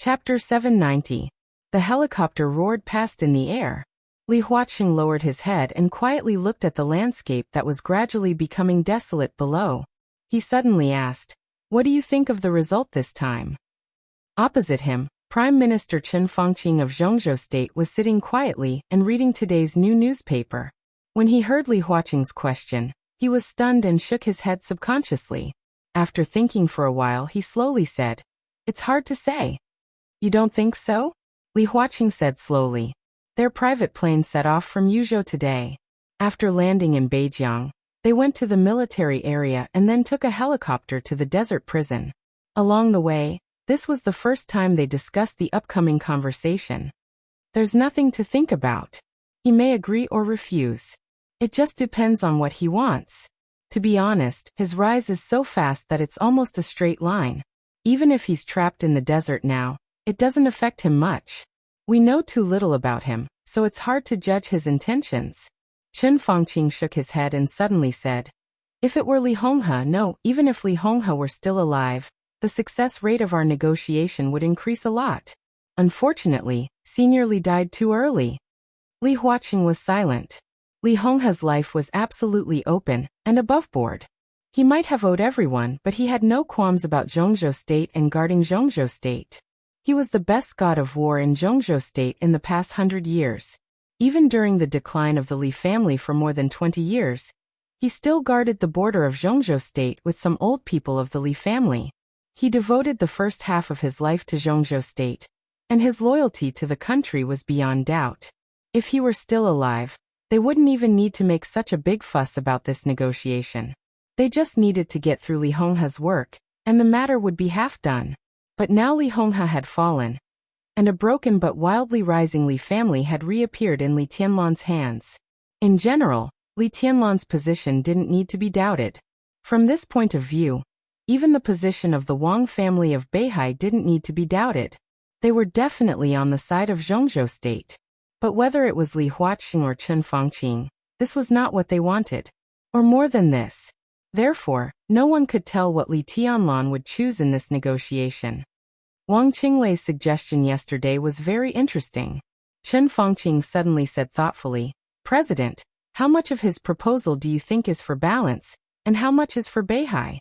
Chapter 790. The helicopter roared past in the air. Li Huaqing lowered his head and quietly looked at the landscape that was gradually becoming desolate below. He suddenly asked, "What do you think of the result this time?" Opposite him, Prime Minister Chen Fangqing of Zhongzhou State was sitting quietly and reading today's new newspaper. When he heard Li Huaqing's question, he was stunned and shook his head subconsciously. After thinking for a while, he slowly said, "It's hard to say." "You don't think so?" Li Huaqing said slowly. Their private plane set off from Yuzhou today. After landing in Beijiang, they went to the military area and then took a helicopter to the desert prison. Along the way, this was the first time they discussed the upcoming conversation. There's nothing to think about. He may agree or refuse. It just depends on what he wants. To be honest, his rise is so fast that it's almost a straight line. Even if he's trapped in the desert now, it doesn't affect him much. We know too little about him, so it's hard to judge his intentions. Chen Fangqing shook his head and suddenly said, "If it were Li Honghe, no, even if Li Honghe were still alive, the success rate of our negotiation would increase a lot. Unfortunately, Senior Li died too early." Li Huaqing was silent. Li Honghe's life was absolutely open and above board. He might have owed everyone, but he had no qualms about Zhongzhou State and guarding Zhongzhou State. He was the best god of war in Zhongzhou State in the past 100 years. Even during the decline of the Li family for more than 20 years, he still guarded the border of Zhongzhou State with some old people of the Li family. He devoted the first half of his life to Zhongzhou State, and his loyalty to the country was beyond doubt. If he were still alive, they wouldn't even need to make such a big fuss about this negotiation. They just needed to get through Li Honghe's work, and the matter would be half done. But now Li Honghe had fallen, and a broken but wildly rising Li family had reappeared in Li Tianlan's hands. In general, Li Tianlan's position didn't need to be doubted. From this point of view, even the position of the Wang family of Beihai didn't need to be doubted. They were definitely on the side of Zhongzhou State. But whether it was Li Huaqing or Chen Fangqing, this was not what they wanted. Or more than this. Therefore, no one could tell what Li Tianlan would choose in this negotiation. Wang Qinglei's suggestion yesterday was very interesting. Chen Fangqing suddenly said thoughtfully, "President, how much of his proposal do you think is for balance, and how much is for Beihai?"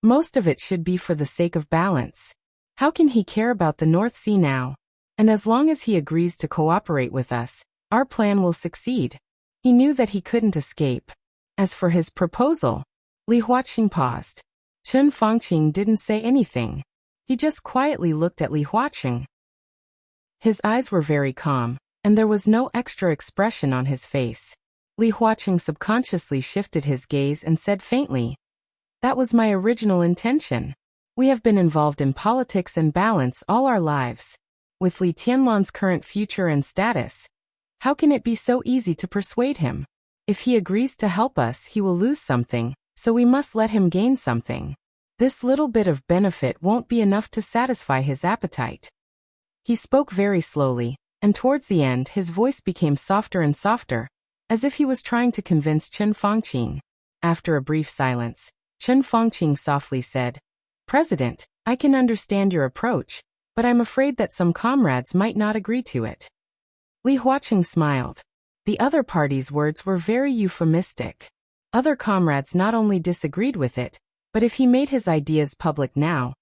"Most of it should be for the sake of balance. How can he care about the North Sea now? And as long as he agrees to cooperate with us, our plan will succeed." He knew that he couldn't escape. As for his proposal, Li Huaqing paused. Chen Fangqing didn't say anything. He just quietly looked at Li Huaqing. His eyes were very calm, and there was no extra expression on his face. Li Huaqing subconsciously shifted his gaze and said faintly, "That was my original intention. We have been involved in politics and balance all our lives. With Li Tianlan's current future and status, how can it be so easy to persuade him? If he agrees to help us, he will lose something, so we must let him gain something. This little bit of benefit won't be enough to satisfy his appetite." He spoke very slowly, and towards the end his voice became softer and softer, as if he was trying to convince Chen Fangqing. After a brief silence, Chen Fangqing softly said, "President, I can understand your approach, but I'm afraid that some comrades might not agree to it." Li Huaqing smiled. The other party's words were very euphemistic. Other comrades not only disagreed with it, but if he made his ideas public now,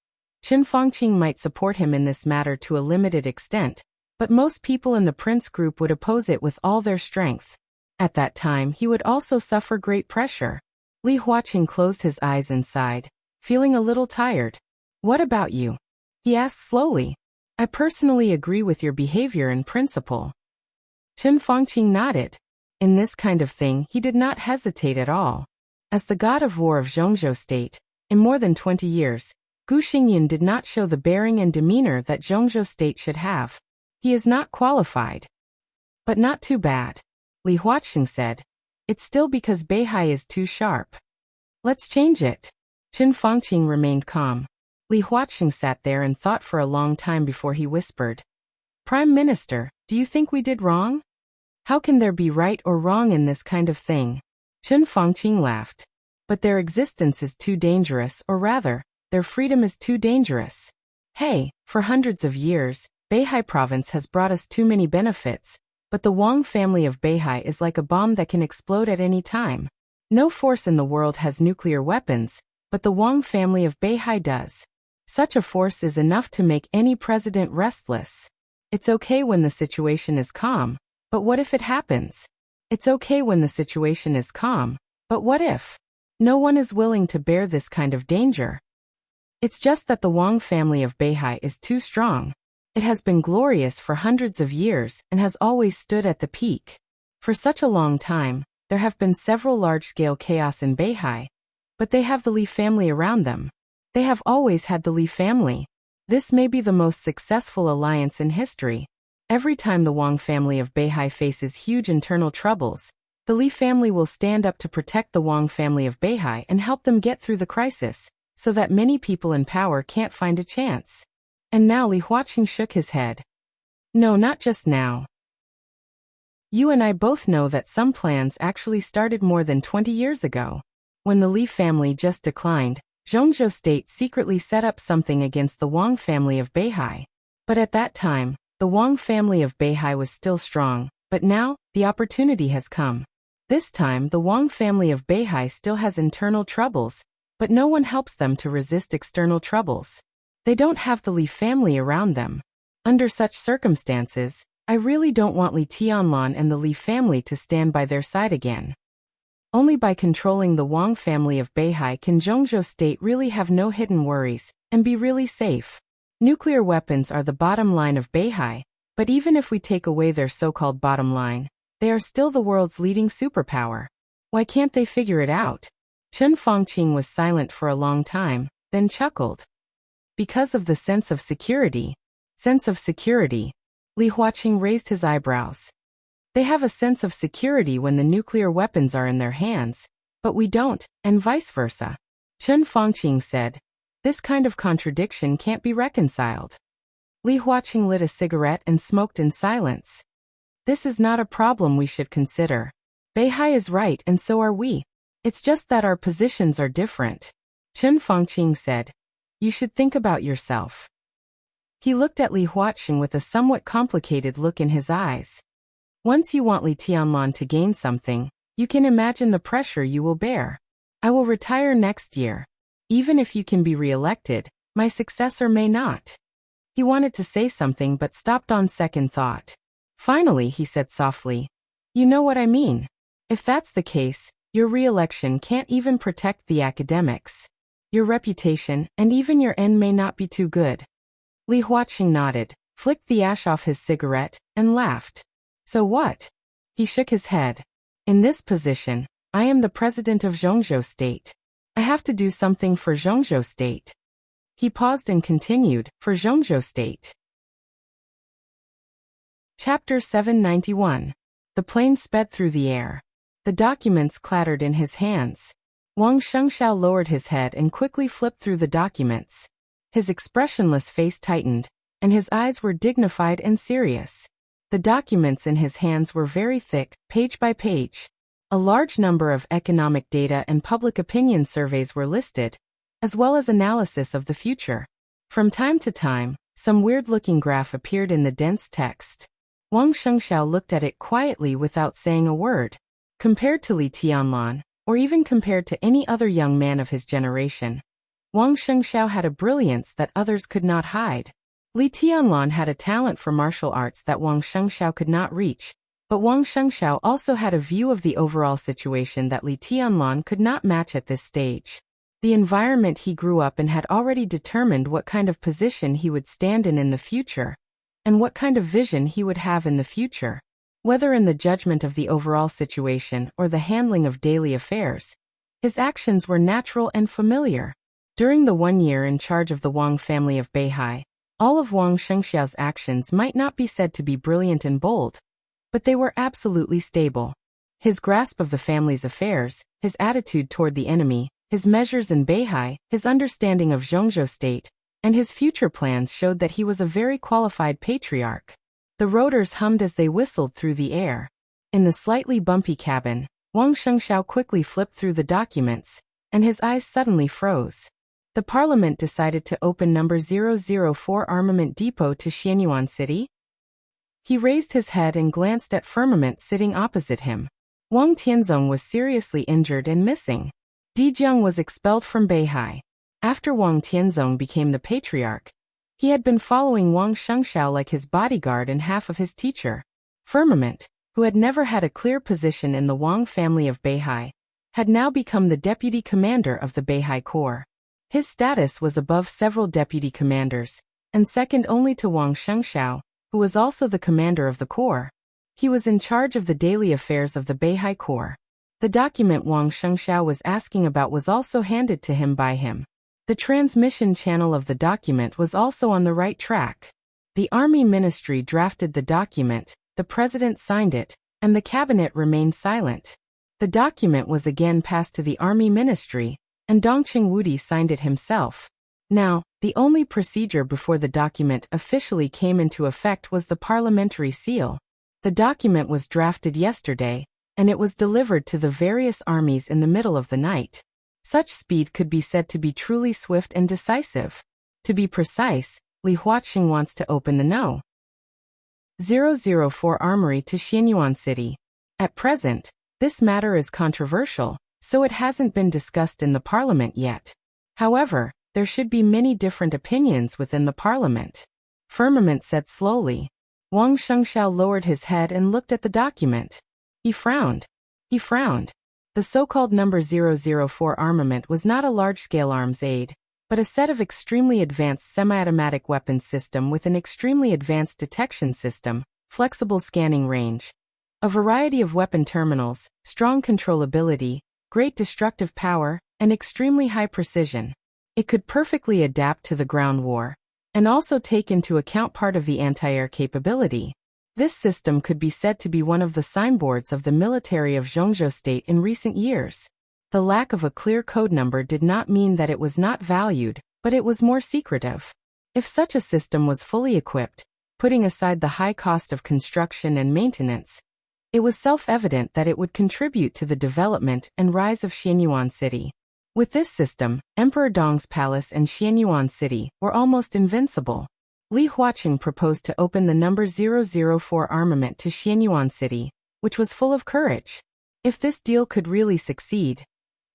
Chen Fangqing might support him in this matter to a limited extent, but most people in the Prince group would oppose it with all their strength. At that time he would also suffer great pressure. Li Huaqing closed his eyes and sighed, feeling a little tired. "What about you?" he asked slowly. "I personally agree with your behavior in principle." Chen Fangqing nodded. In this kind of thing he did not hesitate at all. As the god of war of Zhongzhou State, in more than 20 years, Gu Xingyan did not show the bearing and demeanor that Zhongzhou State should have. He is not qualified. But not too bad, Li Huaqing said. It's still because Beihai is too sharp. Let's change it. Chen Fangqing remained calm. Li Huaqing sat there and thought for a long time before he whispered, "Prime Minister, do you think we did wrong? How can there be right or wrong in this kind of thing?" Chen Fangqing laughed. "But their existence is too dangerous, or rather, their freedom is too dangerous. Hey, for hundreds of years, Beihai province has brought us too many benefits, but the Wang family of Beihai is like a bomb that can explode at any time. No force in the world has nuclear weapons, but the Wang family of Beihai does. Such a force is enough to make any president restless. It's okay when the situation is calm, but what if it happens? It's okay when the situation is calm, but what if? No one is willing to bear this kind of danger. It's just that the Wang family of Beihai is too strong. It has been glorious for hundreds of years and has always stood at the peak. For such a long time, there have been several large-scale chaos in Beihai, but they have the Li family around them. They have always had the Li family. This may be the most successful alliance in history. Every time the Wang family of Beihai faces huge internal troubles, the Li family will stand up to protect the Wang family of Beihai and help them get through the crisis, so that many people in power can't find a chance. And now Li Huaqing shook his head. No, not just now. You and I both know that some plans actually started more than 20 years ago. When the Li family just declined, Zhongzhou state secretly set up something against the Wang family of Beihai. But at that time, the Wang family of Beihai was still strong, but now, the opportunity has come. This time, the Wang family of Beihai still has internal troubles, but no one helps them to resist external troubles. They don't have the Li family around them. Under such circumstances, I really don't want Li Tianlan and the Li family to stand by their side again. Only by controlling the Wang family of Beihai can Zhongzhou state really have no hidden worries and be really safe. Nuclear weapons are the bottom line of Beihai, but even if we take away their so-called bottom line, they are still the world's leading superpower. Why can't they figure it out? Chen Fangqing was silent for a long time, then chuckled. Because of the sense of security. Sense of security. Li Huaqing raised his eyebrows. They have a sense of security when the nuclear weapons are in their hands, but we don't, and vice versa. Chen Fangqing said. This kind of contradiction can't be reconciled. Li Huaqing lit a cigarette and smoked in silence. This is not a problem we should consider. Beihai is right and so are we. It's just that our positions are different. Chen Fangqing said. You should think about yourself. He looked at Li Huaqing with a somewhat complicated look in his eyes. Once you want Li Tianlan to gain something, you can imagine the pressure you will bear. I will retire next year. Even if you can be re-elected, my successor may not. He wanted to say something but stopped on second thought. Finally, he said softly, you know what I mean. If that's the case, your re-election can't even protect the academics. Your reputation and even your end may not be too good. Li Huaqing nodded, flicked the ash off his cigarette, and laughed. So what? He shook his head. In this position, I am the president of Zhongzhou state. I have to do something for Zhongzhou state. He paused and continued, for Zhongzhou state. Chapter 791. The plane sped through the air. The documents clattered in his hands. Wang Shengxiao lowered his head and quickly flipped through the documents. His expressionless face tightened, and his eyes were dignified and serious. The documents in his hands were very thick, page by page. A large number of economic data and public opinion surveys were listed, as well as analysis of the future. From time to time, some weird-looking graph appeared in the dense text. Wang Shengxiao looked at it quietly without saying a word. Compared to Li Tianlan, or even compared to any other young man of his generation, Wang Shengxiao had a brilliance that others could not hide. Li Tianlan had a talent for martial arts that Wang Shengxiao could not reach, but Wang Shengxiao also had a view of the overall situation that Li Tianlan could not match at this stage. The environment he grew up in had already determined what kind of position he would stand in the future, and what kind of vision he would have in the future. Whether in the judgment of the overall situation or the handling of daily affairs, his actions were natural and familiar. During the 1 year in charge of the Wang family of Beihai, all of Wang Shengxiao's actions might not be said to be brilliant and bold, but they were absolutely stable. His grasp of the family's affairs, his attitude toward the enemy, his measures in Beihai, his understanding of Zhongzhou state, and his future plans showed that he was a very qualified patriarch. The rotors hummed as they whistled through the air. In the slightly bumpy cabin, Wang Shengxiao quickly flipped through the documents, and his eyes suddenly froze. The parliament decided to open number 004 Armament Depot to Xianyuan City? He raised his head and glanced at Firmament sitting opposite him. Wang Tianzong was seriously injured and missing. Di Jiang was expelled from Beihai. After Wang Tianzong became the patriarch, he had been following Wang Shengxiao like his bodyguard and half of his teacher. Firmament, who had never had a clear position in the Wang family of Beihai, had now become the deputy commander of the Beihai Corps. His status was above several deputy commanders, and second only to Wang Shengxiao, who was also the commander of the Corps. He was in charge of the daily affairs of the Beihai Corps. The document Wang Shengxiao was asking about was also handed to him by him. The transmission channel of the document was also on the right track. The Army Ministry drafted the document, the President signed it, and the Cabinet remained silent. The document was again passed to the Army Ministry, and Dongqing Wudi signed it himself. Now, the only procedure before the document officially came into effect was the parliamentary seal. The document was drafted yesterday, and it was delivered to the various armies in the middle of the night. Such speed could be said to be truly swift and decisive. To be precise, Li Huaqing wants to open the No. 004 Armory to Xianyuan City. At present, this matter is controversial, so it hasn't been discussed in the parliament yet. However, there should be many different opinions within the parliament. Firmament said slowly. Wang Shengxiao lowered his head and looked at the document. He frowned. The so-called number 004 armament was not a large-scale arms aid, but a set of extremely advanced semi-automatic weapons system with an extremely advanced detection system, flexible scanning range, a variety of weapon terminals, strong controllability, great destructive power, and extremely high precision. It could perfectly adapt to the ground war, and also take into account part of the anti-air capability. This system could be said to be one of the signboards of the military of Zhongzhou State in recent years. The lack of a clear code number did not mean that it was not valued, but it was more secretive. If such a system was fully equipped, putting aside the high cost of construction and maintenance, it was self-evident that it would contribute to the development and rise of Xianyuan City. With this system, Emperor Dong's palace and Xianyuan City were almost invincible. Li Huaqing proposed to open the number 004 armament to Xianyuan City, which was full of courage. If this deal could really succeed,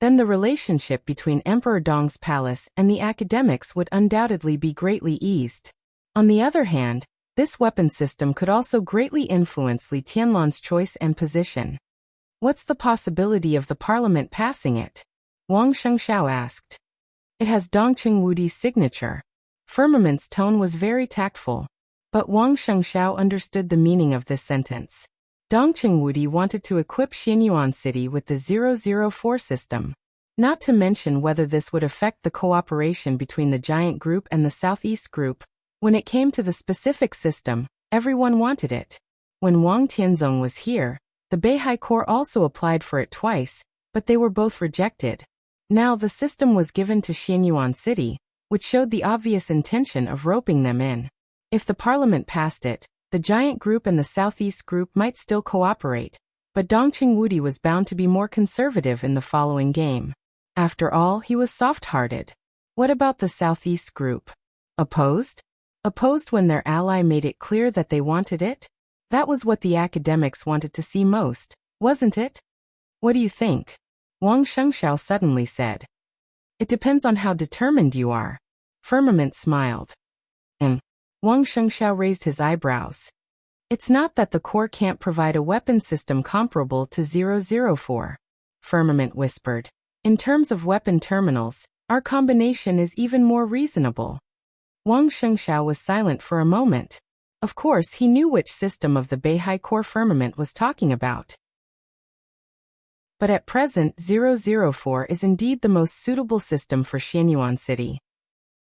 then the relationship between Emperor Dong's palace and the academics would undoubtedly be greatly eased. On the other hand, this weapon system could also greatly influence Li Tianlan's choice and position. What's the possibility of the parliament passing it? Wang Shengxiao asked. It has Dongqing Wudi's signature. Firmament's tone was very tactful, but Wang Shengxiao understood the meaning of this sentence. Dongqing Wudi wanted to equip Xianyuan City with the 004 system, not to mention whether this would affect the cooperation between the Giant Group and the Southeast Group. When it came to the specific system, everyone wanted it. When Wang Tianzong was here, the Beihai Corps also applied for it twice, but they were both rejected. Now the system was given to Xianyuan City, which showed the obvious intention of roping them in. If the parliament passed it, the Giant Group and the Southeast Group might still cooperate, but Dongqing Wudi was bound to be more conservative in the following game. After all, he was soft-hearted. What about the Southeast Group? Opposed? Opposed when their ally made it clear that they wanted it? That was what the academics wanted to see most, wasn't it? What do you think? Wang Shengxiao suddenly said. It depends on how determined you are. Firmament smiled. Wang Shengxiao raised his eyebrows. It's not that the Corps can't provide a weapon system comparable to 004. Firmament whispered. In terms of weapon terminals, our combination is even more reasonable. Wang Shengxiao was silent for a moment. Of course, he knew which system of the Beihai Corps Firmament was talking about. But at present 004 is indeed the most suitable system for Xianyuan City.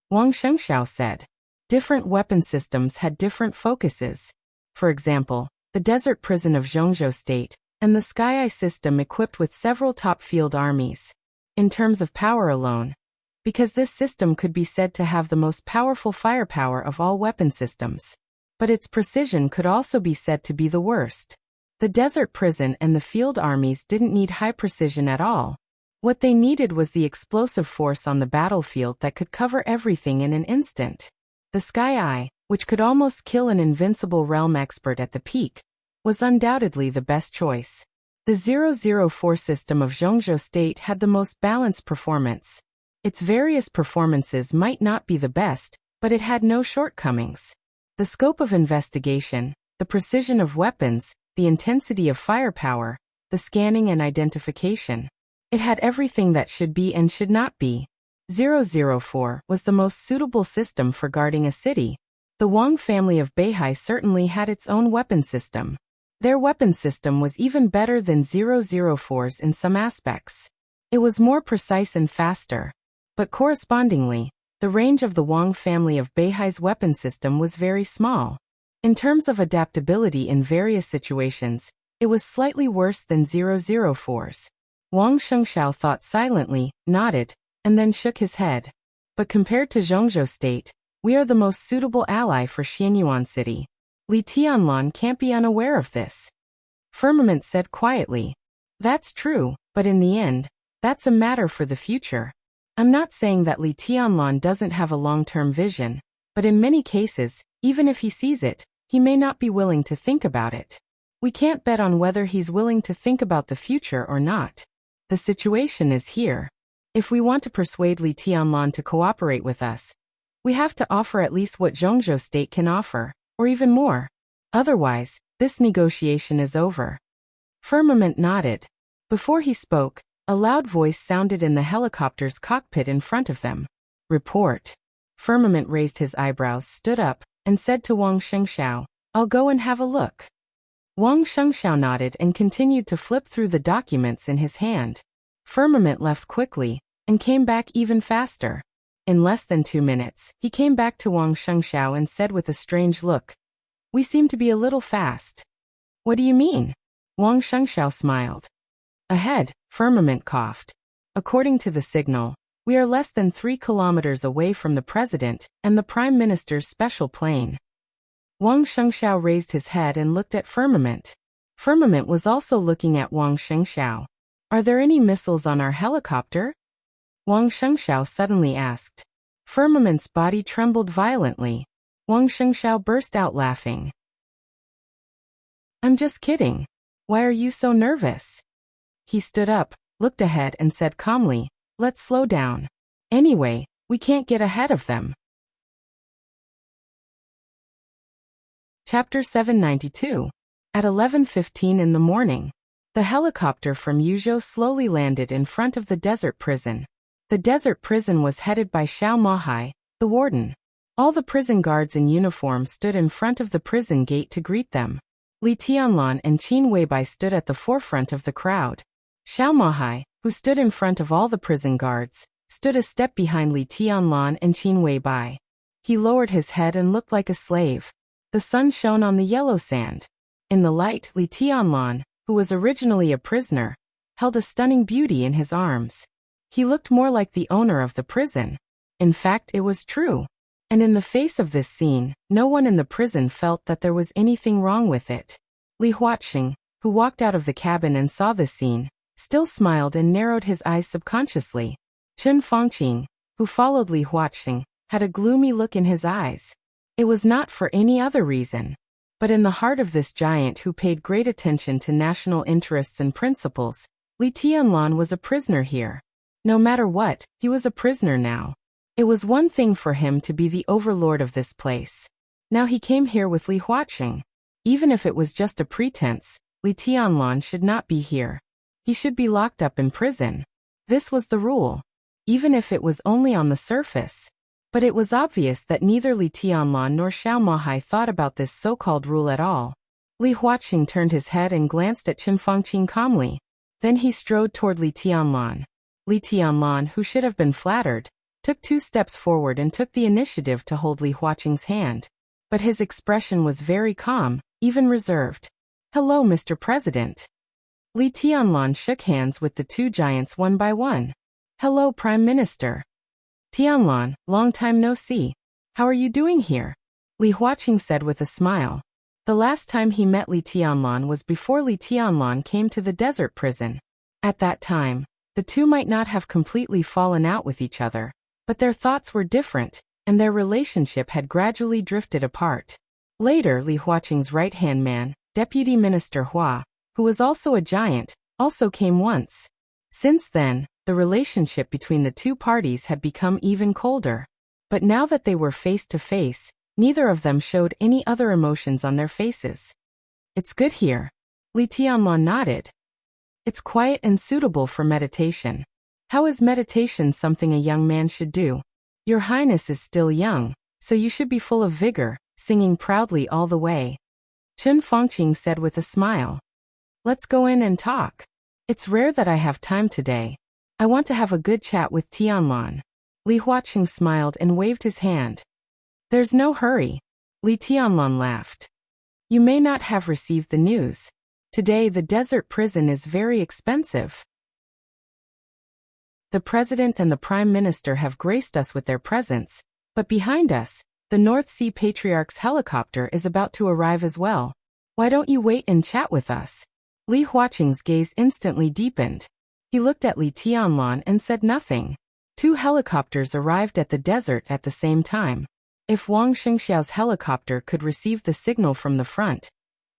Wang Shengxiao said. Different weapon systems had different focuses. For example, the desert prison of Zhongzhou State, and the Sky Eye system equipped with several top field armies. In terms of power alone, because this system could be said to have the most powerful firepower of all weapon systems. But its precision could also be said to be the worst. The desert prison and the field armies didn't need high precision at all. What they needed was the explosive force on the battlefield that could cover everything in an instant. The Sky Eye, which could almost kill an invincible realm expert at the peak, was undoubtedly the best choice. The 004 system of Zhongzhou State had the most balanced performance. Its various performances might not be the best, but it had no shortcomings. The scope of investigation, the precision of weapons, the intensity of firepower, the scanning and identification. It had everything that should be and should not be. 004 was the most suitable system for guarding a city. The Wang family of Beihai certainly had its own weapon system. Their weapon system was even better than 004's in some aspects. It was more precise and faster. But correspondingly, the range of the Wang family of Beihai's weapon system was very small. In terms of adaptability in various situations, it was slightly worse than 004's. Wang Shengxiao thought silently, nodded, and then shook his head. But compared to Zhongzhou State, we are the most suitable ally for Xianyuan City. Li Tianlan can't be unaware of this. Firmament said quietly. That's true, but in the end, that's a matter for the future. I'm not saying that Li Tianlan doesn't have a long-term vision, but in many cases, even if he sees it, he may not be willing to think about it. We can't bet on whether he's willing to think about the future or not. The situation is here. If we want to persuade Li Tianlan to cooperate with us, we have to offer at least what Zhongzhou State can offer, or even more. Otherwise, this negotiation is over. Firmament nodded. Before he spoke, a loud voice sounded in the helicopter's cockpit in front of them. Report. Firmament raised his eyebrows, stood up, and said to Wang Shengxiao, I'll go and have a look. Wang Shengxiao nodded and continued to flip through the documents in his hand. Firmament left quickly, and came back even faster. In less than 2 minutes, he came back to Wang Shengxiao and said with a strange look, We seem to be a little fast. What do you mean? Wang Shengxiao smiled. Ahead, Firmament coughed. According to the signal, we are less than 3 kilometers away from the President and the Prime Minister's special plane. Wang Shengxiao raised his head and looked at Firmament. Firmament was also looking at Wang Shengxiao. Are there any missiles on our helicopter? Wang Shengxiao suddenly asked. Firmament's body trembled violently. Wang Shengxiao burst out laughing. I'm just kidding. Why are you so nervous? He stood up, looked ahead and said calmly, Let's slow down. Anyway, we can't get ahead of them. Chapter 792. At 11:15 in the morning, the helicopter from Yuzhou slowly landed in front of the desert prison. The desert prison was headed by Xiao Mahai, the warden. All the prison guards in uniform stood in front of the prison gate to greet them. Li Tianlan and Qin Weibai stood at the forefront of the crowd. Xiao Mahai, who stood in front of all the prison guards, stood a step behind Li Tianlan and Qin Weibai. He lowered his head and looked like a slave. The sun shone on the yellow sand. In the light, Li Tianlan, who was originally a prisoner, held a stunning beauty in his arms. He looked more like the owner of the prison. In fact, it was true. And in the face of this scene, no one in the prison felt that there was anything wrong with it. Li Huaxing, who walked out of the cabin and saw the scene, still smiled and narrowed his eyes subconsciously. Chen Fangqing, who followed Li Huaxing, had a gloomy look in his eyes. It was not for any other reason. But in the heart of this giant who paid great attention to national interests and principles, Li Tianlan was a prisoner here. No matter what, he was a prisoner now. It was one thing for him to be the overlord of this place. Now he came here with Li Huaxing. Even if it was just a pretense, Li Tianlan should not be here. He should be locked up in prison. This was the rule. Even if it was only on the surface. But it was obvious that neither Li Tianlan nor Xiao Mahai thought about this so-called rule at all. Li Huaxing turned his head and glanced at Chen Fangqing calmly. Then he strode toward Li Tianlan. Li Tianlan, who should have been flattered, took 2 steps forward and took the initiative to hold Li Huaxing's hand. But his expression was very calm, even reserved. Hello, Mr. President. Li Tianlan shook hands with the 2 giants one by one. Hello, Prime Minister. Tianlan, long time no see. How are you doing here? Li Huaxing said with a smile. The last time he met Li Tianlan was before Li Tianlan came to the desert prison. At that time, The two might not have completely fallen out with each other, but their thoughts were different, and their relationship had gradually drifted apart. Later, Li Huaqing's right-hand man, Deputy Minister Hua, who was also a giant, also came once. Since then, the relationship between the two parties had become even colder. But now that they were face to face, neither of them showed any other emotions on their faces. It's good here. Li Tianluan nodded. It's quiet and suitable for meditation. How is meditation something a young man should do? Your Highness is still young, so you should be full of vigor, singing proudly all the way. Chen Fangqing said with a smile. Let's go in and talk. It's rare that I have time today. I want to have a good chat with Tianluan. Li Huaqing smiled and waved his hand. There's no hurry. Li Tianluan laughed. You may not have received the news. Today the desert prison is very expensive. The President and the Prime Minister have graced us with their presence, but behind us, the North Sea Patriarch's helicopter is about to arrive as well. Why don't you wait and chat with us? Li Huaqing's gaze instantly deepened. He looked at Li Tianluan and said nothing. Two helicopters arrived at the desert at the same time. If Wang Shengxiao's helicopter could receive the signal from the front,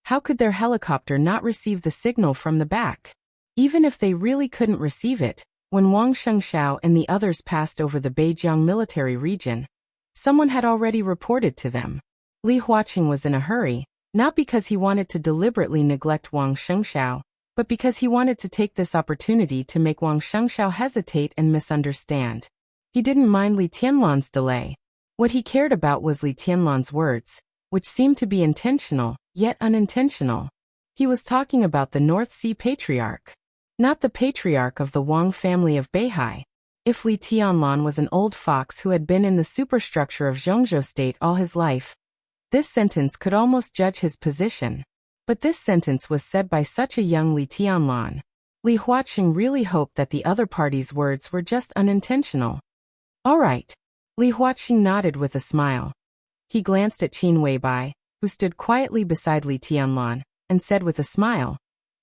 how could their helicopter not receive the signal from the back? Even if they really couldn't receive it, when Wang Shengxiao and the others passed over the Beijiang military region, someone had already reported to them. Li Huaqing was in a hurry, not because he wanted to deliberately neglect Wang Shengxiao, but because he wanted to take this opportunity to make Wang Shengxiao hesitate and misunderstand. He didn't mind Li Tianluan's delay. What he cared about was Li Tianluan's words, which seemed to be intentional, yet unintentional. He was talking about the North Sea Patriarch, not the patriarch of the Wang family of Beihai. If Li Tianluan was an old fox who had been in the superstructure of Zhongzhou state all his life, this sentence could almost judge his position. But this sentence was said by such a young Li Tianluan. Li Huaqing really hoped that the other party's words were just unintentional. All right. Li Huaqing nodded with a smile. He glanced at Qin Weibai, who stood quietly beside Li Tianluan, and said with a smile,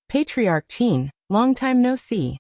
Patriarch Qin, long time no see.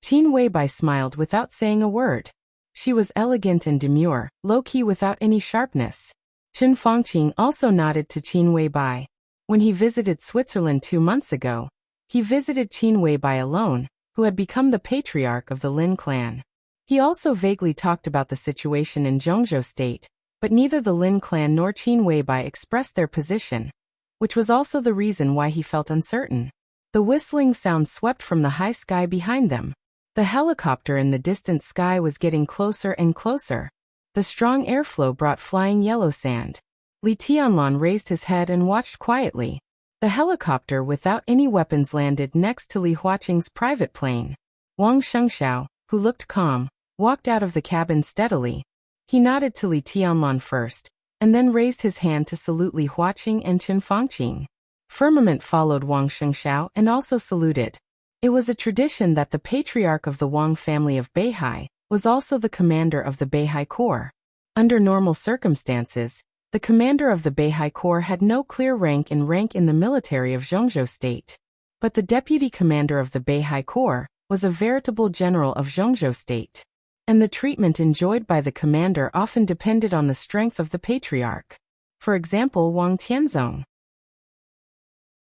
Qin Weibai smiled without saying a word. She was elegant and demure, low-key without any sharpness. Chen Fangqing also nodded to Qin Weibai. When he visited Switzerland 2 months ago, he visited Qin Weibai alone, who had become the patriarch of the Lin clan. He also vaguely talked about the situation in Zhongzhou state, but neither the Lin clan nor Qin Weibai expressed their position, which was also the reason why he felt uncertain. The whistling sound swept from the high sky behind them. The helicopter in the distant sky was getting closer and closer. The strong airflow brought flying yellow sand. Li Tianluan raised his head and watched quietly. The helicopter without any weapons landed next to Li Huaqing's private plane. Wang Shengxiao, who looked calm, walked out of the cabin steadily. He nodded to Li Tianluan first, and then raised his hand to salute Li Huaqing and Chen Fangqing. Firmament followed Wang Shengxiao and also saluted. It was a tradition that the patriarch of the Wang family of Beihai was also the commander of the Beihai Corps. Under normal circumstances, the commander of the Beihai Corps had no clear rank in the military of Zhongzhou state. But the deputy commander of the Beihai Corps was a veritable general of Zhongzhou state. And the treatment enjoyed by the commander often depended on the strength of the patriarch. For example, Wang Tianzong.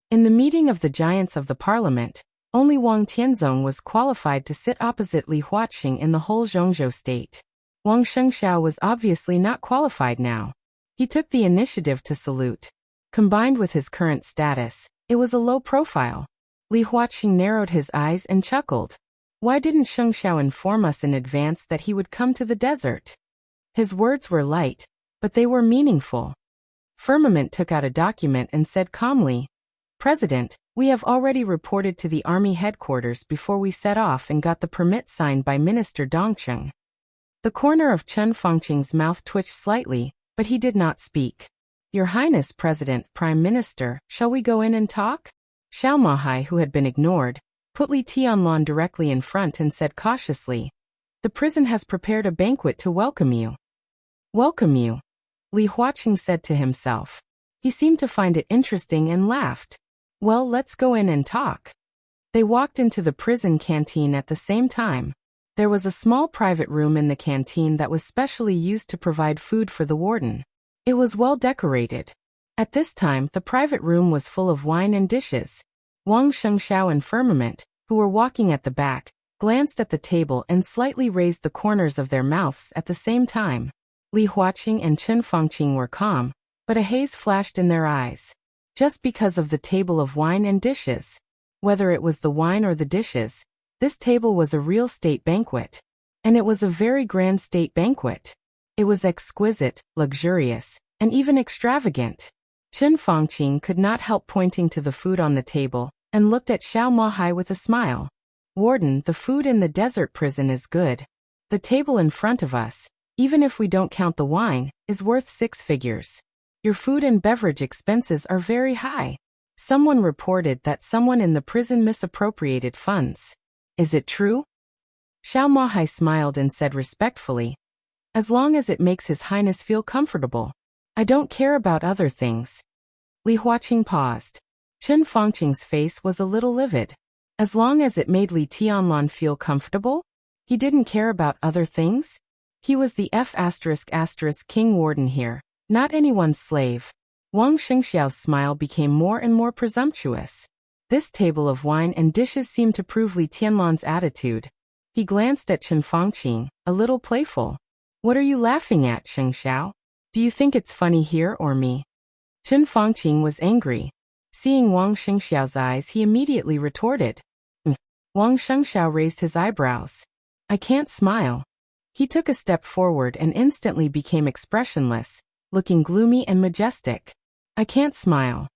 In the meeting of the giants of the parliament, only Wang Tianzong was qualified to sit opposite Li Huaqing in the whole Zhongzhou state. Wang Shengxiao was obviously not qualified now. He took the initiative to salute. Combined with his current status, it was a low profile. Li Huaqing narrowed his eyes and chuckled. Why didn't Shengxiao inform us in advance that he would come to the desert? His words were light, but they were meaningful. Firmament took out a document and said calmly, President, we have already reported to the army headquarters before we set off and got the permit signed by Minister Dongcheng. The corner of Chen Fangqing's mouth twitched slightly, but he did not speak. Your Highness President, Prime Minister, shall we go in and talk? Xiao Mahai, who had been ignored, put Li Tianluan directly in front and said cautiously, The prison has prepared a banquet to welcome you. Welcome you, Li Huaqing said to himself. He seemed to find it interesting and laughed. Well, let's go in and talk. They walked into the prison canteen at the same time. There was a small private room in the canteen that was specially used to provide food for the warden. It was well decorated. At this time, the private room was full of wine and dishes. Wang Shengxiao and Firmament, who were walking at the back, glanced at the table and slightly raised the corners of their mouths at the same time. Li Huaqing and Chen Fangqing were calm, but a haze flashed in their eyes. Just because of the table of wine and dishes. Whether it was the wine or the dishes, this table was a real state banquet. And it was a very grand state banquet. It was exquisite, luxurious, and even extravagant. Chen Fangqing could not help pointing to the food on the table, and looked at Xiao Mahai with a smile. Warden, the food in the desert prison is good. The table in front of us, even if we don't count the wine, is worth 6 figures. Your food and beverage expenses are very high. Someone reported that someone in the prison misappropriated funds. Is it true? Xiao Mahai smiled and said respectfully, as long as it makes His Highness feel comfortable. I don't care about other things. Li Huaqing paused. Chen Fangqing's face was a little livid. As long as it made Li Tianlan feel comfortable? He didn't care about other things? He was the King warden here, not anyone's slave. Wang Shengxiao's smile became more and more presumptuous. This table of wine and dishes seemed to prove Li Tianlan's attitude. He glanced at Chen Fangqing, a little playful. What are you laughing at, Shengxiao? Do you think it's funny here or me? Chen Fangqing was angry. Seeing Wang Shengxiao's eyes, he immediately retorted. Wang Shengxiao raised his eyebrows. I can't smile. He took a step forward and instantly became expressionless, looking gloomy and majestic. I can't smile.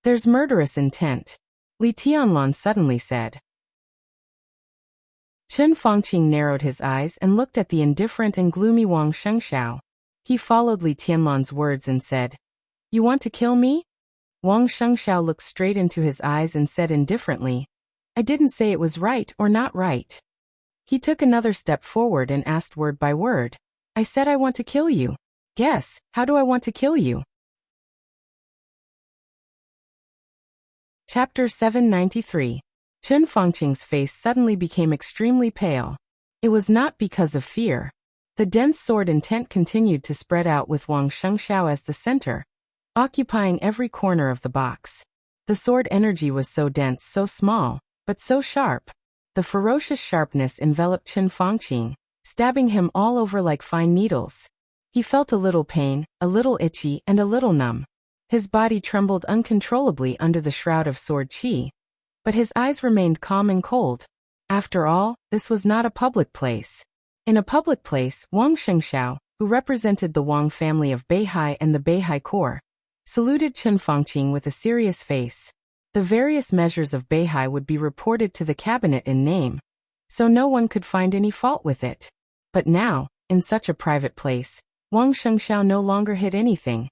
There's murderous intent. Li Tianlan suddenly said. Chen Fangqing narrowed his eyes and looked at the indifferent and gloomy Wang Shengxiao. He followed Li Tianlan's words and said, You want to kill me? Wang Shengxiao looked straight into his eyes and said indifferently, I didn't say it was right or not right. He took another step forward and asked word by word. I said I want to kill you. Guess, how do I want to kill you? Chapter 793. Chen Fangqing's face suddenly became extremely pale. It was not because of fear. The dense sword intent continued to spread out with Wang Shengxiao as the center, occupying every corner of the box. The sword energy was so dense, so small, but so sharp. The ferocious sharpness enveloped Chen Fangqing, stabbing him all over like fine needles. He felt a little pain, a little itchy, and a little numb. His body trembled uncontrollably under the shroud of sword qi. But his eyes remained calm and cold. After all, this was not a public place. In a public place, Wang Shengxiao, who represented the Wang family of Beihai and the Beihai Corps, saluted Chen Fangqing with a serious face. The various measures of Beihai would be reported to the cabinet in name, so no one could find any fault with it. But now, in such a private place, Wang Shengxiao no longer hid anything,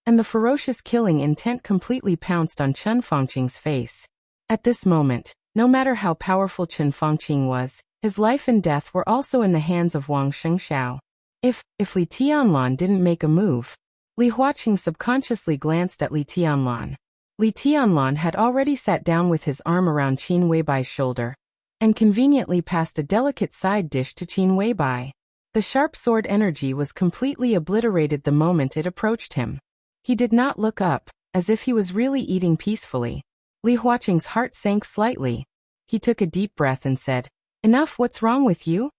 and the ferocious killing intent completely pounced on Chen Fangqing's face. At this moment, no matter how powerful Chen Fangqing was, his life and death were also in the hands of Wang Shengxiao. If Li Tianlan didn't make a move, Li Huaqing subconsciously glanced at Li Tianlan. Li Tianlan had already sat down with his arm around Qin Weibai's shoulder, and conveniently passed a delicate side dish to Qin Weibai. The sharp sword energy was completely obliterated the moment it approached him. He did not look up, as if he was really eating peacefully. Li Huaqing's heart sank slightly. He took a deep breath and said, Enough, what's wrong with you?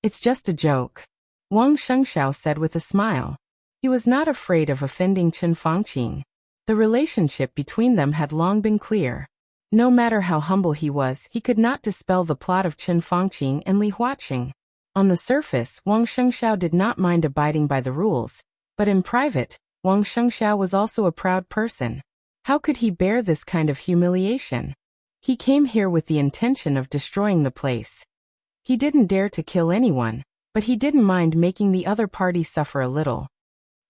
It's just a joke. Wang Shengxiao said with a smile. He was not afraid of offending Chen Fangqing. The relationship between them had long been clear. No matter how humble he was, he could not dispel the plot of Chen Fangqing and Li Huaqing. On the surface, Wang Shengxiao did not mind abiding by the rules, but in private, Wang Shengxiao was also a proud person. How could he bear this kind of humiliation? He came here with the intention of destroying the place. He didn't dare to kill anyone, but he didn't mind making the other party suffer a little.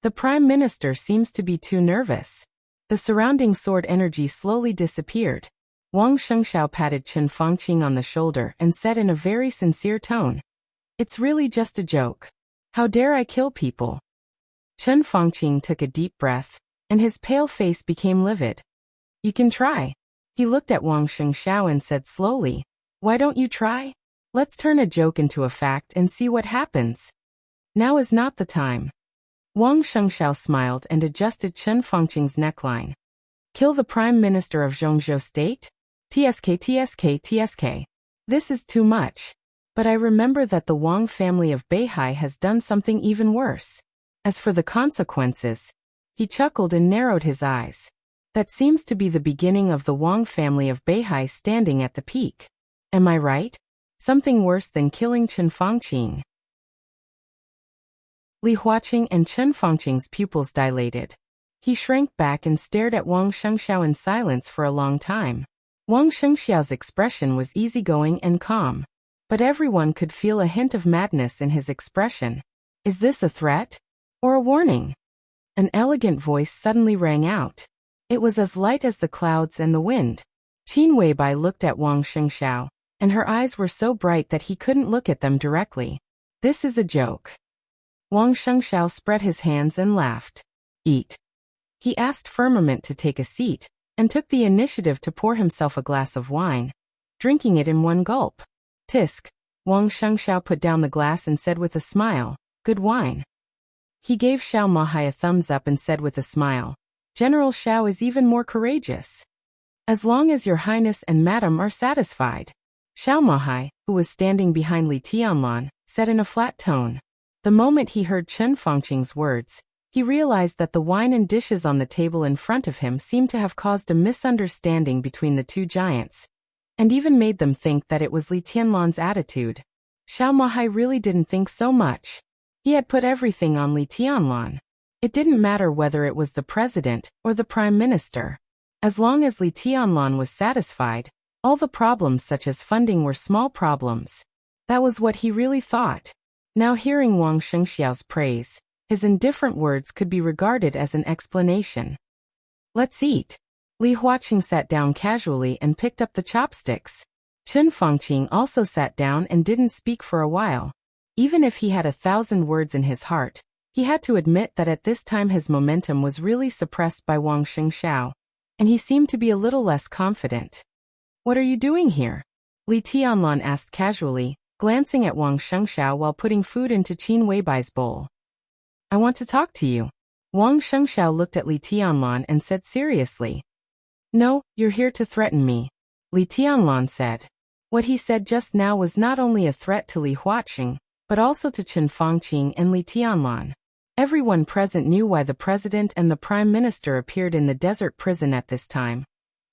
The Prime Minister seems to be too nervous. The surrounding sword energy slowly disappeared. Wang Shengxiao patted Chen Fangqing on the shoulder and said in a very sincere tone, It's really just a joke. How dare I kill people? Chen Fangqing took a deep breath, and his pale face became livid. You can try. He looked at Wang Shengxiao and said slowly, "Why don't you try? Let's turn a joke into a fact and see what happens." "Now is not the time." Wang Shengxiao smiled and adjusted Chen Fengqing's neckline. "Kill the Prime Minister of Zhongzhou State? TSK. This is too much. But I remember that the Wang family of Beihai has done something even worse. As for the consequences," he chuckled and narrowed his eyes. "That seems to be the beginning of the Wang family of Beihai standing at the peak. Am I right? Something worse than killing Chen Fengqing." Li Huaqing and Chen Fengqing's pupils dilated. He shrank back and stared at Wang Shengxiao in silence for a long time. Wang Shengxiao's expression was easygoing and calm, but everyone could feel a hint of madness in his expression. Is this a threat? Or a warning? An elegant voice suddenly rang out. It was as light as the clouds and the wind. Qin Weibai looked at Wang Shengxiao, and her eyes were so bright that he couldn't look at them directly. "This is a joke." Wang Shengxiao spread his hands and laughed. "Eat." He asked Firmament to take a seat, and took the initiative to pour himself a glass of wine, drinking it in one gulp. "Tisk." Wang Shengxiao put down the glass and said with a smile, "Good wine." He gave Xiao Mahai a thumbs up and said with a smile, "General Xiao is even more courageous. As long as your highness and madam are satisfied." Xiao Mahai, who was standing behind Li Tianlan, said in a flat tone. The moment he heard Chen Fengqing's words, he realized that the wine and dishes on the table in front of him seemed to have caused a misunderstanding between the two giants, and even made them think that it was Li Tianlan's attitude. Xiao Mahai really didn't think so much. He had put everything on Li Tianlan. It didn't matter whether it was the president or the prime minister. As long as Li Tianlan was satisfied, all the problems such as funding were small problems. That was what he really thought. Now hearing Wang Shengxiao's praise, his indifferent words could be regarded as an explanation. "Let's eat." Li Huaqing sat down casually and picked up the chopsticks. Chen Fengqing also sat down and didn't speak for a while. Even if he had 1,000 words in his heart, he had to admit that at this time his momentum was really suppressed by Wang Shengxiao, and he seemed to be a little less confident. "What are you doing here?" Li Tianlan asked casually, glancing at Wang Shengxiao while putting food into Qin Weibai's bowl. "I want to talk to you." Wang Shengxiao looked at Li Tianlan and said seriously. "No, you're here to threaten me," Li Tianlan said. What he said just now was not only a threat to Li Huaqing, but also to Chen Fengqing and Li Tianlan. Everyone present knew why the president and the prime minister appeared in the desert prison at this time.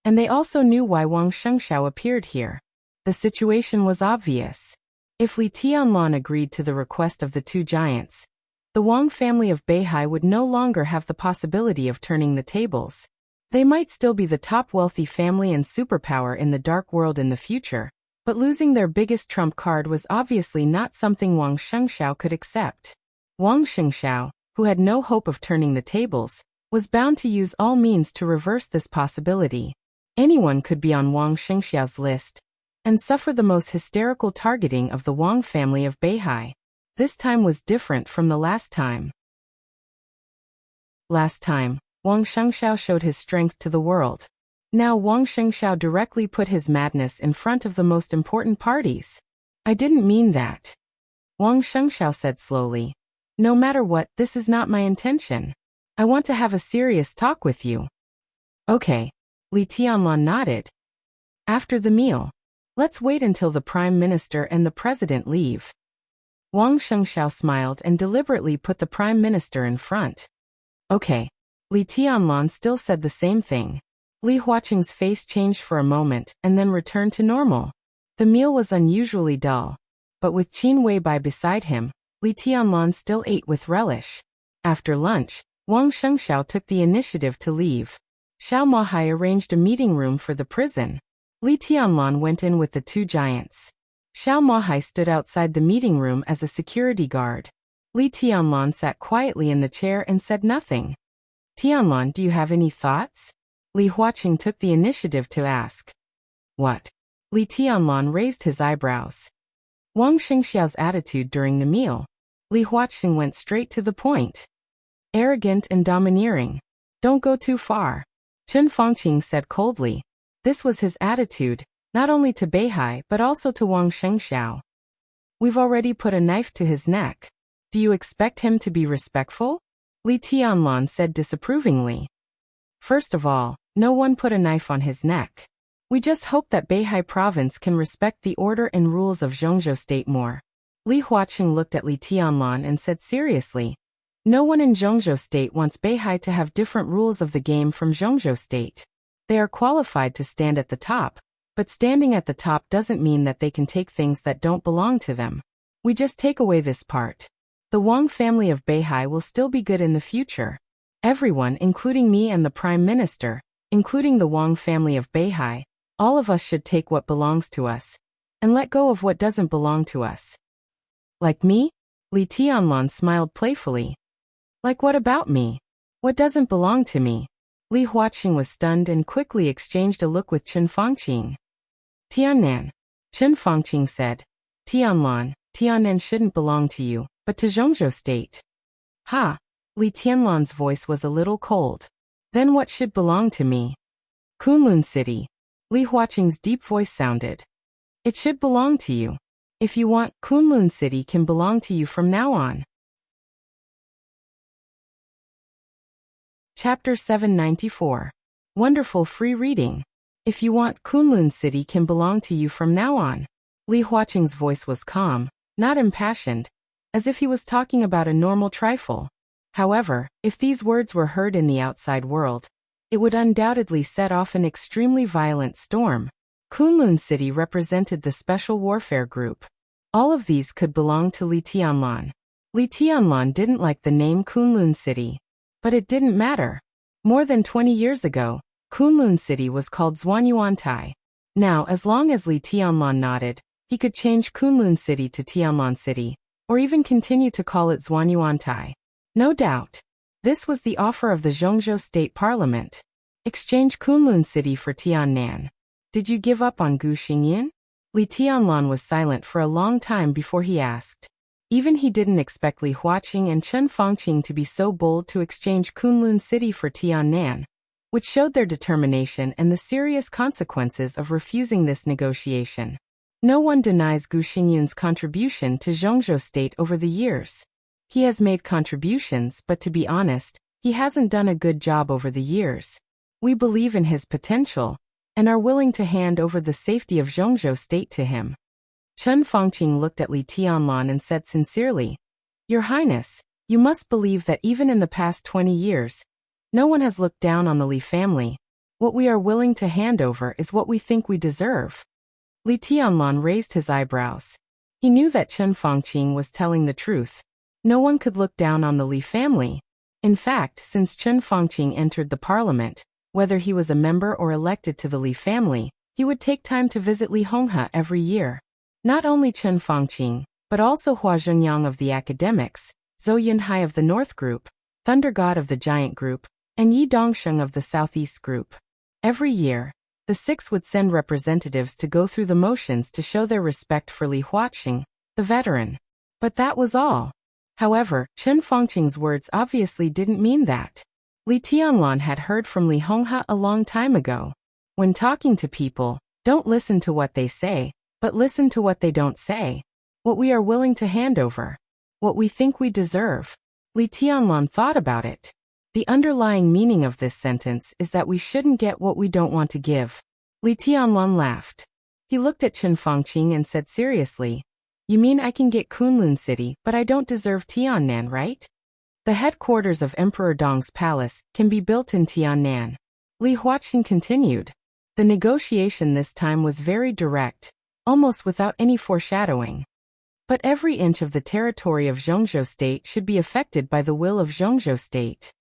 And they also knew why Wang Shengxiao appeared here. The situation was obvious. If Li Tianlan agreed to the request of the two giants, the Wang family of Beihai would no longer have the possibility of turning the tables. They might still be the top wealthy family and superpower in the dark world in the future, but losing their biggest trump card was obviously not something Wang Shengxiao could accept. Wang Shengxiao, who had no hope of turning the tables, was bound to use all means to reverse this possibility. Anyone could be on Wang Shengxiao's list and suffer the most hysterical targeting of the Wang family of Beihai. This time was different from the last time. Last time, Wang Shengxiao showed his strength to the world. Now Wang Shengxiao directly put his madness in front of the most important parties. "I didn't mean that," Wang Shengxiao said slowly. "No matter what, this is not my intention. I want to have a serious talk with you." "Okay," Li Tianlan nodded. "After the meal. Let's wait until the prime minister and the president leave." Wang Shengxiao smiled and deliberately put the prime minister in front. "Okay." Li Tianlan still said the same thing. Li Huaqing's face changed for a moment and then returned to normal. The meal was unusually dull, but with Qin Weibai beside him, Li Tianlan still ate with relish. After lunch, Wang Shengxiao took the initiative to leave. Xiao Mahai arranged a meeting room for the prison. Li Tianlan went in with the two giants. Xiao Mahai stood outside the meeting room as a security guard. Li Tianlan sat quietly in the chair and said nothing. "Tianlan, do you have any thoughts?" Li Huaqing took the initiative to ask. "What?" Li Tianlan raised his eyebrows. Wang Shengxiao's attitude during the meal. Li Huaqing went straight to the point. "Arrogant and domineering. Don't go too far," Chen Fengqing said coldly. This was his attitude, not only to Beihai but also to Wang Shengxiao. We've already put a knife to his neck. Do you expect him to be respectful? Li Tianlan said disapprovingly. First of all, no one put a knife on his neck. We just hope that Beihai province can respect the order and rules of Zhongzhou state more. Li Huaqing looked at Li Tianlan and said seriously, no one in Zhongzhou state wants Beihai to have different rules of the game from Zhongzhou state. They are qualified to stand at the top, but standing at the top doesn't mean that they can take things that don't belong to them. We just take away this part. The Wang family of Beihai will still be good in the future. Everyone, including me and the Prime Minister, including the Wang family of Beihai, all of us should take what belongs to us and let go of what doesn't belong to us. Like me? Li Tianlan smiled playfully. Like what about me? What doesn't belong to me? Li Huaqing was stunned and quickly exchanged a look with Chen Fangqing. Tiannan. Chen Fangqing said. Tianlan, Tiannan shouldn't belong to you, but to Zhongzhou state. Ha! Li Tianlan's voice was a little cold. Then what should belong to me? Kunlun City. Li Huaqing's deep voice sounded. It should belong to you. If you want, Kunlun City can belong to you from now on. Chapter 794. Wonderful free reading. If you want, Kunlun City can belong to you from now on. Li Huaqing's voice was calm, not impassioned, as if he was talking about a normal trifle. However, if these words were heard in the outside world, it would undoubtedly set off an extremely violent storm. Kunlun City represented the Special Warfare Group. All of these could belong to Li Tianlan. Li Tianlan didn't like the name Kunlun City, but it didn't matter. More than 20 years ago, Kunlun City was called Zhuanyuantai. Now, as long as Li Tianlan nodded, he could change Kunlun City to Tianlan City, or even continue to call it Zhuanyuantai. No doubt. This was the offer of the Zhongzhou State Parliament. Exchange Kunlun City for Tiannan. Did you give up on Gu Xingyin? Li Tianlan was silent for a long time before he asked. Even he didn't expect Li Huaqing and Chen Fangqing to be so bold to exchange Kunlun City for Tiannan, which showed their determination and the serious consequences of refusing this negotiation. No one denies Gu Xingyun's contribution to Zhongzhou State over the years. He has made contributions, but to be honest, he hasn't done a good job over the years. We believe in his potential and are willing to hand over the safety of Zhongzhou State to him. Chen Fangqing looked at Li Tianlan and said sincerely, Your Highness, you must believe that even in the past 20 years, no one has looked down on the Li family. What we are willing to hand over is what we think we deserve. Li Tianlan raised his eyebrows. He knew that Chen Fangqing was telling the truth. No one could look down on the Li family. In fact, since Chen Fangqing entered the parliament, whether he was a member or elected to the Li family, he would take time to visit Li Honghe every year. Not only Chen Fangqing, but also Hua Zhengyang of the academics, Zhou Yunhai of the North Group, Thunder God of the Giant Group, and Yi Dongsheng of the Southeast Group. Every year, the six would send representatives to go through the motions to show their respect for Li Huaqing, the veteran. But that was all. However, Chen Fangqing's words obviously didn't mean that. Li Tianlan had heard from Li Honghe a long time ago. When talking to people, don't listen to what they say, but listen to what they don't say. What we are willing to hand over. What we think we deserve. Li Tianlan thought about it. The underlying meaning of this sentence is that we shouldn't get what we don't want to give. Li Tianlan laughed. He looked at Chen Fangqing and said seriously, You mean I can get Kunlun City, but I don't deserve Tiannan, right? The headquarters of Emperor Dong's palace can be built in Tiannan. Li Huaqing continued. The negotiation this time was very direct, almost without any foreshadowing. But every inch of the territory of Zhongzhou State should be affected by the will of Zhongzhou State.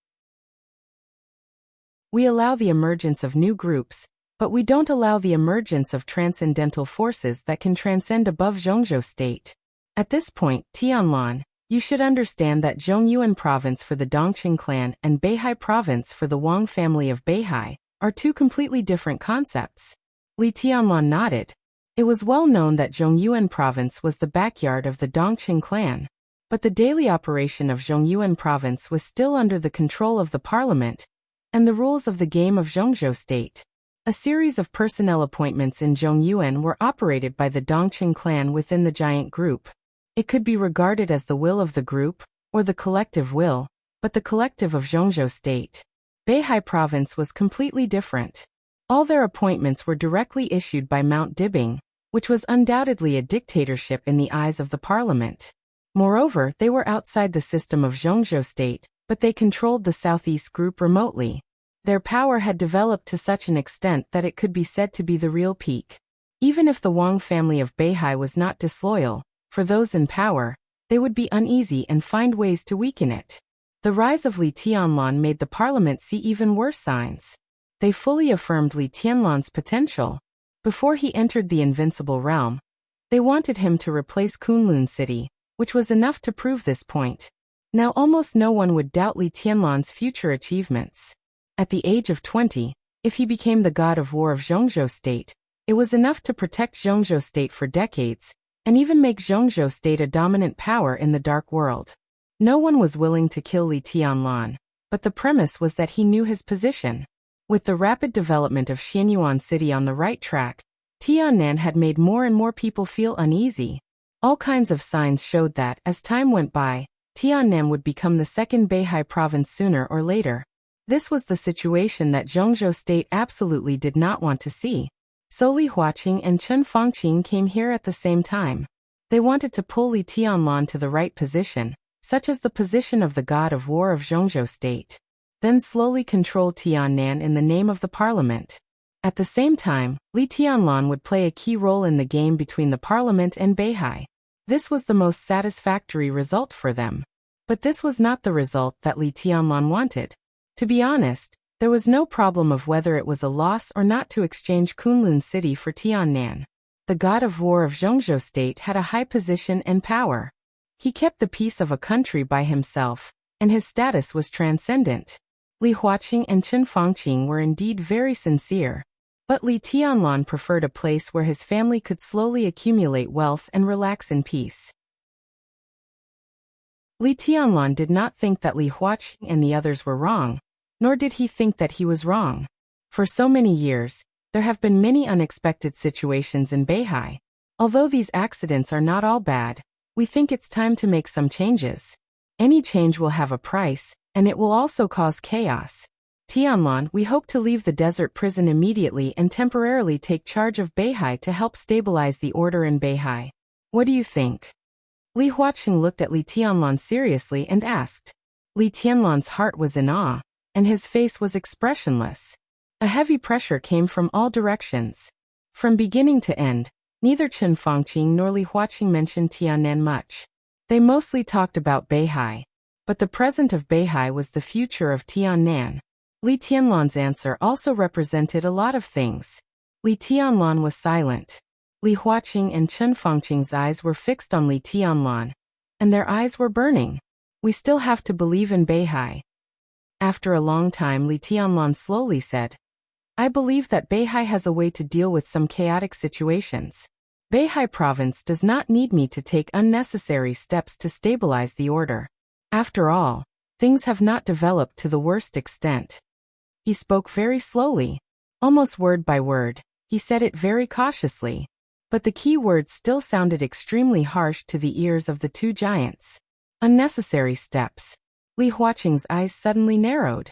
We allow the emergence of new groups, but we don't allow the emergence of transcendental forces that can transcend above Zhongzhou State. At this point, Tianlan, you should understand that Zhongyuan Province for the Dongqing clan and Beihai Province for the Wang family of Beihai are two completely different concepts. Li Tianlan nodded. It was well known that Zhongyuan Province was the backyard of the Dongqing clan, but the daily operation of Zhongyuan Province was still under the control of the parliament and the rules of the game of Zhongzhou State. A series of personnel appointments in Zhongyuan were operated by the Dongqing clan within the giant group. It could be regarded as the will of the group, or the collective will, but the collective of Zhongzhou State. Beihai Province was completely different. All their appointments were directly issued by Mount Dibing, which was undoubtedly a dictatorship in the eyes of the parliament. Moreover, they were outside the system of Zhongzhou State, but they controlled the Southeast group remotely. Their power had developed to such an extent that it could be said to be the real peak. Even if the Wang family of Beihai was not disloyal, for those in power, they would be uneasy and find ways to weaken it. The rise of Li Tianlan made the parliament see even worse signs. They fully affirmed Li Tianlan's potential. Before he entered the invincible realm, they wanted him to replace Kunlun City, which was enough to prove this point. Now almost no one would doubt Li Tianlan's future achievements. At the age of 20, if he became the god of war of Zhongzhou State, it was enough to protect Zhongzhou State for decades, and even make Zhongzhou State a dominant power in the dark world. No one was willing to kill Li Tianlan, but the premise was that he knew his position. With the rapid development of Xianyuan City on the right track, Tiannan had made more and more people feel uneasy. All kinds of signs showed that, as time went by, Tiannan would become the second Beihai province sooner or later. This was the situation that Zhongzhou State absolutely did not want to see. So Li Huaqing and Chen Fangqing came here at the same time. They wanted to pull Li Tianlan to the right position, such as the position of the god of war of Zhongzhou State. Then slowly control Tiannan in the name of the parliament. At the same time, Li Tianlan would play a key role in the game between the parliament and Beihai. This was the most satisfactory result for them. But this was not the result that Li Tianlan wanted. To be honest, there was no problem of whether it was a loss or not to exchange Kunlun City for Tiannan. The god of war of Zhongzhou State had a high position and power. He kept the peace of a country by himself, and his status was transcendent. Li Huaqing and Chen Fangqing were indeed very sincere. But Li Tianlan preferred a place where his family could slowly accumulate wealth and relax in peace. Li Tianlan did not think that Li Huaqing and the others were wrong, nor did he think that he was wrong. For so many years, there have been many unexpected situations in Beihai. Although these accidents are not all bad, we think it's time to make some changes. Any change will have a price, and it will also cause chaos. Tianlan, we hope to leave the desert prison immediately and temporarily take charge of Beihai to help stabilize the order in Beihai. What do you think? Li Huaqing looked at Li Tianlan seriously and asked. Li Tianlan's heart was in awe, and his face was expressionless. A heavy pressure came from all directions. From beginning to end, neither Chen Fangqing nor Li Huaqing mentioned Tiannan much. They mostly talked about Beihai. But the present of Beihai was the future of Tiannan. Li Tianlan's answer also represented a lot of things. Li Tianlan was silent. Li Huaqing and Chen Fangqing's eyes were fixed on Li Tianlan, and their eyes were burning. We still have to believe in Beihai. After a long time, Li Tianlan slowly said, I believe that Beihai has a way to deal with some chaotic situations. Beihai province does not need me to take unnecessary steps to stabilize the order. After all, things have not developed to the worst extent. He spoke very slowly, almost word by word. He said it very cautiously. But the key words still sounded extremely harsh to the ears of the two giants. Unnecessary steps. Li Huaqing's eyes suddenly narrowed.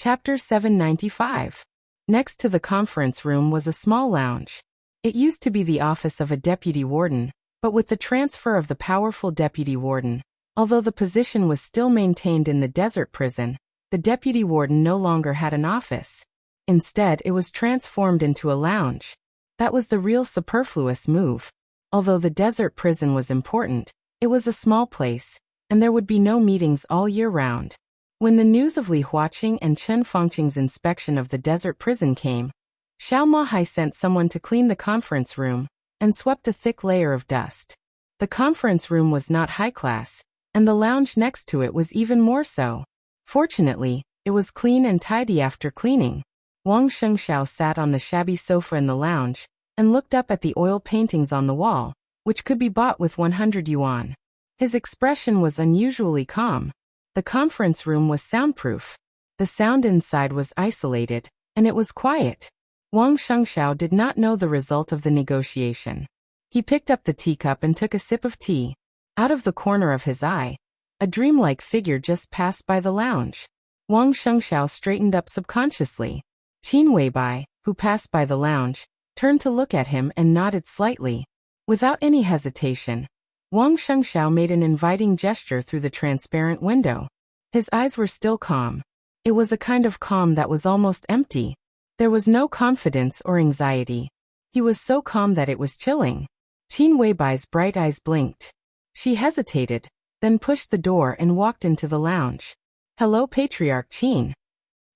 Chapter 795. Next to the conference room was a small lounge. It used to be the office of a deputy warden, but with the transfer of the powerful deputy warden, although the position was still maintained in the desert prison, the deputy warden no longer had an office. Instead, it was transformed into a lounge. That was the real superfluous move. Although the desert prison was important, it was a small place, and there would be no meetings all year round. When the news of Li Huaqing and Chen Fangqing's inspection of the desert prison came, Xiao Mahai sent someone to clean the conference room, and swept a thick layer of dust. The conference room was not high class, and the lounge next to it was even more so. Fortunately, it was clean and tidy after cleaning. Wang Shengxiao sat on the shabby sofa in the lounge, and looked up at the oil paintings on the wall, which could be bought with 100 yuan. His expression was unusually calm. The conference room was soundproof. The sound inside was isolated, and it was quiet. Wang Shengxiao did not know the result of the negotiation. He picked up the teacup and took a sip of tea. Out of the corner of his eye, a dreamlike figure just passed by the lounge. Wang Shengxiao straightened up subconsciously. Qin Weibai, who passed by the lounge, turned to look at him and nodded slightly. Without any hesitation, Wang Shengxiao made an inviting gesture through the transparent window. His eyes were still calm. It was a kind of calm that was almost empty. There was no confidence or anxiety. He was so calm that it was chilling. Qin Weibai's bright eyes blinked. She hesitated, then pushed the door and walked into the lounge. "Hello, Patriarch Qin."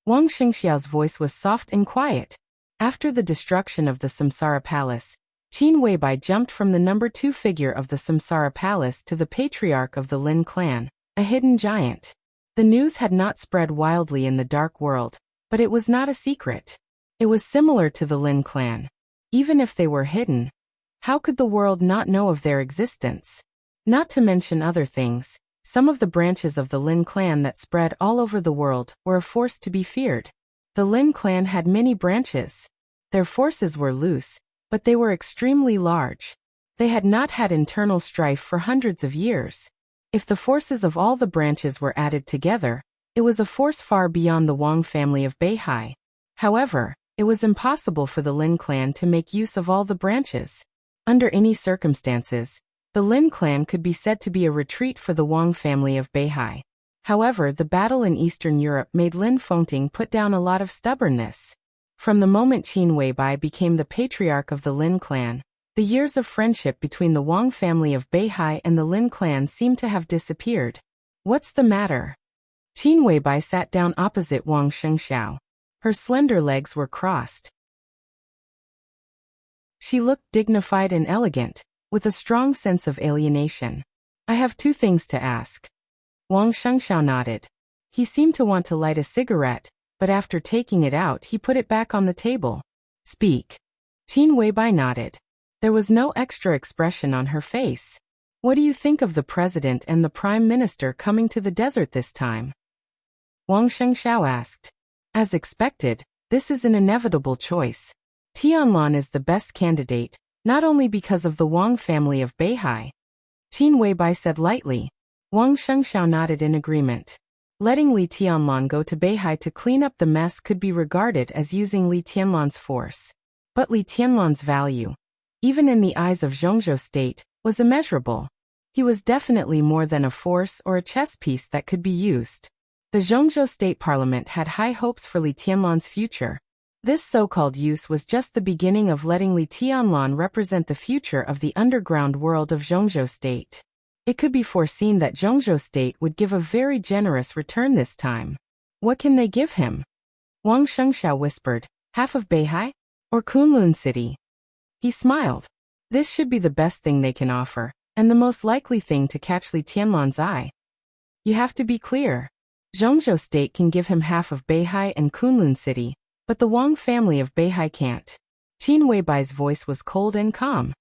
Wang Shengxiao's voice was soft and quiet. After the destruction of the Samsara Palace, Qin Weibai jumped from the number 2 figure of the Samsara Palace to the patriarch of the Lin clan, a hidden giant. The news had not spread wildly in the dark world, but it was not a secret. It was similar to the Lin clan. Even if they were hidden, how could the world not know of their existence? Not to mention other things, some of the branches of the Lin clan that spread all over the world were a force to be feared. The Lin clan had many branches. Their forces were loose, but they were extremely large. They had not had internal strife for hundreds of years. If the forces of all the branches were added together, it was a force far beyond the Wang family of Beihai. However, it was impossible for the Lin clan to make use of all the branches. Under any circumstances, the Lin clan could be said to be a retreat for the Wang family of Beihai. However, the battle in Eastern Europe made Lin Fengting put down a lot of stubbornness. From the moment Qin Weibai became the patriarch of the Lin clan, the years of friendship between the Wang family of Beihai and the Lin clan seemed to have disappeared. "What's the matter?" Qin Weibai sat down opposite Wang Shengxiao. Her slender legs were crossed. She looked dignified and elegant, with a strong sense of alienation. "I have 2 things to ask." Wang Shengxiao nodded. He seemed to want to light a cigarette, but after taking it out he put it back on the table. "Speak." Qin Weibai nodded. There was no extra expression on her face. "What do you think of the president and the prime minister coming to the desert this time?" Wang Shengxiao asked. "As expected, this is an inevitable choice. Tianlan is the best candidate, not only because of the Wang family of Beihai." Qin Weibai said lightly. Wang Shengxiao nodded in agreement. Letting Li Tianlan go to Beihai to clean up the mess could be regarded as using Li Tianlan's force. But Li Tianlan's value, even in the eyes of Zhongzhou state, was immeasurable. He was definitely more than a force or a chess piece that could be used. The Zhongzhou state parliament had high hopes for Li Tianlan's future. This so-called use was just the beginning of letting Li Tianlan represent the future of the underground world of Zhongzhou state. It could be foreseen that Zhongzhou state would give a very generous return this time. What can they give him? Wang Shengxiao whispered, half of Beihai? Or Kunlun City? He smiled. This should be the best thing they can offer, and the most likely thing to catch Li Tianlan's eye. You have to be clear. Zhongzhou state can give him half of Beihai and Kunlun City, but the Wang family of Beihai can't. Qin Weibai's voice was cold and calm.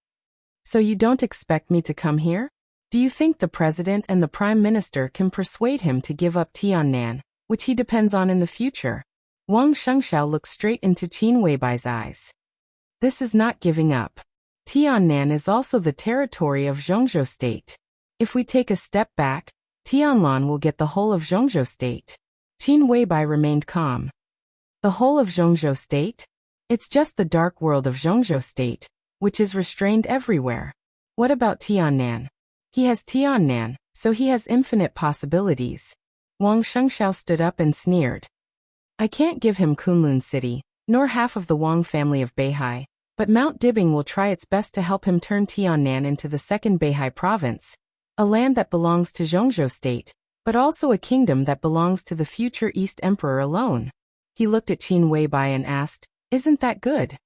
So you don't expect me to come here? Do you think the president and the prime minister can persuade him to give up Tiannan, which he depends on in the future? Wang Shengxiao looked straight into Qin Weibai's eyes. This is not giving up. Tiannan is also the territory of Zhongzhou state. If we take a step back, Tianlan will get the whole of Zhongzhou state. Qin Weibai remained calm. The whole of Zhongzhou state? It's just the dark world of Zhongzhou state, which is restrained everywhere. What about Tiannan? He has Tiannan, so he has infinite possibilities. Wang Shengxiao stood up and sneered. I can't give him Kunlun City, nor half of the Wang family of Beihai, but Mount Dibing will try its best to help him turn Tiannan into the second Beihai province, a land that belongs to Zhongzhou state, but also a kingdom that belongs to the future East Emperor alone. He looked at Qin Weibai and asked, Isn't that good?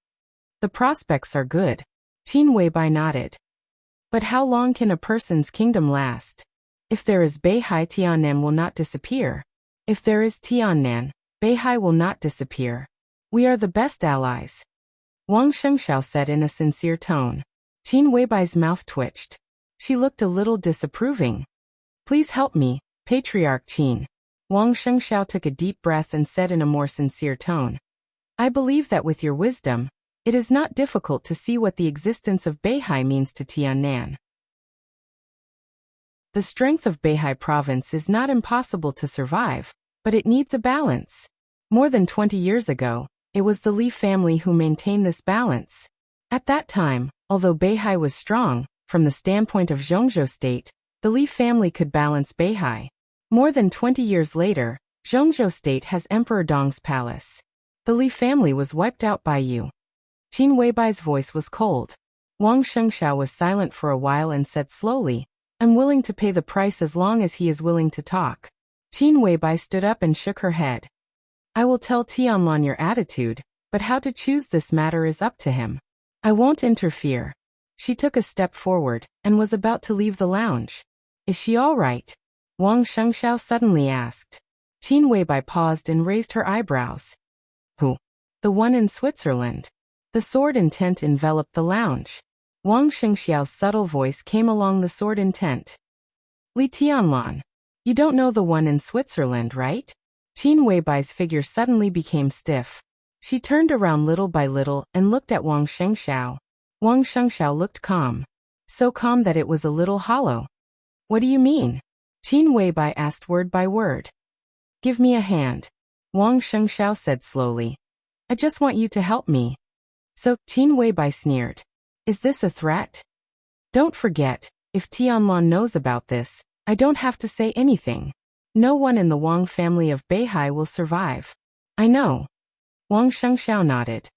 The prospects are good. Qin Weibai nodded. But how long can a person's kingdom last? If there is Beihai, Tiannan will not disappear. If there is Tiannan, Beihai will not disappear. We are the best allies. Wang Shengxiao said in a sincere tone. Qin Weibai's mouth twitched. She looked a little disapproving. Please help me, Patriarch Qin. Wang Shengxiao took a deep breath and said in a more sincere tone, I believe that with your wisdom, it is not difficult to see what the existence of Beihai means to Tiannan. The strength of Beihai province is not impossible to survive, but it needs a balance. More than 20 years ago, it was the Li family who maintained this balance. At that time, although Beihai was strong, from the standpoint of Zhongzhou state, the Li family could balance Beihai. More than 20 years later, Zhongzhou state has Emperor Dong's palace. The Li family was wiped out by you. Qin Weibai's voice was cold. Wang Shengxiao was silent for a while and said slowly, I'm willing to pay the price as long as he is willing to talk. Qin Weibai stood up and shook her head. I will tell Tianlan your attitude, but how to choose this matter is up to him. I won't interfere. She took a step forward, and was about to leave the lounge. Is she all right? Wang Shengxiao suddenly asked. Qin Weibai paused and raised her eyebrows. Who? The one in Switzerland. The sword intent enveloped the lounge. Wang Shengxiao's subtle voice came along the sword intent. Li Tianlan. You don't know the one in Switzerland, right? Qin Weibai's figure suddenly became stiff. She turned around little by little and looked at Wang Shengxiao. Wang Shengxiao looked calm. So calm that it was a little hollow. What do you mean? Qin Weibai asked word by word. Give me a hand. Wang Shengxiao said slowly. I just want you to help me. So, Qin Weibai sneered. Is this a threat? Don't forget, if Tianlan knows about this, I don't have to say anything. No one in the Wang family of Beihai will survive. I know. Wang Shengxiao nodded.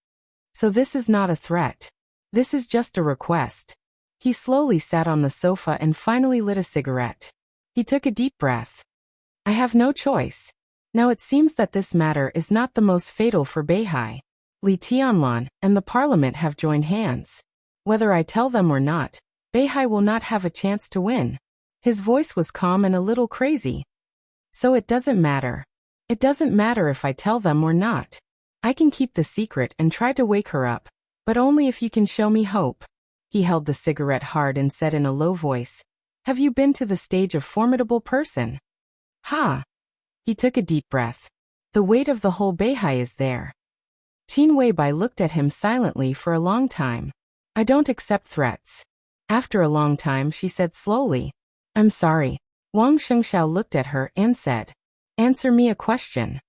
So this is not a threat. This is just a request. He slowly sat on the sofa and finally lit a cigarette. He took a deep breath. I have no choice. Now it seems that this matter is not the most fatal for Beihai. Li Tianlan and the parliament have joined hands. Whether I tell them or not, Beihai will not have a chance to win. His voice was calm and a little crazy. So it doesn't matter. It doesn't matter if I tell them or not. I can keep the secret and try to wake her up, but only if you can show me hope. He held the cigarette hard and said in a low voice, Have you been to the stage of formidable person? Ha! He took a deep breath. The weight of the whole Beihai is there. Qin Weibai looked at him silently for a long time. I don't accept threats. After a long time she said slowly, I'm sorry. Wang Shengxiao looked at her and said, Answer me a question.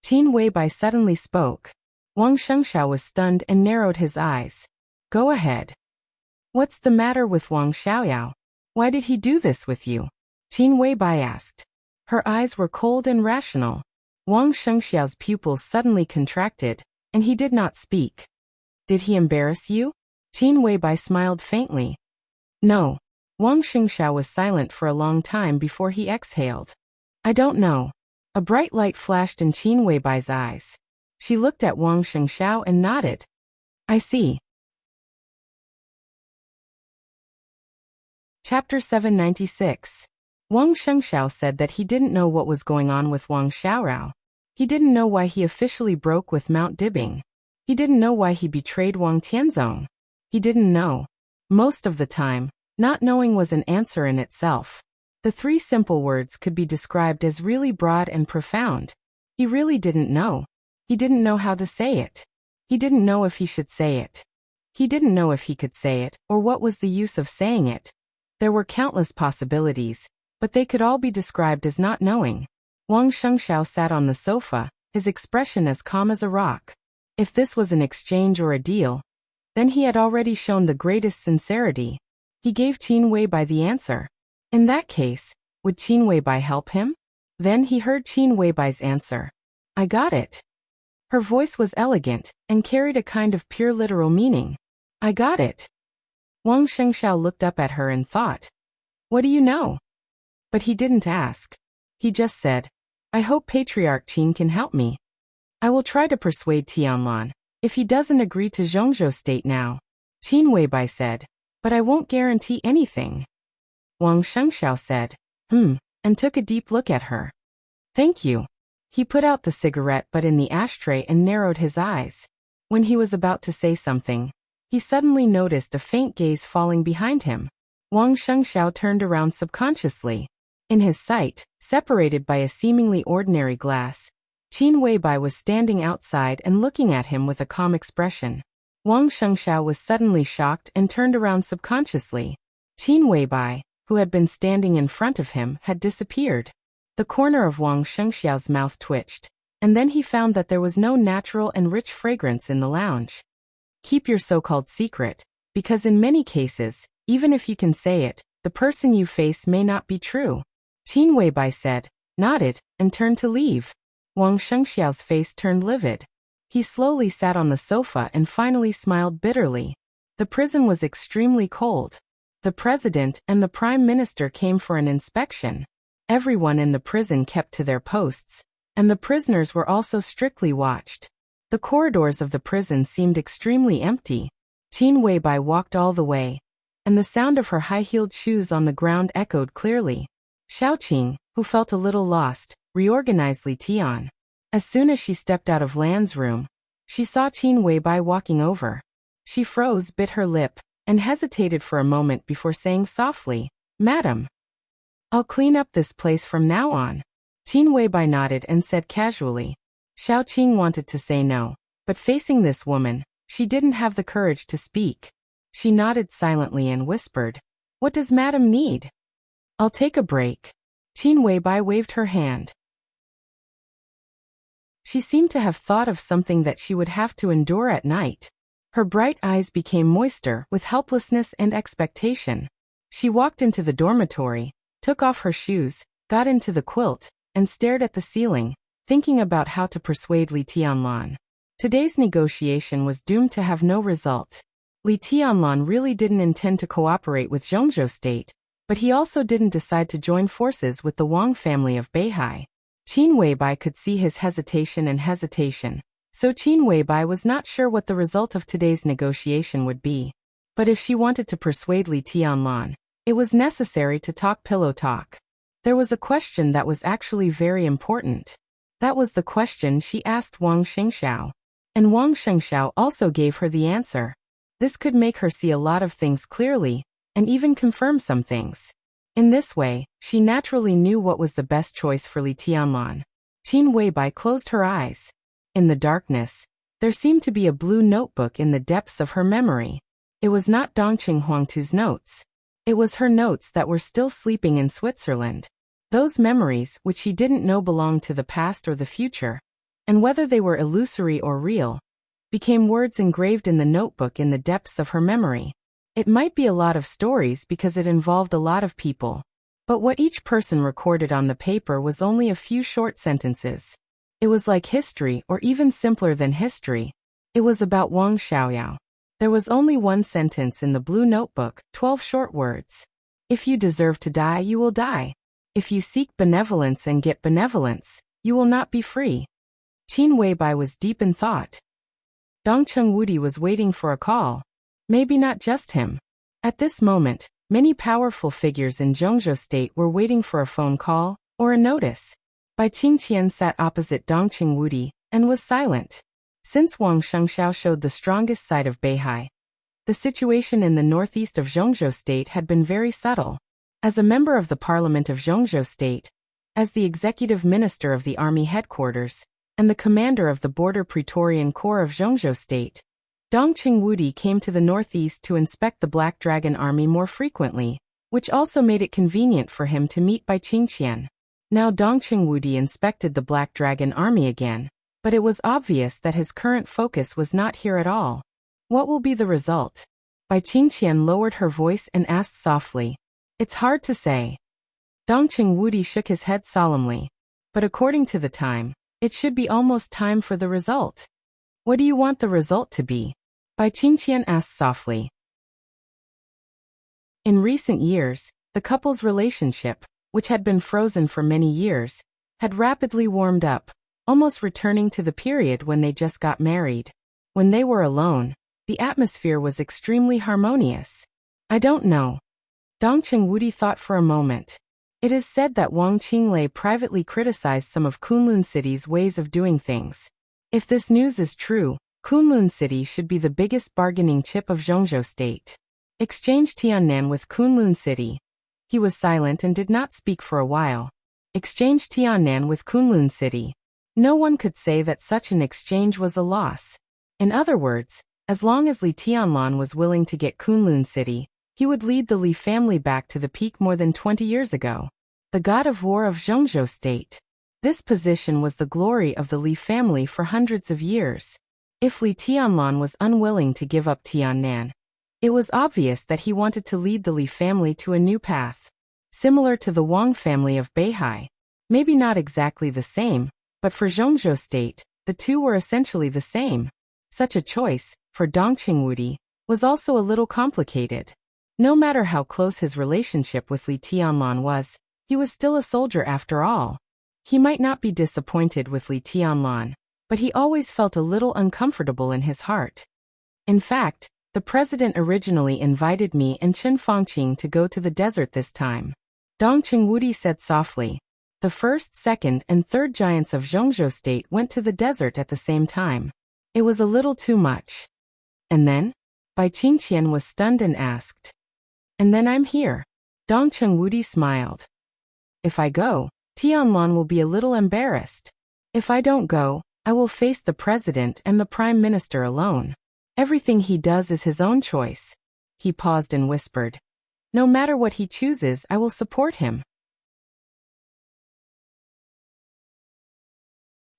Qin Weibai suddenly spoke. Wang Shengxiao was stunned and narrowed his eyes. Go ahead. What's the matter with Wang Xiaoyao? Why did he do this with you? Qin Weibai asked. Her eyes were cold and rational. Wang Shengxiao's pupils suddenly contracted, and he did not speak. Did he embarrass you? Qin Weibai smiled faintly. No. Wang Shengxiao was silent for a long time before he exhaled. I don't know. A bright light flashed in Qin Weibai's eyes. She looked at Wang Shengxiao and nodded. I see. Chapter 796. Wang Shengxiao said that he didn't know what was going on with Wang Xiaorao. He didn't know why he officially broke with Mount Dibing. He didn't know why he betrayed Wang Tianzong. He didn't know. Most of the time, not knowing was an answer in itself. The three simple words could be described as really broad and profound. He really didn't know. He didn't know how to say it. He didn't know if he should say it. He didn't know if he could say it, or what was the use of saying it. There were countless possibilities, but they could all be described as not knowing. Wang Shengxiao sat on the sofa, his expression as calm as a rock. If this was an exchange or a deal, then he had already shown the greatest sincerity. He gave Qin Weibai the answer. In that case, would Qin Weibai help him? Then he heard Qin Weibai's answer. I got it. Her voice was elegant, and carried a kind of pure literal meaning. I got it. Wang Shengxiao looked up at her and thought, what do you know? But he didn't ask. He just said, I hope Patriarch Qin can help me. I will try to persuade Tianlan, if he doesn't agree to Zhongzhou state now. Qin Weibai said, but I won't guarantee anything. Wang Shengxiao said, and took a deep look at her. Thank you. He put out the cigarette butt in the ashtray and narrowed his eyes. When he was about to say something, he suddenly noticed a faint gaze falling behind him. Wang Shengxiao turned around subconsciously. In his sight, separated by a seemingly ordinary glass, Qin Weibai was standing outside and looking at him with a calm expression. Wang Shengxiao was suddenly shocked and turned around subconsciously. Qin Weibai, who had been standing in front of him, had disappeared. The corner of Wang Shengxiao's mouth twitched, and then he found that there was no natural and rich fragrance in the lounge. Keep your so-called secret, because in many cases, even if you can say it, the person you face may not be true. Qin Weibai said, nodded, and turned to leave. Wang Shengxiao's face turned livid. He slowly sat on the sofa and finally smiled bitterly. The prison was extremely cold. The president and the prime minister came for an inspection. Everyone in the prison kept to their posts, and the prisoners were also strictly watched. The corridors of the prison seemed extremely empty. Qin Weibai walked all the way, and the sound of her high-heeled shoes on the ground echoed clearly. Xiaoqing, who felt a little lost, reorganized Li Tian. As soon as she stepped out of Lan's room, she saw Qin Weibai walking over. She froze, bit her lip, and hesitated for a moment before saying softly, "Madam, I'll clean up this place from now on." Qin Weibai nodded and said casually. Xiaoqing wanted to say no, but facing this woman, she didn't have the courage to speak. She nodded silently and whispered, "What does Madam need?" "I'll take a break." Qin Weibai waved her hand. She seemed to have thought of something that she would have to endure at night. Her bright eyes became moister with helplessness and expectation. She walked into the dormitory, took off her shoes, got into the quilt, and stared at the ceiling, thinking about how to persuade Li Tianlan. Today's negotiation was doomed to have no result. Li Tianlan really didn't intend to cooperate with Zhongzhou State, but he also didn't decide to join forces with the Wang family of Beihai. Qin Weibai could see his hesitation, so Qin Weibai was not sure what the result of today's negotiation would be. But if she wanted to persuade Li Tianlan, it was necessary to talk pillow talk. There was a question that was actually very important. That was the question she asked Wang Shengxiao. And Wang Shengxiao also gave her the answer. This could make her see a lot of things clearly, and even confirm some things. In this way, she naturally knew what was the best choice for Li Tianlan. Qin Weibai closed her eyes. In the darkness, there seemed to be a blue notebook in the depths of her memory. It was not Dongqing Huangtu's notes. It was her notes that were still sleeping in Switzerland. Those memories which she didn't know belonged to the past or the future, and whether they were illusory or real, became words engraved in the notebook in the depths of her memory. It might be a lot of stories because it involved a lot of people, but what each person recorded on the paper was only a few short sentences. It was like history, or even simpler than history. It was about Wang Xiaoyao. There was only one sentence in the blue notebook, 12 short words. If you deserve to die, you will die. If you seek benevolence and get benevolence, you will not be free. Qin Weibai was deep in thought. Dongcheng Wudi was waiting for a call. Maybe not just him. At this moment, many powerful figures in Zhongzhou State were waiting for a phone call or a notice. Bai Qingqian sat opposite Dongqing Wudi and was silent. Since Wang Shengxiao showed the strongest side of Beihai, the situation in the northeast of Zhongzhou State had been very subtle. As a member of the Parliament of Zhongzhou State, as the executive minister of the army headquarters, and the commander of the Border Praetorian Corps of Zhongzhou State, Dongqing Wudi came to the northeast to inspect the Black Dragon army more frequently, which also made it convenient for him to meet Bai Qingqian. Now Dongqing Wudi inspected the Black Dragon army again, but it was obvious that his current focus was not here at all. What will be the result? Bai Qingqian lowered her voice and asked softly. It's hard to say. Dongqing Wudi shook his head solemnly. But according to the time, it should be almost time for the result. What do you want the result to be? Bai Qingqian asked softly. In recent years, the couple's relationship, which had been frozen for many years, had rapidly warmed up, almost returning to the period when they just got married. When they were alone, the atmosphere was extremely harmonious. I don't know. Dongqing Wudi thought for a moment. It is said that Wang Qinglei privately criticized some of Kunlun City's ways of doing things. If this news is true, Kunlun City should be the biggest bargaining chip of Zhongzhou State. Exchange Tiannan with Kunlun City. He was silent and did not speak for a while. Exchange Tiannan with Kunlun City. No one could say that such an exchange was a loss. In other words, as long as Li Tianlan was willing to get Kunlun City, he would lead the Li family back to the peak more than 20 years ago. The god of war of Zhongzhou State. This position was the glory of the Li family for hundreds of years. If Li Tianlan was unwilling to give up Tiannan, it was obvious that he wanted to lead the Li family to a new path. Similar to the Wang family of Beihai. Maybe not exactly the same, but for Zhongzhou State, the two were essentially the same. Such a choice, for Dongqing Wudi, was also a little complicated. No matter how close his relationship with Li Tianlan was, he was still a soldier after all. He might not be disappointed with Li Tianlan, but he always felt a little uncomfortable in his heart. In fact, the president originally invited me and Chen Fangqing to go to the desert this time. Dongqing Wudi said softly. The first, second, and third giants of Zhongzhou State went to the desert at the same time. It was a little too much. And then? Bai Qingqian was stunned and asked. And then I'm here. Dongqing Wudi smiled. If I go, Tianlan will be a little embarrassed. If I don't go, I will face the president and the prime minister alone. Everything he does is his own choice. He paused and whispered. No matter what he chooses, I will support him.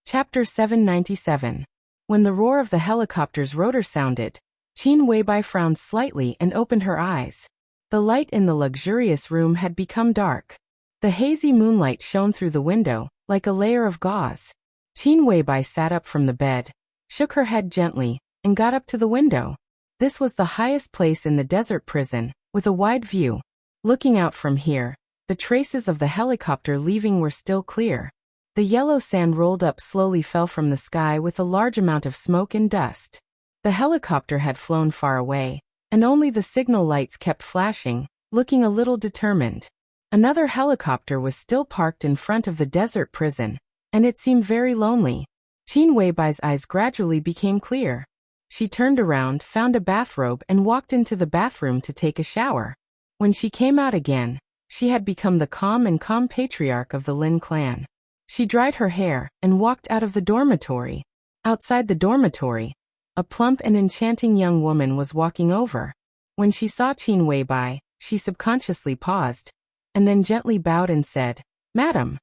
Chapter 797. When the roar of the helicopter's rotor sounded, Qin Weibai frowned slightly and opened her eyes. The light in the luxurious room had become dark. The hazy moonlight shone through the window, like a layer of gauze. Qin Weibai sat up from the bed, shook her head gently, and got up to the window. This was the highest place in the desert prison, with a wide view. Looking out from here, the traces of the helicopter leaving were still clear. The yellow sand rolled up slowly fell from the sky with a large amount of smoke and dust. The helicopter had flown far away, and only the signal lights kept flashing, looking a little determined. Another helicopter was still parked in front of the desert prison, and it seemed very lonely. Qin Weibai's eyes gradually became clear. She turned around, found a bathrobe and walked into the bathroom to take a shower. When she came out again, she had become the calm patriarch of the Lin clan. She dried her hair and walked out of the dormitory. Outside the dormitory, a plump and enchanting young woman was walking over. When she saw Qin Weibai, she subconsciously paused, and then gently bowed and said, Madam.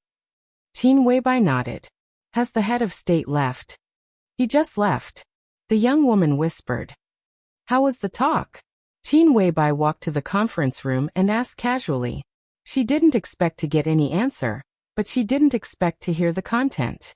Qin Weibai nodded. Has the head of state left? He just left. The young woman whispered. How was the talk? Qin Weibai walked to the conference room and asked casually. She didn't expect to get any answer, but she didn't expect to hear the content.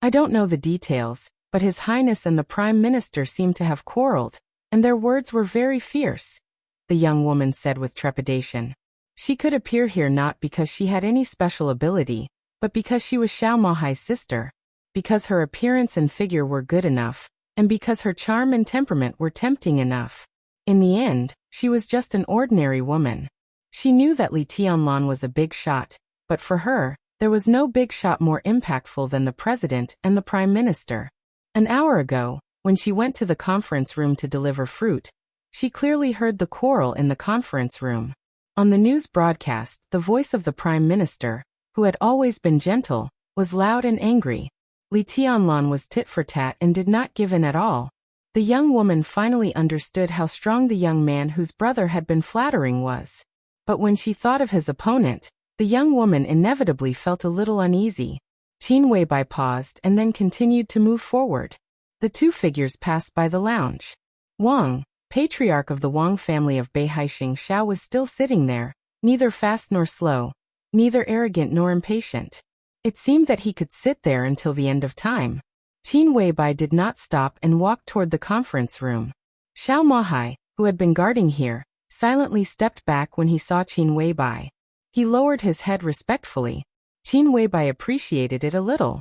I don't know the details, but His Highness and the Prime Minister seemed to have quarreled, and their words were very fierce, the young woman said with trepidation. She could appear here not because she had any special ability, but because she was Xiao Mahai's sister, because her appearance and figure were good enough, and because her charm and temperament were tempting enough. In the end, she was just an ordinary woman. She knew that Li Tianlan was a big shot, but for her, there was no big shot more impactful than the president and the prime minister. An hour ago, when she went to the conference room to deliver fruit, she clearly heard the quarrel in the conference room. On the news broadcast, the voice of the prime minister, who had always been gentle, was loud and angry. Li Tianlan was tit for tat and did not give in at all. The young woman finally understood how strong the young man whose brother had been flattering was. But when she thought of his opponent, the young woman inevitably felt a little uneasy. Qin Weibai paused and then continued to move forward. The two figures passed by the lounge. Wang, patriarch of the Wang family of Beihai Xingxiao, was still sitting there, neither fast nor slow, neither arrogant nor impatient. It seemed that he could sit there until the end of time. Qin Weibai did not stop and walked toward the conference room. Xiao Mahai, who had been guarding here, silently stepped back when he saw Qin Weibai. He lowered his head respectfully. Qin Weibai appreciated it a little.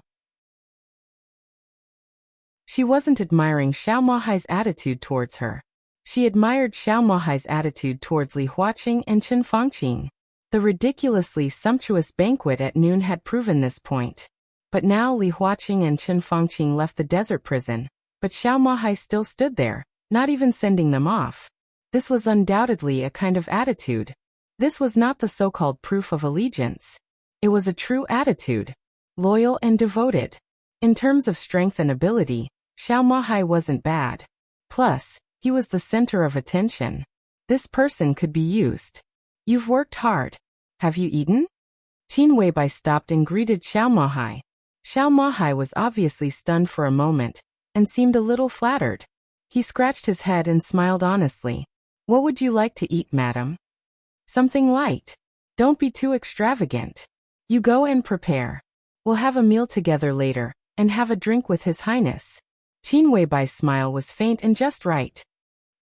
She wasn't admiring Xiao Mahai's attitude towards her. She admired Xiao Mahai's attitude towards Li Huaqing and Chen Fangqing. The ridiculously sumptuous banquet at noon had proven this point. But now Li Huaqing and Chen Fangqing left the desert prison, but Xiao Mahai still stood there, not even sending them off. This was undoubtedly a kind of attitude. This was not the so-called proof of allegiance. It was a true attitude, loyal and devoted. In terms of strength and ability, Xiao Mahai wasn't bad. Plus, he was the center of attention. This person could be used. You've worked hard. Have you eaten? Qin Weibai stopped and greeted Xiao Mahai. Xiao Mahai was obviously stunned for a moment, and seemed a little flattered. He scratched his head and smiled honestly. What would you like to eat, madam? Something light. Don't be too extravagant. You go and prepare. We'll have a meal together later, and have a drink with His Highness. Qin Weibai's smile was faint and just right.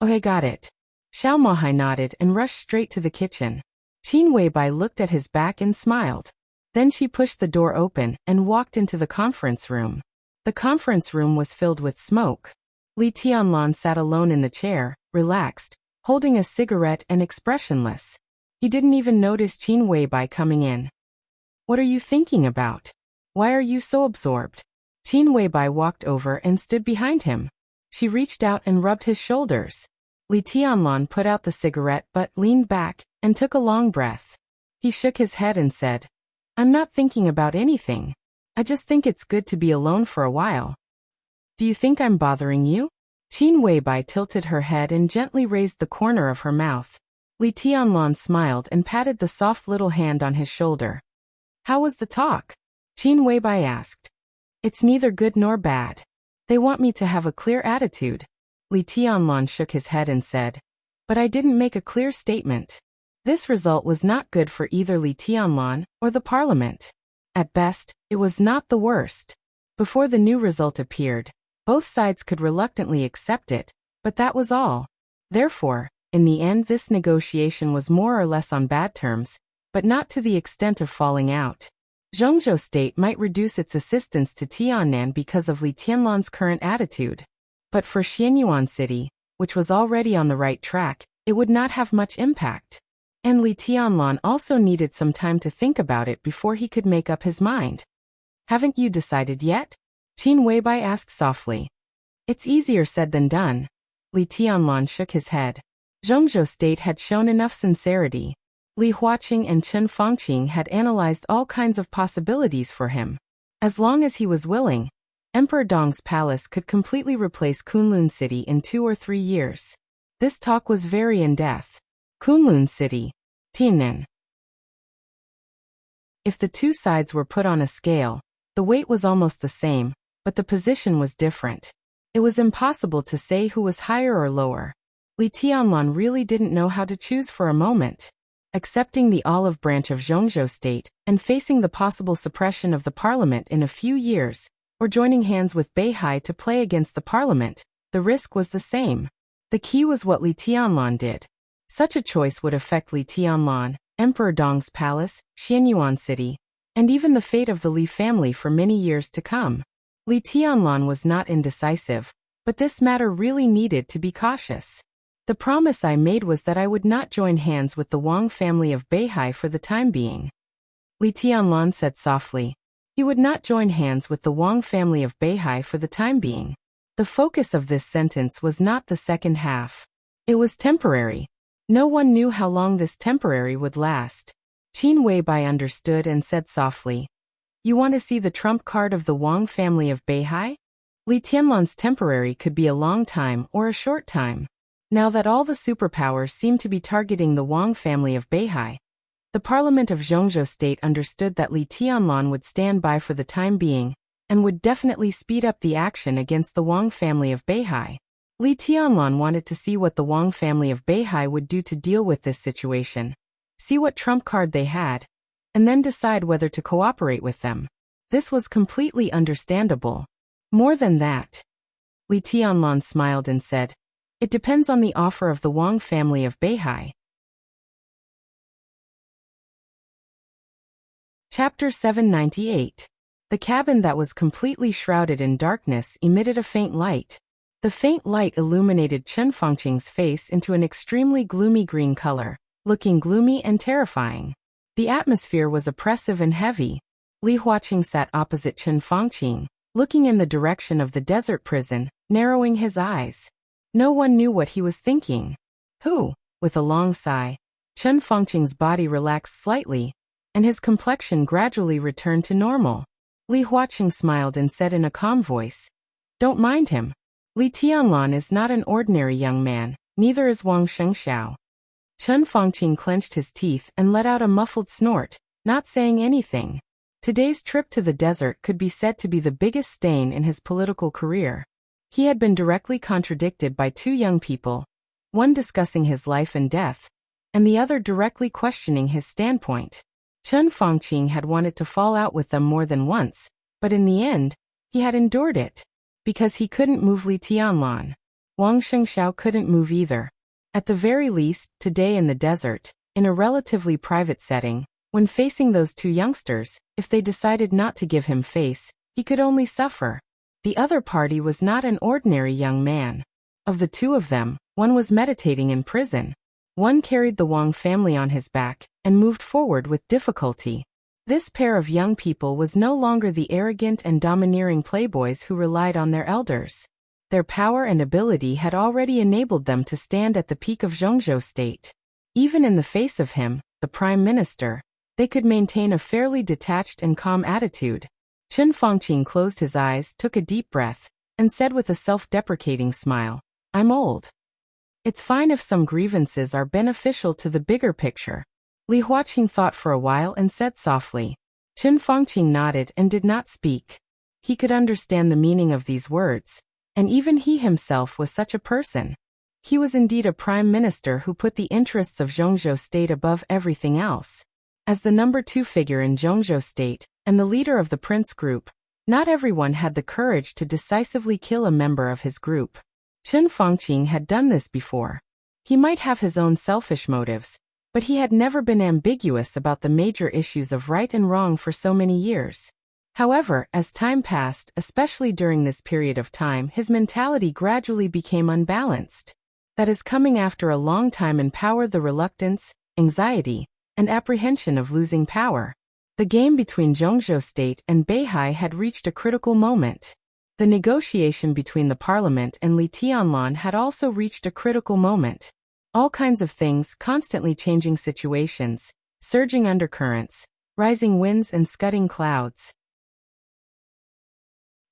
Okay, got it. Xiao Mahai nodded and rushed straight to the kitchen. Qin Weibai looked at his back and smiled. Then she pushed the door open and walked into the conference room. The conference room was filled with smoke. Li Tianlan sat alone in the chair, relaxed, holding a cigarette and expressionless. He didn't even notice Qin Weibai coming in. What are you thinking about? Why are you so absorbed? Qin Weibai walked over and stood behind him. She reached out and rubbed his shoulders. Li Tianlan put out the cigarette but leaned back and took a long breath. He shook his head and said, I'm not thinking about anything. I just think it's good to be alone for a while. Do you think I'm bothering you? Qin Weibai tilted her head and gently raised the corner of her mouth. Li Tianlan smiled and patted the soft little hand on his shoulder. How was the talk? Qin Weibai asked. It's neither good nor bad. They want me to have a clear attitude. Li Tianlan shook his head and said, but I didn't make a clear statement. This result was not good for either Li Tianlan or the parliament. At best, it was not the worst. Before the new result appeared, both sides could reluctantly accept it, but that was all. Therefore, in the end this negotiation was more or less on bad terms, but not to the extent of falling out. Zhengzhou State might reduce its assistance to Tiannan because of Li Tianlan's current attitude. But for Xianyuan City, which was already on the right track, it would not have much impact. And Li Tianlan also needed some time to think about it before he could make up his mind. Haven't you decided yet? Qin Weibai asked softly. It's easier said than done. Li Tianlan shook his head. Zhengzhou State had shown enough sincerity. Li Huaqing and Chen Fangqing had analyzed all kinds of possibilities for him. As long as he was willing, Emperor Dong's palace could completely replace Kunlun City in 2 or 3 years. This talk was very in-depth. Kunlun City, Tiannan. If the two sides were put on a scale, the weight was almost the same, but the position was different. It was impossible to say who was higher or lower. Li Tianlan really didn't know how to choose for a moment. Accepting the olive branch of Zhengzhou State and facing the possible suppression of the parliament in a few years, or joining hands with Beihai to play against the parliament, the risk was the same. The key was what Li Tianlan did. Such a choice would affect Li Tianlan, Emperor Dong's palace, Xianyuan City, and even the fate of the Li family for many years to come. Li Tianlan was not indecisive, but this matter really needed to be cautious. The promise I made was that I would not join hands with the Wang family of Beihai for the time being. Li Tianlan said softly. He would not join hands with the Wang family of Beihai for the time being. The focus of this sentence was not the second half. It was temporary. No one knew how long this temporary would last. Qin Weibai understood and said softly, You want to see the trump card of the Wang family of Beihai? Li Tianlan's temporary could be a long time or a short time. Now that all the superpowers seemed to be targeting the Wang family of Beihai, the parliament of Zhengzhou State understood that Li Tianlan would stand by for the time being, and would definitely speed up the action against the Wang family of Beihai. Li Tianlan wanted to see what the Wang family of Beihai would do to deal with this situation, see what trump card they had, and then decide whether to cooperate with them. This was completely understandable. More than that, Li Tianlan smiled and said, It depends on the offer of the Wang family of Beihai. Chapter 798. The cabin that was completely shrouded in darkness emitted a faint light. The faint light illuminated Chen Fangqing's face into an extremely gloomy green color, looking gloomy and terrifying. The atmosphere was oppressive and heavy. Li Huaqing sat opposite Chen Fangqing, looking in the direction of the desert prison, narrowing his eyes. No one knew what he was thinking. Who? With a long sigh, Chen Fengqing's body relaxed slightly, and his complexion gradually returned to normal. Li Huaqing smiled and said in a calm voice, "Don't mind him. Li Tianlan is not an ordinary young man, neither is Wang Shengxiao." Chen Fengqing clenched his teeth and let out a muffled snort, not saying anything. Today's trip to the desert could be said to be the biggest stain in his political career. He had been directly contradicted by two young people, one discussing his life and death, and the other directly questioning his standpoint. Chen Fengqing had wanted to fall out with them more than once, but in the end, he had endured it. Because he couldn't move Li Tianlan. Wang Shengxiao couldn't move either. At the very least, today in the desert, in a relatively private setting, when facing those two youngsters, if they decided not to give him face, he could only suffer. The other party was not an ordinary young man. Of the two of them, one was meditating in prison. One carried the Wang family on his back and moved forward with difficulty. This pair of young people was no longer the arrogant and domineering playboys who relied on their elders. Their power and ability had already enabled them to stand at the peak of Zhongzhou state. Even in the face of him, the prime minister, they could maintain a fairly detached and calm attitude. Chen Fengqing closed his eyes, took a deep breath, and said with a self-deprecating smile, "I'm old. It's fine if some grievances are beneficial to the bigger picture." Li Huaqing thought for a while and said softly. Chen Fengqing nodded and did not speak. He could understand the meaning of these words, and even he himself was such a person. He was indeed a prime minister who put the interests of Zhongzhou state above everything else. As the number 2 figure in Zhongzhou state, and the leader of the prince group, not everyone had the courage to decisively kill a member of his group. Chen Fengqing had done this before. He might have his own selfish motives, but he had never been ambiguous about the major issues of right and wrong for so many years. However, as time passed, especially during this period of time, his mentality gradually became unbalanced. That is, coming after a long time in power, the reluctance, anxiety, and apprehension of losing power. The game between Zhongzhou state and Beihai had reached a critical moment. The negotiation between the parliament and Li Tianlan had also reached a critical moment. All kinds of things, constantly changing situations, surging undercurrents, rising winds and scudding clouds.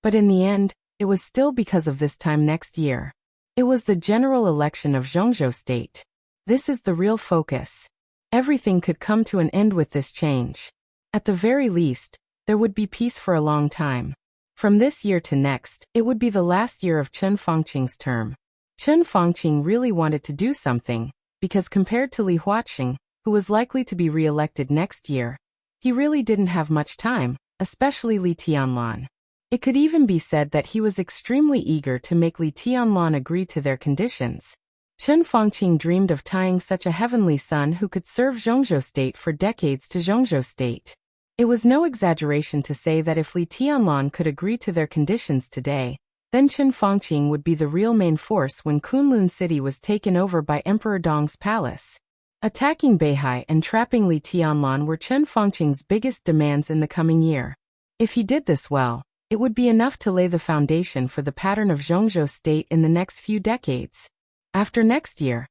But in the end, it was still because of this time next year. It was the general election of Zhongzhou state. This is the real focus. Everything could come to an end with this change. At the very least, there would be peace for a long time. From this year to next, it would be the last year of Chen Fengqing's term. Chen Fengqing really wanted to do something, because compared to Li Huaqing, who was likely to be re-elected next year, he really didn't have much time, especially Li Tianlan. It could even be said that he was extremely eager to make Li Tianlan agree to their conditions. Chen Fengqing dreamed of tying such a heavenly son who could serve Zhongzhou state for decades to Zhongzhou state. It was no exaggeration to say that if Li Tianlan could agree to their conditions today, then Chen Fengqing would be the real main force when Kunlun City was taken over by Emperor Dong's palace. Attacking Beihai and trapping Li Tianlan were Chen Fengqing's biggest demands in the coming year. If he did this well, it would be enough to lay the foundation for the pattern of Zhongzhou state in the next few decades. After next year,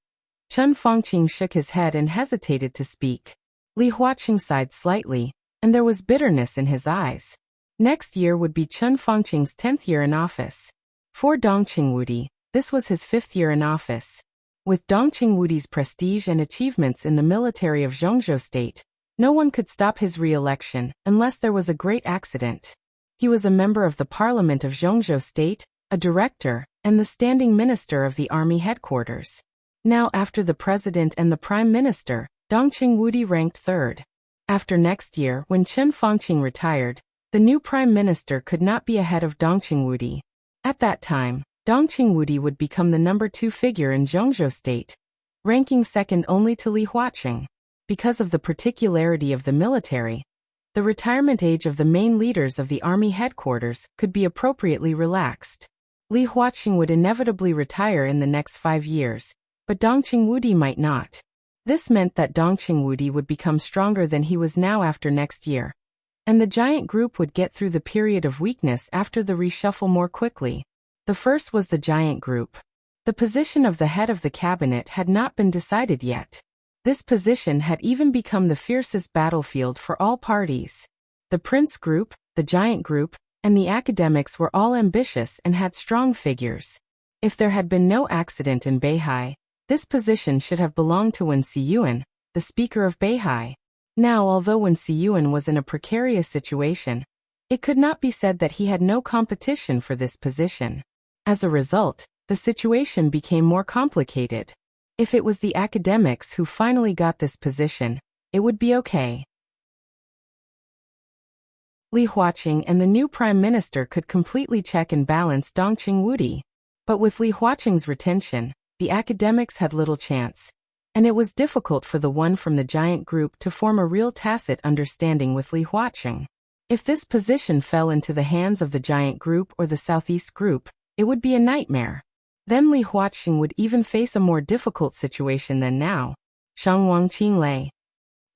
Chen Fengqing shook his head and hesitated to speak. Li Huaqing sighed slightly, and there was bitterness in his eyes. Next year would be Chen Fengqing's 10th year in office. For Dong Qingwudi, this was his 5th year in office. With Dong Qingwudi's prestige and achievements in the military of Zhongzhou state, no one could stop his re-election unless there was a great accident. He was a member of the parliament of Zhongzhou state, a director, and the standing minister of the army headquarters. Now, after the president and the prime minister, Dong Qingwudi ranked 3rd. After next year, when Chen Fengqing retired, the new prime minister could not be ahead of Dong Qingwudi. At that time, Dong Qingwudi would become the number 2 figure in Zhongzhou state, ranking second only to Li Huaqing. Because of the particularity of the military, the retirement age of the main leaders of the army headquarters could be appropriately relaxed. Li Huaqing would inevitably retire in the next 5 years, but Dong Qingwudi might not. This meant that Dong Qingwudi would become stronger than he was now after next year, and the giant group would get through the period of weakness after the reshuffle more quickly. The first was the giant group. The position of the head of the cabinet had not been decided yet. This position had even become the fiercest battlefield for all parties. The prince group, the giant group, and the academics were all ambitious and had strong figures. If there had been no accident in Beihai, this position should have belonged to Wen Siyuan, the speaker of Beihai. Now, although Wen Siyuan was in a precarious situation, it could not be said that he had no competition for this position. As a result, the situation became more complicated. If it was the academics who finally got this position, it would be okay. Li Huaqing and the new prime minister could completely check and balance Dongqing Wudi. But with Li Huaqing's retention, the academics had little chance. And it was difficult for the one from the giant group to form a real tacit understanding with Li Huaqing. If this position fell into the hands of the giant group or the southeast group, it would be a nightmare. Then Li Huaqing would even face a more difficult situation than now. Shang Wang Qing Lei.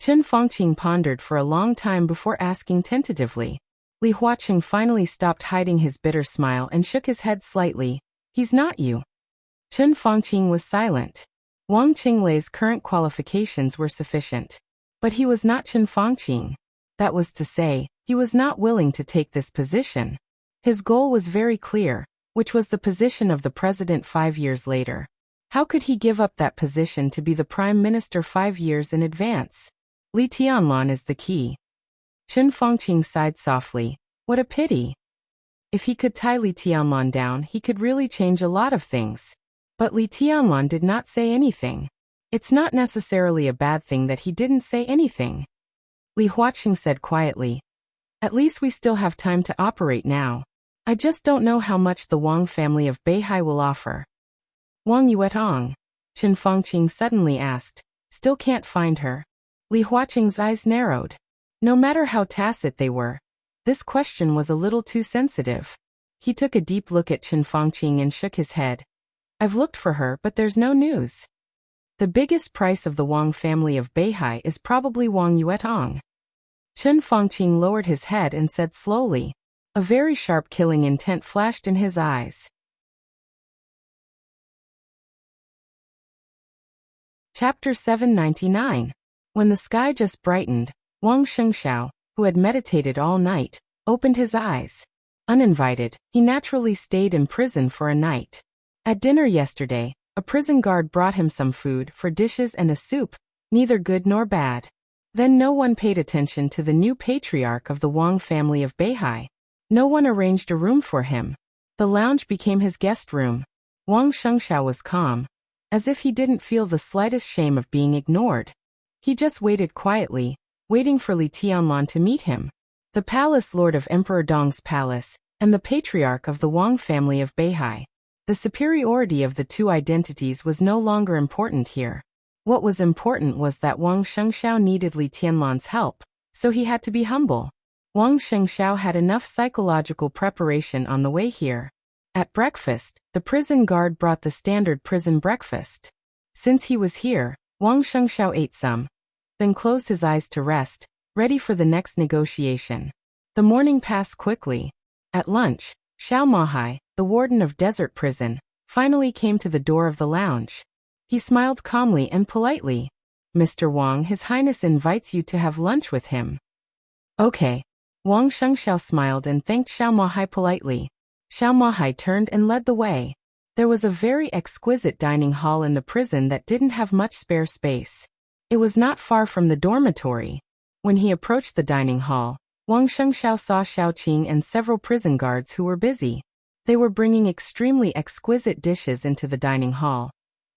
Chen Fangqing pondered for a long time before asking tentatively. Li Huaqing finally stopped hiding his bitter smile and shook his head slightly. He's not you. Chen Fangqing was silent. Wang Qinglei's current qualifications were sufficient. But he was not Chen Fangqing. That was to say, he was not willing to take this position. His goal was very clear, which was the position of the president 5 years later. How could he give up that position to be the prime minister 5 years in advance? Li Tianlan is the key. Chen Fangqing sighed softly. What a pity. If he could tie Li Tianlan down, he could really change a lot of things. But Li Tianlan did not say anything. It's not necessarily a bad thing that he didn't say anything. Li Huaqing said quietly. At least we still have time to operate now. I just don't know how much the Wang family of Beihai will offer. Wang Yuetong? Chen Fangqing suddenly asked. Still can't find her. Li Huaqing's eyes narrowed. No matter how tacit they were, this question was a little too sensitive. He took a deep look at Chen Fangqing and shook his head. I've looked for her, but there's no news. The biggest price of the Wang family of Beihai is probably Wang Yuetong. Chen Fangqing lowered his head and said slowly. A very sharp killing intent flashed in his eyes. Chapter 799. When the sky just brightened, Wang Shengxiao, who had meditated all night, opened his eyes. Uninvited, he naturally stayed in prison for a night. At dinner yesterday, a prison guard brought him some food for dishes and a soup, neither good nor bad. Then no one paid attention to the new patriarch of the Wang family of Beihai. No one arranged a room for him. The lounge became his guest room. Wang Shengxiao was calm, as if he didn't feel the slightest shame of being ignored. He just waited quietly, waiting for Li Tianlan to meet him. The palace lord of Emperor Dong's palace, and the patriarch of the Wang family of Beihai. The superiority of the two identities was no longer important here. What was important was that Wang Shengxiao needed Li Tianlan's help, so he had to be humble. Wang Shengxiao had enough psychological preparation on the way here. At breakfast, the prison guard brought the standard prison breakfast. Since he was here, Wang Shengxiao ate some, then closed his eyes to rest, ready for the next negotiation. The morning passed quickly. At lunch, Xiao Mahai, the warden of Desert Prison, finally came to the door of the lounge. He smiled calmly and politely. Mr. Wang, His Highness invites you to have lunch with him. Okay. Wang Shengxiao smiled and thanked Xiao Mahai politely. Xiao Mahai turned and led the way. There was a very exquisite dining hall in the prison that didn't have much spare space. It was not far from the dormitory. When he approached the dining hall, Wang Shengxiao saw Xiaoqing and several prison guards who were busy. They were bringing extremely exquisite dishes into the dining hall.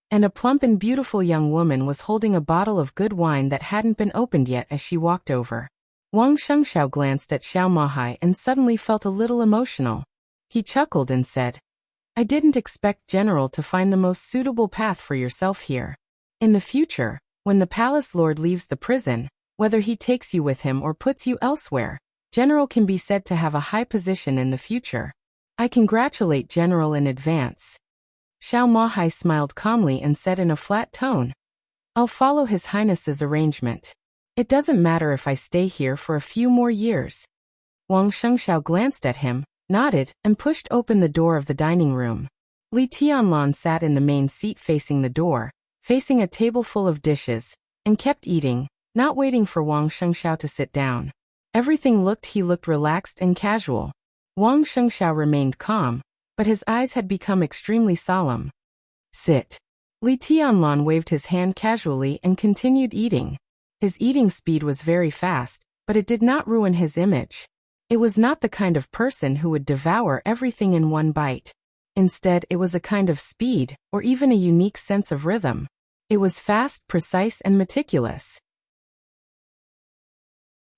And a plump and beautiful young woman was holding a bottle of good wine that hadn't been opened yet as she walked over. Wang Shengxiao glanced at Xiao Mahai and suddenly felt a little emotional. He chuckled and said, I didn't expect General to find the most suitable path for yourself here. In the future, when the palace lord leaves the prison, whether he takes you with him or puts you elsewhere, General can be said to have a high position in the future. I congratulate General in advance. Xiao Mahai smiled calmly and said in a flat tone, I'll follow His Highness's arrangement. It doesn't matter if I stay here for a few more years. Wang Shengxiao glanced at him, nodded, and pushed open the door of the dining room. Li Tianlan sat in the main seat facing the door, facing a table full of dishes, and kept eating, not waiting for Wang Shengxiao to sit down. He looked relaxed and casual. Wang Shengxiao remained calm, but his eyes had become extremely solemn. Sit. Li Tianlan waved his hand casually and continued eating. His eating speed was very fast, but it did not ruin his image. It was not the kind of person who would devour everything in one bite. Instead, it was a kind of speed, or even a unique sense of rhythm. It was fast, precise, and meticulous.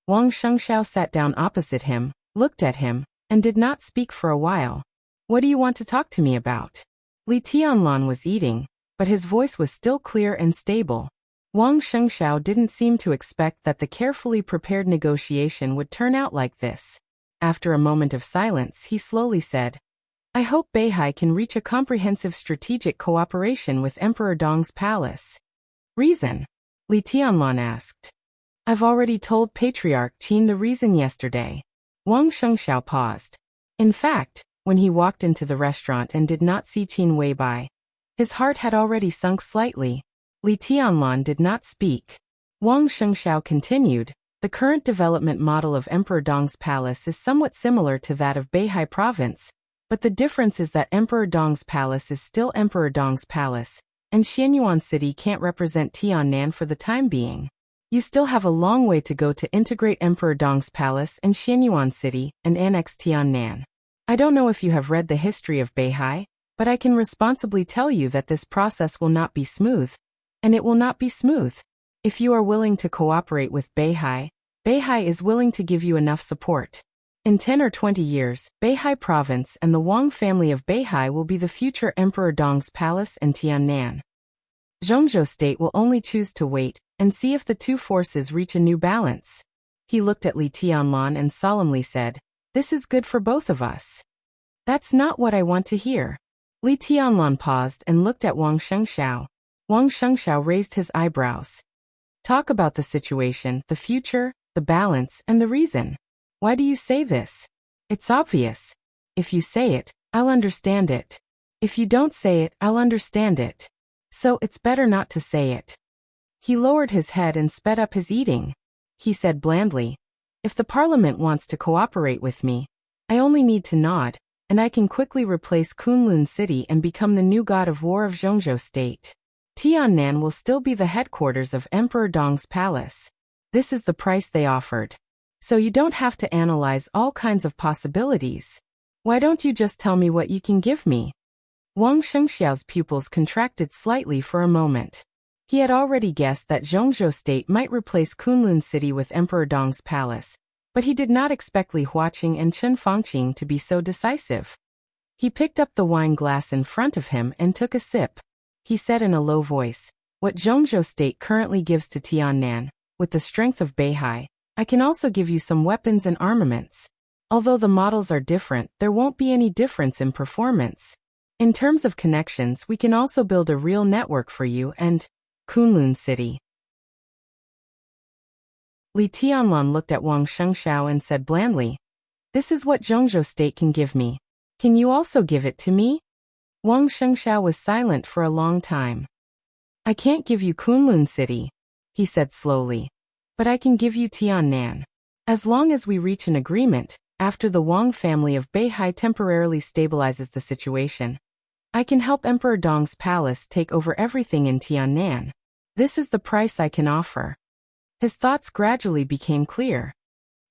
Wang Shengxiao sat down opposite him, looked at him, and did not speak for a while. What do you want to talk to me about? Li Tianlan was eating, but his voice was still clear and stable. Wang Shengxiao didn't seem to expect that the carefully prepared negotiation would turn out like this. After a moment of silence, he slowly said, I hope Beihai can reach a comprehensive strategic cooperation with Emperor Dong's palace. Reason? Li Tianlan asked. I've already told Patriarch Qin the reason yesterday. Wang Shengxiao paused. In fact, when he walked into the restaurant and did not see Qin Weibai, his heart had already sunk slightly. Li Tianlan did not speak. Wang Shengxiao continued, the current development model of Emperor Dong's palace is somewhat similar to that of Beihai province, but the difference is that Emperor Dong's palace is still Emperor Dong's palace, and Xianyuan City can't represent Tiannan for the time being. You still have a long way to go to integrate Emperor Dong's palace and Xianyuan City and annex Tiannan. I don't know if you have read the history of Beihai, but I can responsibly tell you that this process will not be smooth. And it will not be smooth. If you are willing to cooperate with Beihai, Beihai is willing to give you enough support. In 10 or 20 years, Beihai province and the Wang family of Beihai will be the future Emperor Dong's palace and Tiannan. Zhongzhou state will only choose to wait and see if the two forces reach a new balance. He looked at Li Tianlan and solemnly said, This is good for both of us. That's not what I want to hear. Li Tianlan paused and looked at Wang Shengxiao. Wang Shengxiao raised his eyebrows. Talk about the situation, the future, the balance, and the reason. Why do you say this? It's obvious. If you say it, I'll understand it. If you don't say it, I'll understand it. So it's better not to say it. He lowered his head and sped up his eating. He said blandly, If the parliament wants to cooperate with me, I only need to nod, and I can quickly replace Kunlun City and become the new god of war of Zhongzhou state. Tiannan will still be the headquarters of Emperor Dong's palace. This is the price they offered. So you don't have to analyze all kinds of possibilities. Why don't you just tell me what you can give me? Wang Shengxiao's pupils contracted slightly for a moment. He had already guessed that Zhongzhou state might replace Kunlun City with Emperor Dong's palace, but he did not expect Li Huaqing and Chen Fangqing to be so decisive. He picked up the wine glass in front of him and took a sip. He said in a low voice, What Zhongzhou state currently gives to Tiannan, with the strength of Beihai, I can also give you some weapons and armaments. Although the models are different, there won't be any difference in performance. In terms of connections, we can also build a real network for you and Kunlun City. Li Tianlan looked at Wang Shengxiao and said blandly, This is what Zhongzhou state can give me. Can you also give it to me? Wang Shengxiao was silent for a long time. I can't give you Kunlun City, he said slowly, but I can give you Tiannan. As long as we reach an agreement, after the Wang family of Beihai temporarily stabilizes the situation, I can help Emperor Dong's palace take over everything in Tiannan. This is the price I can offer. His thoughts gradually became clear.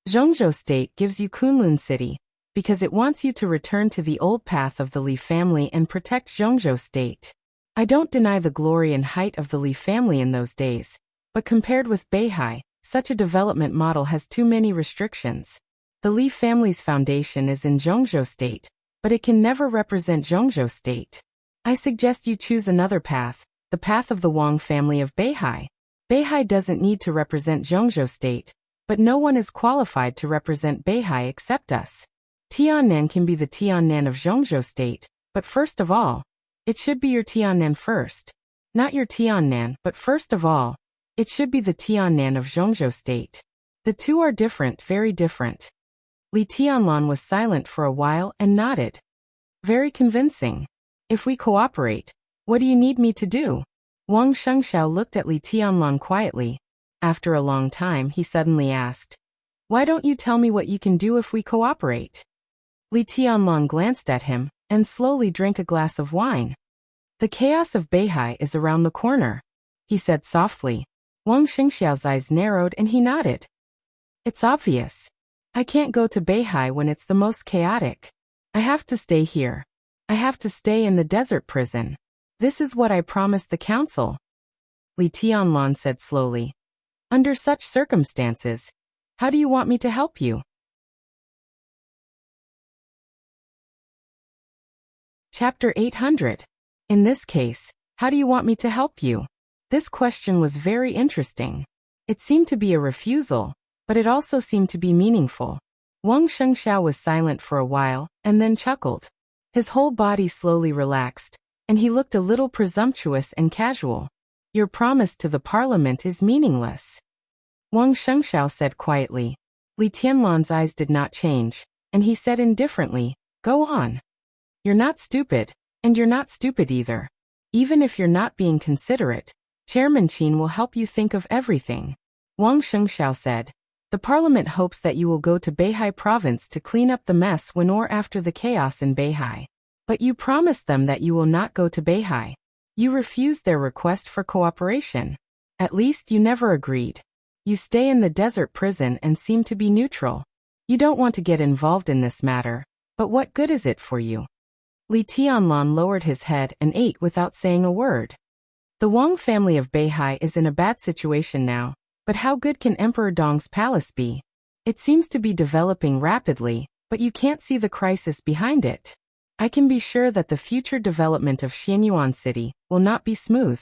Zhongzhou state gives you Kunlun City because it wants you to return to the old path of the Li family and protect Zhongzhou state. I don't deny the glory and height of the Li family in those days, but compared with Beihai, such a development model has too many restrictions. The Li family's foundation is in Zhongzhou state, but it can never represent Zhongzhou state. I suggest you choose another path, the path of the Wang family of Beihai. Beihai doesn't need to represent Zhongzhou state, but no one is qualified to represent Beihai except us. Tiannan can be the Tiannan of Zhongzhou state, but first of all, it should be your Tiannan first. Not your Tiannan, but first of all, it should be the Tiannan of Zhongzhou state. The two are different, very different. Li Tianlan was silent for a while and nodded. Very convincing. If we cooperate, what do you need me to do? Wang Shengxiao looked at Li Tianlan quietly. After a long time, he suddenly asked, "Why don't you tell me what you can do if we cooperate?" Li Tianlan glanced at him and slowly drank a glass of wine. "The chaos of Beihai is around the corner," he said softly. Wang Shengxiao's eyes narrowed and he nodded. "It's obvious. I can't go to Beihai when it's the most chaotic. I have to stay here. I have to stay in the desert prison. This is what I promised the council." Li Tianlan said slowly. "Under such circumstances, how do you want me to help you?" Chapter 800. In this case, how do you want me to help you? This question was very interesting. It seemed to be a refusal, but it also seemed to be meaningful. Wang Shengxiao was silent for a while, and then chuckled. His whole body slowly relaxed, and he looked a little presumptuous and casual. "Your promise to the parliament is meaningless," Wang Shengxiao said quietly. Li Tianlan's eyes did not change, and he said indifferently, "Go on. You're not stupid, and you're not stupid either. Even if you're not being considerate, Chairman Qin will help you think of everything." Wang Shengxiao said, "The parliament hopes that you will go to Beihai province to clean up the mess when or after the chaos in Beihai. But you promised them that you will not go to Beihai. You refused their request for cooperation. At least you never agreed. You stay in the desert prison and seem to be neutral. You don't want to get involved in this matter, but what good is it for you?" Li Tianlan lowered his head and ate without saying a word. The Wang family of Beihai is in a bad situation now, but how good can Emperor Dong's palace be? It seems to be developing rapidly, but you can't see the crisis behind it. I can be sure that the future development of Xianyuan City will not be smooth.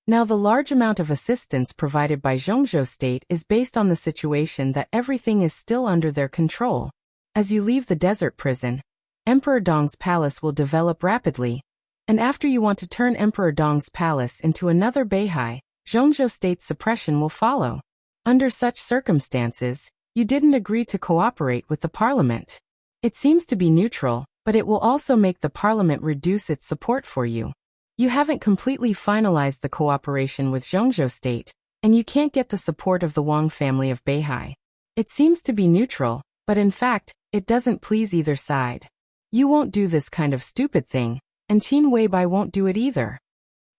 Now the large amount of assistance provided by Zhongzhou State is based on the situation that everything is still under their control. As you leave the desert prison, Emperor Dong's palace will develop rapidly, and after you want to turn Emperor Dong's palace into another Beihai, Zhongzhou State's suppression will follow. Under such circumstances, you didn't agree to cooperate with the parliament. It seems to be neutral, but it will also make the parliament reduce its support for you. You haven't completely finalized the cooperation with Zhongzhou State, and you can't get the support of the Wang family of Beihai. It seems to be neutral, but in fact, it doesn't please either side. You won't do this kind of stupid thing, and Qin Weibai won't do it either."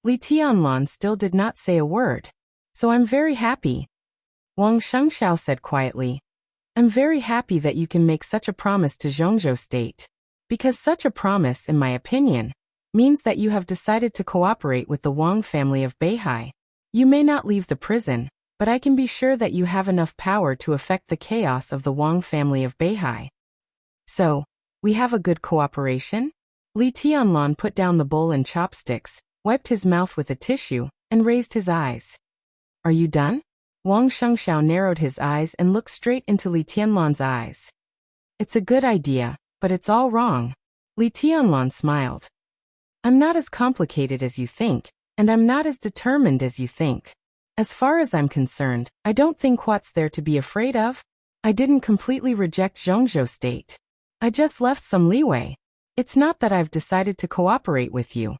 Li Tianlan still did not say a word. "So I'm very happy," Wang Shengxiao said quietly. "I'm very happy that you can make such a promise to Zhongzhou State. Because such a promise, in my opinion, means that you have decided to cooperate with the Wang family of Beihai. You may not leave the prison, but I can be sure that you have enough power to affect the chaos of the Wang family of Beihai. So, we have a good cooperation?" Li Tianlan put down the bowl and chopsticks, wiped his mouth with a tissue, and raised his eyes. "Are you done?" Wang Shengxiao narrowed his eyes and looked straight into Li Tianlan's eyes. "It's a good idea, but it's all wrong." Li Tianlan smiled. "I'm not as complicated as you think, and I'm not as determined as you think. As far as I'm concerned, I don't think what's there to be afraid of. I didn't completely reject Zhongzhou State. I just left some leeway. It's not that I've decided to cooperate with you."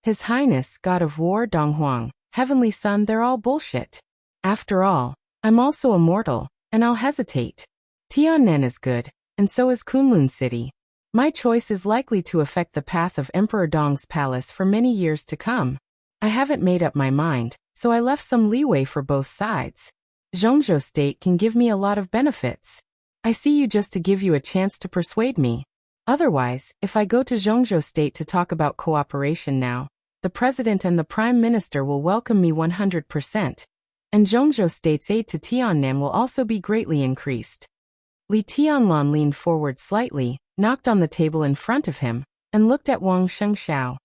His Highness, God of War Donghuang, Heavenly Son, they're all bullshit. After all, I'm also a mortal, and I'll hesitate. Tiannan is good, and so is Kunlun City. My choice is likely to affect the path of Emperor Dong's palace for many years to come. I haven't made up my mind, so I left some leeway for both sides. Zhongzhou State can give me a lot of benefits. I see you just to give you a chance to persuade me. Otherwise, if I go to Zhongzhou State to talk about cooperation now, the President and the Prime Minister will welcome me 100%, and Zhongzhou State's aid to Tiannan will also be greatly increased." Li Tianlan leaned forward slightly, knocked on the table in front of him, and looked at Wang Shengxiao.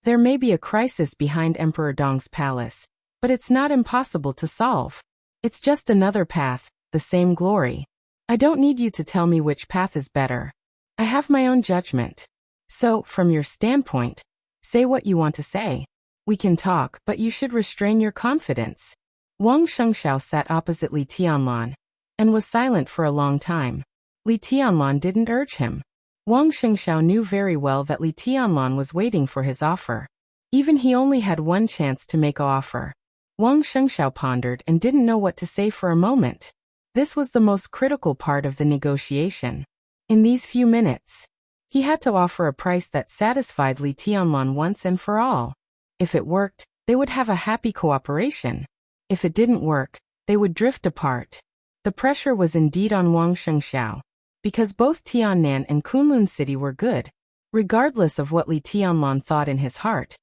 "There may be a crisis behind Emperor Dong's palace, but it's not impossible to solve. It's just another path, the same glory. I don't need you to tell me which path is better. I have my own judgment. So, from your standpoint, say what you want to say. We can talk, but you should restrain your confidence." Wang Shengxiao sat opposite Li Tianlan, and was silent for a long time. Li Tianlan didn't urge him. Wang Shengxiao knew very well that Li Tianlan was waiting for his offer. Even he only had one chance to make an offer. Wang Shengxiao pondered and didn't know what to say for a moment. This was the most critical part of the negotiation. In these few minutes, he had to offer a price that satisfied Li Tianlan once and for all. If it worked, they would have a happy cooperation. If it didn't work, they would drift apart. The pressure was indeed on Wang Shengxiao. Because both Tiannan and Kunlun City were good, regardless of what Li Tianlan thought in his heart.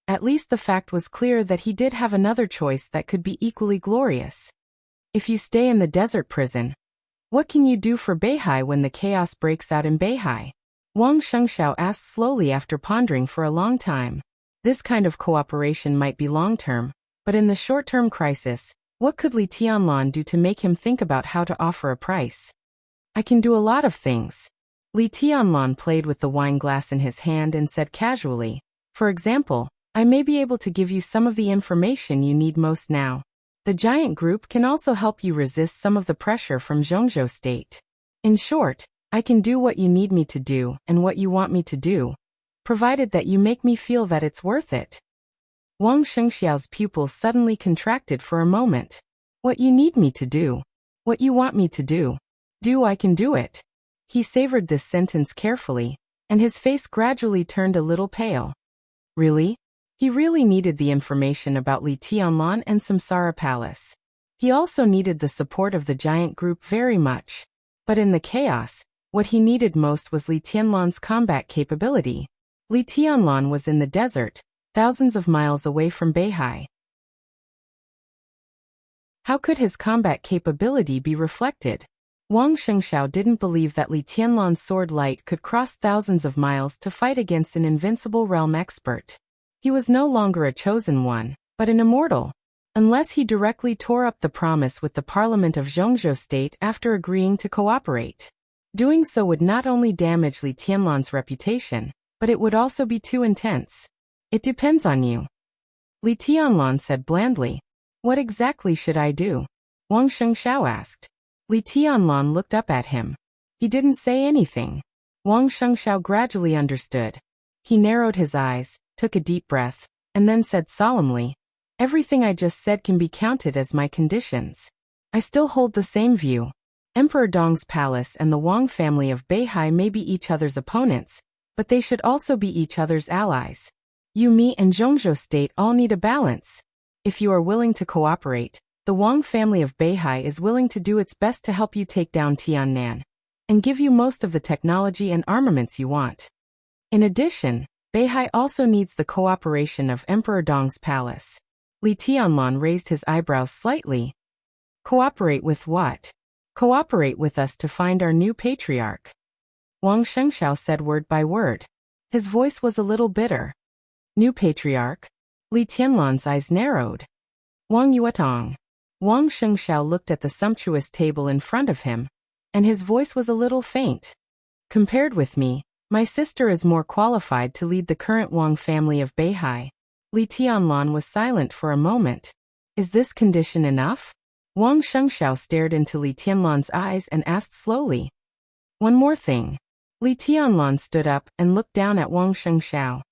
At least the fact was clear that he did have another choice that could be equally glorious. If you stay in the desert prison, what can you do for Beihai when the chaos breaks out in Beihai? Wang Shengxiao asked slowly after pondering for a long time. This kind of cooperation might be long-term, but in the short-term crisis, what could Li Tianlan do to make him think about how to offer a price? I can do a lot of things. Li Tianlan played with the wine glass in his hand and said casually, for example, I may be able to give you some of the information you need most now. The giant group can also help you resist some of the pressure from Zhongzhou State. In short, I can do what you need me to do and what you want me to do, provided that you make me feel that it's worth it. Wang Shengxiao's pupils suddenly contracted for a moment. What you need me to do. What you want me to do. I can do it. He savored this sentence carefully, and his face gradually turned a little pale. Really? He really needed the information about Li Tianlan and Samsara Palace. He also needed the support of the giant group very much. But in the chaos, what he needed most was Li Tianlan's combat capability. Li Tianlan was in the desert, thousands of miles away from Beihai. How could his combat capability be reflected? Wang Shengxiao didn't believe that Li Tianlan's sword light could cross thousands of miles to fight against an invincible realm expert. He was no longer a chosen one, but an immortal. Unless he directly tore up the promise with the parliament of Zhongzhou State after agreeing to cooperate. Doing so would not only damage Li Tianlan's reputation, but it would also be too intense. It depends on you. Li Tianlan said blandly. What exactly should I do? Wang Shengxiao asked. Li Tianlan looked up at him. He didn't say anything. Wang Shengxiao gradually understood. He narrowed his eyes, took a deep breath, and then said solemnly, everything I just said can be counted as my conditions. I still hold the same view. Emperor Dong's palace and the Wang family of Beihai may be each other's opponents, but they should also be each other's allies. You, me, and Zhongzhou State all need a balance. If you are willing to cooperate, the Wang family of Beihai is willing to do its best to help you take down Tiannan, and give you most of the technology and armaments you want. In addition, Beihai also needs the cooperation of Emperor Dong's palace. Li Tianlan raised his eyebrows slightly. Cooperate with what? Cooperate with us to find our new patriarch. Wang Shengxiao said word by word. His voice was a little bitter. New patriarch? Li Tianlan's eyes narrowed. Wang Yuetong. Wang Shengxiao looked at the sumptuous table in front of him, and his voice was a little faint. Compared with me, my sister is more qualified to lead the current Wang family of Beihai. Li Tianlan was silent for a moment. Is this condition enough? Wang Shengxiao stared into Li Tianlan's eyes and asked slowly. One more thing. Li Tianlan stood up and looked down at Wang Shengxiao.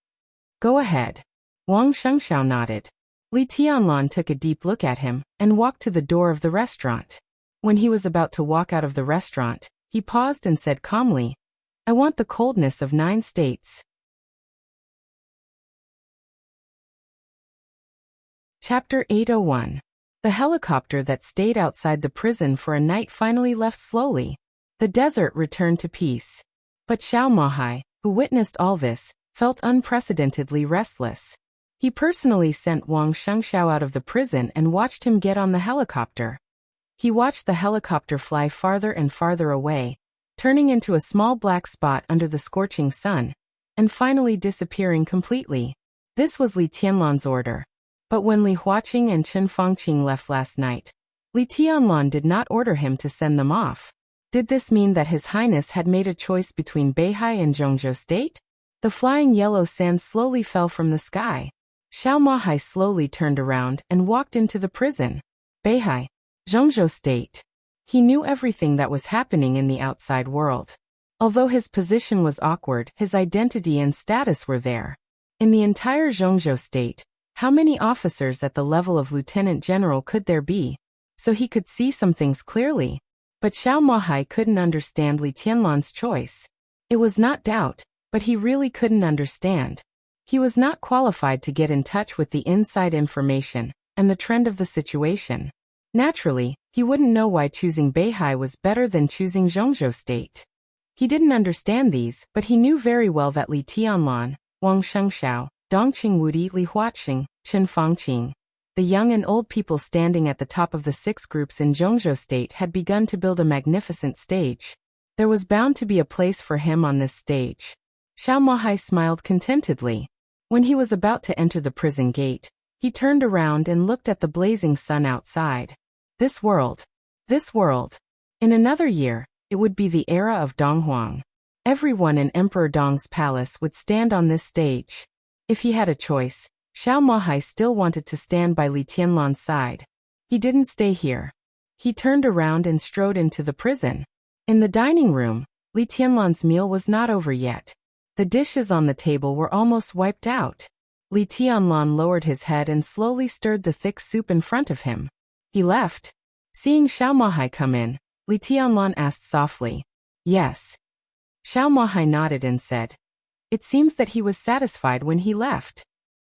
Go ahead. Wang Shengxiao nodded. Li Tianlan took a deep look at him and walked to the door of the restaurant. When he was about to walk out of the restaurant, he paused and said calmly, I want the coldness of 9 states. Chapter 801. The helicopter that stayed outside the prison for a night finally left slowly. The desert returned to peace. But Xiao Mahai, who witnessed all this, felt unprecedentedly restless. He personally sent Wang Shengxiao out of the prison and watched him get on the helicopter. He watched the helicopter fly farther and farther away, turning into a small black spot under the scorching sun, and finally disappearing completely. This was Li Tianlan's order. But when Li Huaqing and Chen Fangqing left last night, Li Tianlan did not order him to send them off. Did this mean that His Highness had made a choice between Beihai and Zhongzhou State? The flying yellow sand slowly fell from the sky. Xiao Mahai slowly turned around and walked into the prison. Beihai, Zhongzhou State. He knew everything that was happening in the outside world. Although his position was awkward, his identity and status were there. In the entire Zhongzhou state, how many officers at the level of lieutenant general could there be? So he could see some things clearly. But Xiao Mohai couldn't understand Li Tianlan's choice. It was not doubt, but he really couldn't understand. He was not qualified to get in touch with the inside information and the trend of the situation. Naturally, he wouldn't know why choosing Beihai was better than choosing Zhongzhou state. He didn't understand these, but he knew very well that Li Tianlan, Wang Shengxiao, Dongqing Wudi, Li Huaqing, Chen Fangqing, the young and old people standing at the top of the 6 groups in Zhongzhou state had begun to build a magnificent stage. There was bound to be a place for him on this stage. Xiao Mohai smiled contentedly. When he was about to enter the prison gate, he turned around and looked at the blazing sun outside. This world. In another year, it would be the era of Donghuang. Everyone in Emperor Dong's palace would stand on this stage. If he had a choice, Xiao Mohai still wanted to stand by Li Tianlan's side. He didn't stay here. He turned around and strode into the prison. In the dining room, Li Tianlan's meal was not over yet. The dishes on the table were almost wiped out. Li Tianlan lowered his head and slowly stirred the thick soup in front of him. He left. Seeing Xiao Mohai come in, Li Tianlan asked softly, "Yes." Xiao Mohai nodded and said, "It seems that he was satisfied when he left."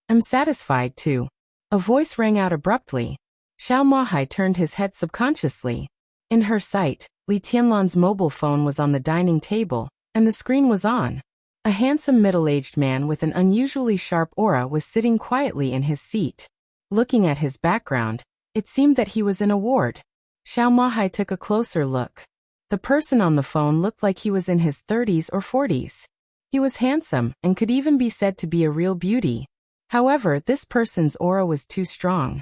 "I'm satisfied too." A voice rang out abruptly. Xiao Mohai turned his head subconsciously. In her sight, Li Tianlan's mobile phone was on the dining table, and the screen was on. A handsome middle-aged man with an unusually sharp aura was sitting quietly in his seat. Looking at his background, it seemed that he was in a ward. Xiao Mohai took a closer look. The person on the phone looked like he was in his 30s or 40s. He was handsome and could even be said to be a real beauty. However, this person's aura was too strong.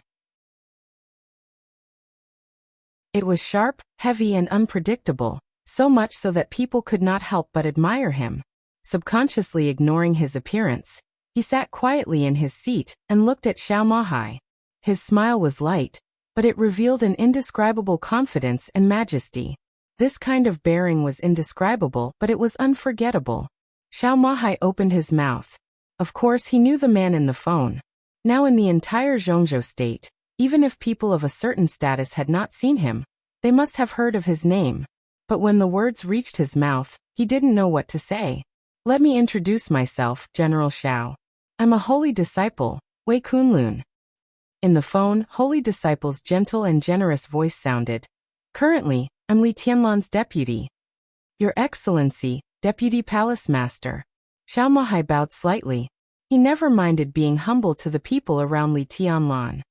It was sharp, heavy and unpredictable, so much so that people could not help but admire him. Subconsciously ignoring his appearance, he sat quietly in his seat and looked at Xiao Mohai. His smile was light, but it revealed an indescribable confidence and majesty. This kind of bearing was indescribable, but it was unforgettable. Xiao Mohai opened his mouth. Of course, he knew the man in the phone. Now in the entire Zhongzhou state, even if people of a certain status had not seen him, they must have heard of his name. But when the words reached his mouth, he didn't know what to say. "Let me introduce myself, General Xiao. I'm a holy disciple, Wei Kunlun." In the phone, holy disciple's gentle and generous voice sounded. "Currently, I'm Li Tianlan's deputy." "Your Excellency, Deputy Palace Master." Xiao Mohai bowed slightly. He never minded being humble to the people around Li Tianlan.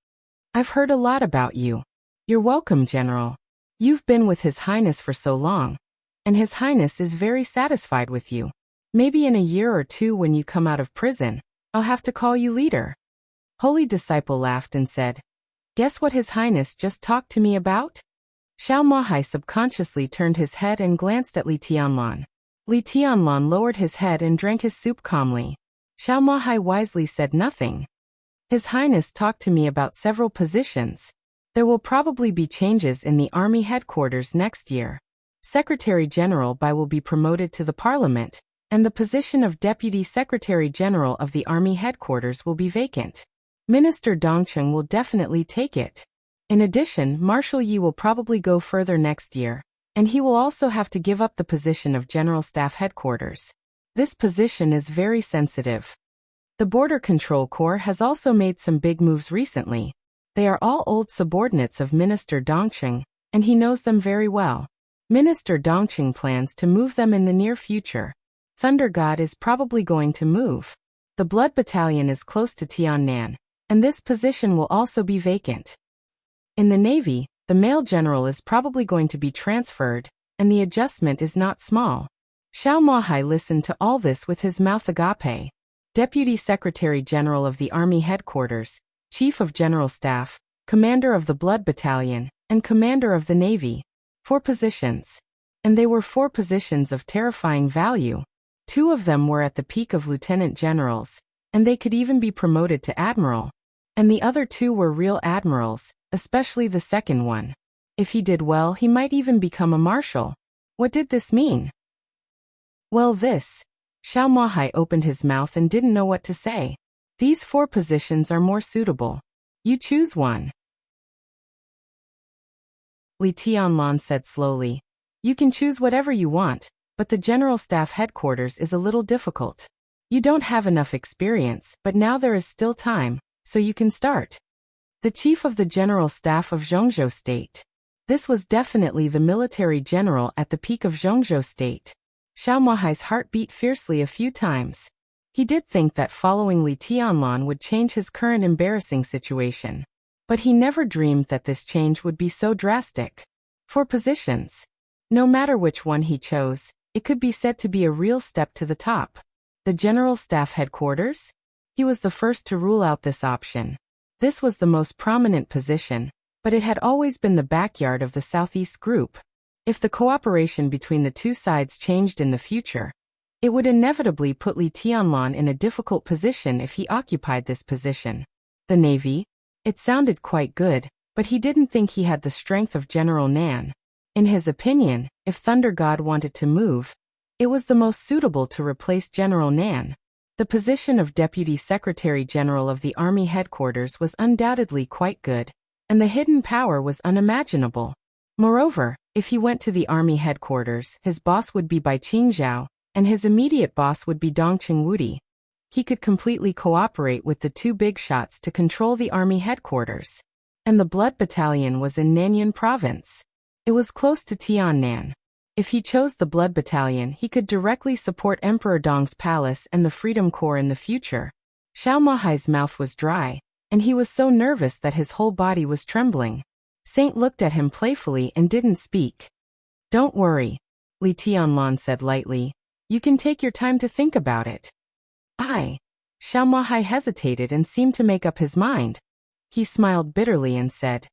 "I've heard a lot about you." "You're welcome, General. You've been with His Highness for so long, and His Highness is very satisfied with you. Maybe in a year or two when you come out of prison, I'll have to call you leader." Holy disciple laughed and said, "Guess what His Highness just talked to me about?" Xiao Mohai subconsciously turned his head and glanced at Li Tianlan. Li Tianlan lowered his head and drank his soup calmly. Xiao Mohai wisely said nothing. "His Highness talked to me about several positions. There will probably be changes in the army headquarters next year. Secretary General Bai will be promoted to the parliament, and the position of Deputy Secretary General of the Army Headquarters will be vacant. Minister Dongcheng will definitely take it. In addition, Marshal Yi will probably go further next year, and he will also have to give up the position of General Staff Headquarters. This position is very sensitive. The Border Control Corps has also made some big moves recently. They are all old subordinates of Minister Dongcheng, and he knows them very well. Minister Dongcheng plans to move them in the near future. Thunder God is probably going to move. The Blood Battalion is close to Tiannan, and this position will also be vacant. In the Navy, the male general is probably going to be transferred, and the adjustment is not small. Xiao Mohai listened to all this with his mouth agape. Deputy Secretary General of the Army Headquarters, Chief of General Staff, Commander of the Blood Battalion, and Commander of the Navy. 4 positions. And they were 4 positions of terrifying value. 2 of them were at the peak of lieutenant generals, and they could even be promoted to admiral. And the other 2 were real admirals, especially the second one. If he did well, he might even become a marshal. What did this mean? Well, this. Xiao Mohai opened his mouth and didn't know what to say. These 4 positions are more suitable. You choose one. Li Tianlan said slowly. You can choose whatever you want, but the General Staff Headquarters is a little difficult. You don't have enough experience, but now there is still time, so you can start. The Chief of the General Staff of Zhongzhou State. This was definitely the military general at the peak of Zhongzhou State. Xiao Mohai's heart beat fiercely a few times. He did think that following Li Tianlan would change his current embarrassing situation. But he never dreamed that this change would be so drastic. 4 positions. No matter which one he chose, it could be said to be a real step to the top. The General Staff Headquarters? He was the first to rule out this option. This was the most prominent position, but it had always been the backyard of the Southeast Group. If the cooperation between the two sides changed in the future, it would inevitably put Li Tianlan in a difficult position if he occupied this position. The Navy? It sounded quite good, but he didn't think he had the strength of General Nan. In his opinion, if Thunder God wanted to move, it was the most suitable to replace General Nan. The position of Deputy Secretary General of the Army Headquarters was undoubtedly quite good, and the hidden power was unimaginable. Moreover, if he went to the Army Headquarters, his boss would be Bai Qingzhao, and his immediate boss would be Dongqing Wudi. He could completely cooperate with the 2 big shots to control the Army Headquarters. And the Blood Battalion was in Nanyuan Province. It was close to Tiannan. If he chose the Blood Battalion, he could directly support Emperor Dong's palace and the Freedom Corps in the future. Xiao Mohai's mouth was dry, and he was so nervous that his whole body was trembling. Saint looked at him playfully and didn't speak. Don't worry, Li Tianlan said lightly. You can take your time to think about it. Xiao Mohai hesitated and seemed to make up his mind. He smiled bitterly and said,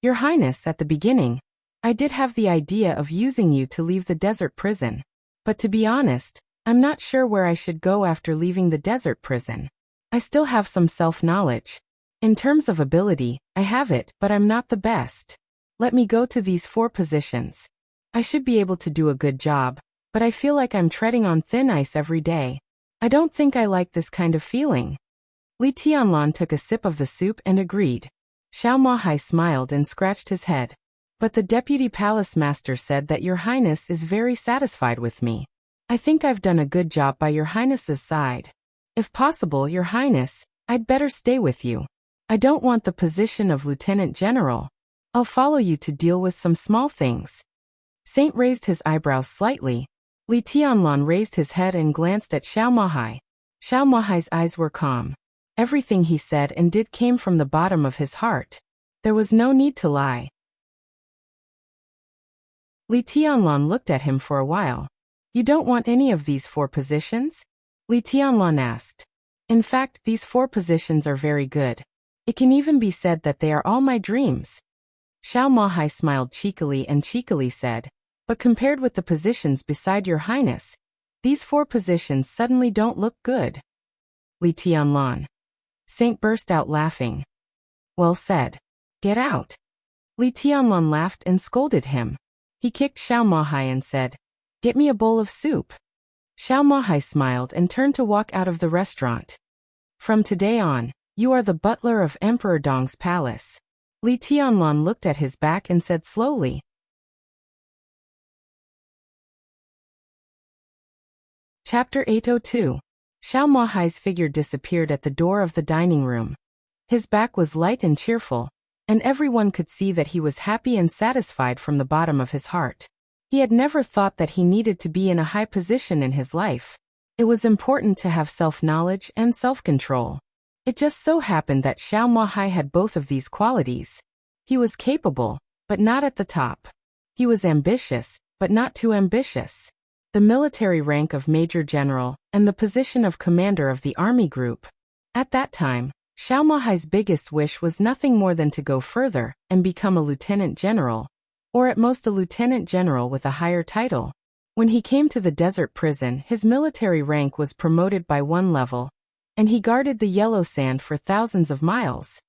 Your Highness, at the beginning, I did have the idea of using you to leave the desert prison. But to be honest, I'm not sure where I should go after leaving the desert prison. I still have some self-knowledge. In terms of ability, I have it, but I'm not the best. Let me go to these 4 positions. I should be able to do a good job, but I feel like I'm treading on thin ice every day. I don't think I like this kind of feeling. Li Tianlan took a sip of the soup and agreed. Xiao Mohai smiled and scratched his head. But the Deputy Palace Master said that Your Highness is very satisfied with me. I think I've done a good job by Your Highness's side. If possible, Your Highness, I'd better stay with you. I don't want the position of Lieutenant General. I'll follow you to deal with some small things. Saint raised his eyebrows slightly. Li Tianlan raised his head and glanced at Xiao Mohai. Xiao Mohai's eyes were calm. Everything he said and did came from the bottom of his heart. There was no need to lie. Li Tianlan looked at him for a while. You don't want any of these 4 positions? Li Tianlan asked. In fact, these 4 positions are very good. It can even be said that they are all my dreams. Xiao Mohai smiled cheekily and cheekily said, But compared with the positions beside Your Highness, these 4 positions suddenly don't look good. Li Tianlan. Saint burst out laughing. Well said. Get out. Li Tianlan laughed and scolded him. He kicked Xiao Mohai and said, Get me a bowl of soup. Xiao Mohai smiled and turned to walk out of the restaurant. From today on, you are the butler of Emperor Dong's palace. Li Tianlan looked at his back and said slowly. Chapter 802. Xiao Mohai's figure disappeared at the door of the dining room. His back was light and cheerful, and everyone could see that he was happy and satisfied from the bottom of his heart. He had never thought that he needed to be in a high position in his life. It was important to have self-knowledge and self-control. It just so happened that Xiao Mohai had both of these qualities. He was capable, but not at the top. He was ambitious, but not too ambitious. The military rank of Major General and the position of Commander of the Army Group. At that time, Xiao Mohai's biggest wish was nothing more than to go further and become a Lieutenant General, or at most a Lieutenant General with a higher title. When he came to the desert prison, his military rank was promoted by 1 level, and he guarded the yellow sand for thousands of miles.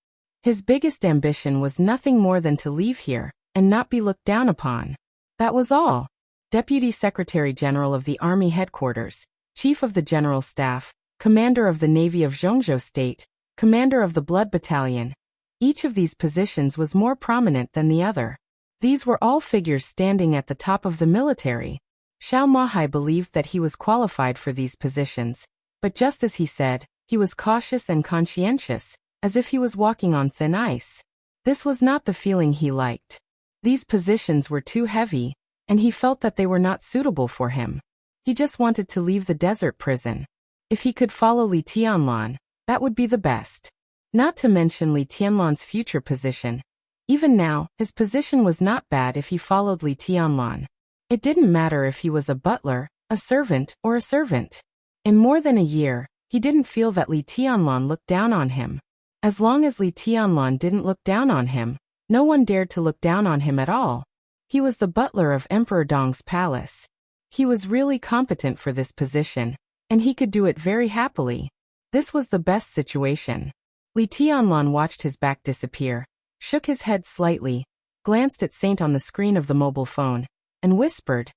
His biggest ambition was nothing more than to leave here and not be looked down upon. That was all. Deputy Secretary General of the Army Headquarters, Chief of the General Staff, commander of the Navy of Zhongzhou State, commander of the Blood Battalion. Each of these positions was more prominent than the other. These were all figures standing at the top of the military. Xiao Mahai believed that he was qualified for these positions, but just as he said, he was cautious and conscientious, as if he was walking on thin ice. This was not the feeling he liked. These positions were too heavy, and he felt that they were not suitable for him. He just wanted to leave the desert prison. If he could follow Li Tianlan, that would be the best. Not to mention Li Tianlan's future position. Even now, his position was not bad if he followed Li Tianlan. It didn't matter if he was a butler, a servant, or a servant. In more than a year, he didn't feel that Li Tianlan looked down on him. As long as Li Tianlan didn't look down on him, no one dared to look down on him at all. He was the butler of Emperor Dong's palace. He was really competent for this position, and he could do it very happily. This was the best situation. Li Tianlan watched his back disappear, shook his head slightly, glanced at Saint on the screen of the mobile phone, and whispered,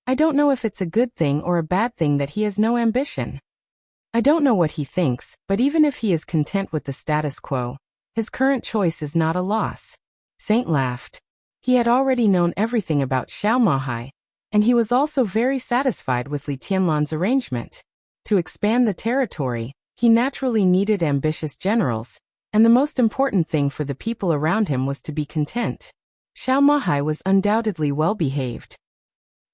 "I don't know if it's a good thing or a bad thing that he has no ambition. I don't know what he thinks, but even if he is content with the status quo, his current choice is not a loss." Saint laughed. He had already known everything about Xiao Mahai, and he was also very satisfied with Li Tianlan's arrangement. To expand the territory, he naturally needed ambitious generals, and the most important thing for the people around him was to be content. Xiao Mahai was undoubtedly well behaved.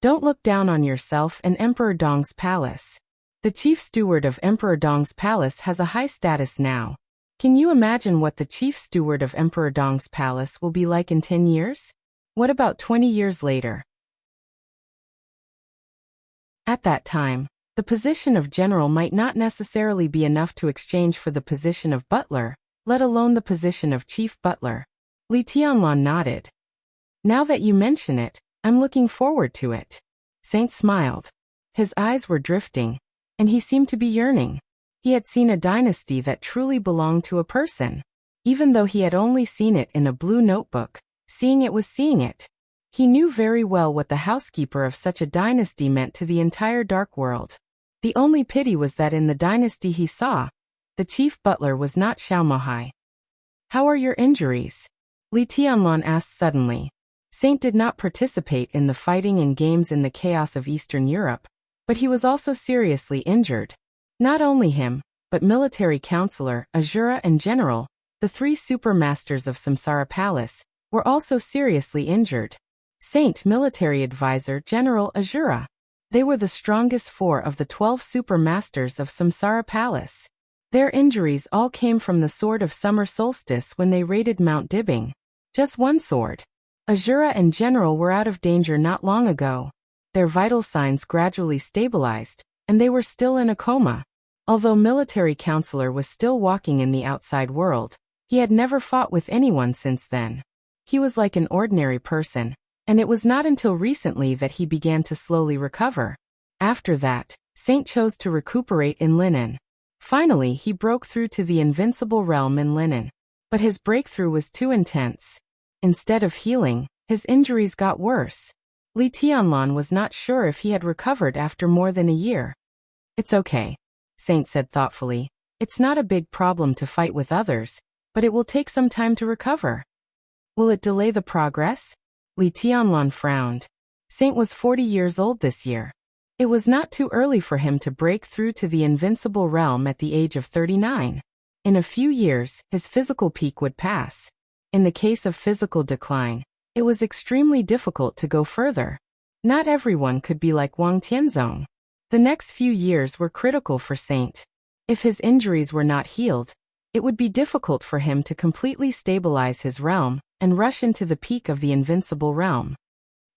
Don't look down on yourself and Emperor Dong's palace. The chief steward of Emperor Dong's palace has a high status now. Can you imagine what the chief steward of Emperor Dong's palace will be like in 10 years? What about 20 years later? At that time, the position of general might not necessarily be enough to exchange for the position of butler, let alone the position of chief butler. Li Tianlan nodded. Now that you mention it, I'm looking forward to it. Saint smiled. His eyes were drifting, and he seemed to be yearning. He had seen a dynasty that truly belonged to a person. Even though he had only seen it in a blue notebook, seeing it was seeing it. He knew very well what the housekeeper of such a dynasty meant to the entire dark world. The only pity was that in the dynasty he saw, the chief butler was not Xiao Mahai. How are your injuries? Li Tianlan asked suddenly. Saint did not participate in the fighting and games in the chaos of Eastern Europe, but he was also seriously injured. Not only him, but military counselor, Azura and general, the three supermasters of Samsara Palace, were also seriously injured. Saint military advisor General Azura. They were the strongest 4 of the 12 supermasters of Samsara Palace. Their injuries all came from the sword of summer solstice when they raided Mount Dibbing. Just one sword. Azura and General were out of danger not long ago. Their vital signs gradually stabilized, and they were still in a coma. Although military counselor was still walking in the outside world, he had never fought with anyone since then. He was like an ordinary person, and it was not until recently that he began to slowly recover. After that, Saint chose to recuperate in Linen. Finally, he broke through to the invincible realm in Linen. But his breakthrough was too intense. Instead of healing, his injuries got worse. Li Tianlan was not sure if he had recovered after more than a year. It's okay, Saint said thoughtfully. It's not a big problem to fight with others, but it will take some time to recover. Will it delay the progress? Li Tianlan frowned. Saint was 40 years old this year. It was not too early for him to break through to the invincible realm at the age of 39. In a few years, his physical peak would pass. In the case of physical decline, it was extremely difficult to go further. Not everyone could be like Wang Tianzong. The next few years were critical for Saint. If his injuries were not healed, it would be difficult for him to completely stabilize his realm and rush into the peak of the invincible realm.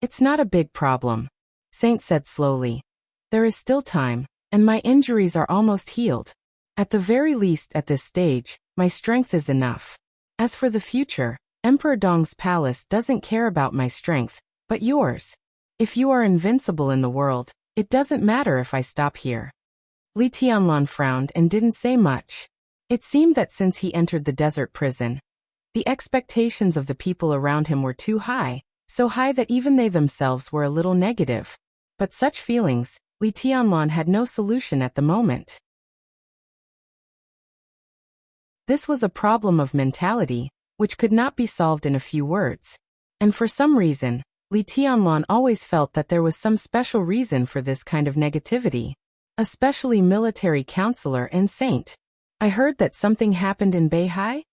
It's not a big problem, Saint said slowly. There is still time, and my injuries are almost healed. At the very least at this stage, my strength is enough. As for the future, Emperor Dong's palace doesn't care about my strength, but yours. If you are invincible in the world, it doesn't matter if I stop here. Li Tianlan frowned and didn't say much. It seemed that since he entered the desert prison, the expectations of the people around him were too high, so high that even they themselves were a little negative. But such feelings, Li Tianlan had no solution at the moment. This was a problem of mentality, which could not be solved in a few words. And for some reason, Li Tianlan always felt that there was some special reason for this kind of negativity. Especially military counselor and Saint. I heard that something happened in Beihai?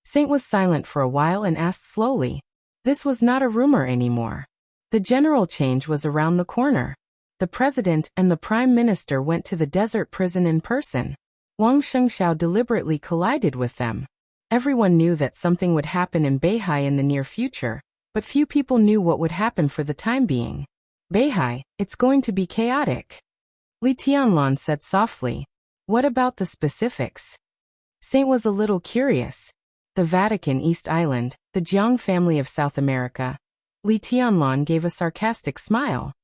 Saint was silent for a while and asked slowly. This was not a rumor anymore. The general change was around the corner. The president and the prime minister went to the desert prison in person. Wang Shengxiao deliberately collided with them. Everyone knew that something would happen in Beihai in the near future, but few people knew what would happen for the time being. Beihai, it's going to be chaotic. Li Tianlan said softly. What about the specifics? Saint was a little curious. The Vatican East Island, the Jiang family of South America. Li Tianlan gave a sarcastic smile.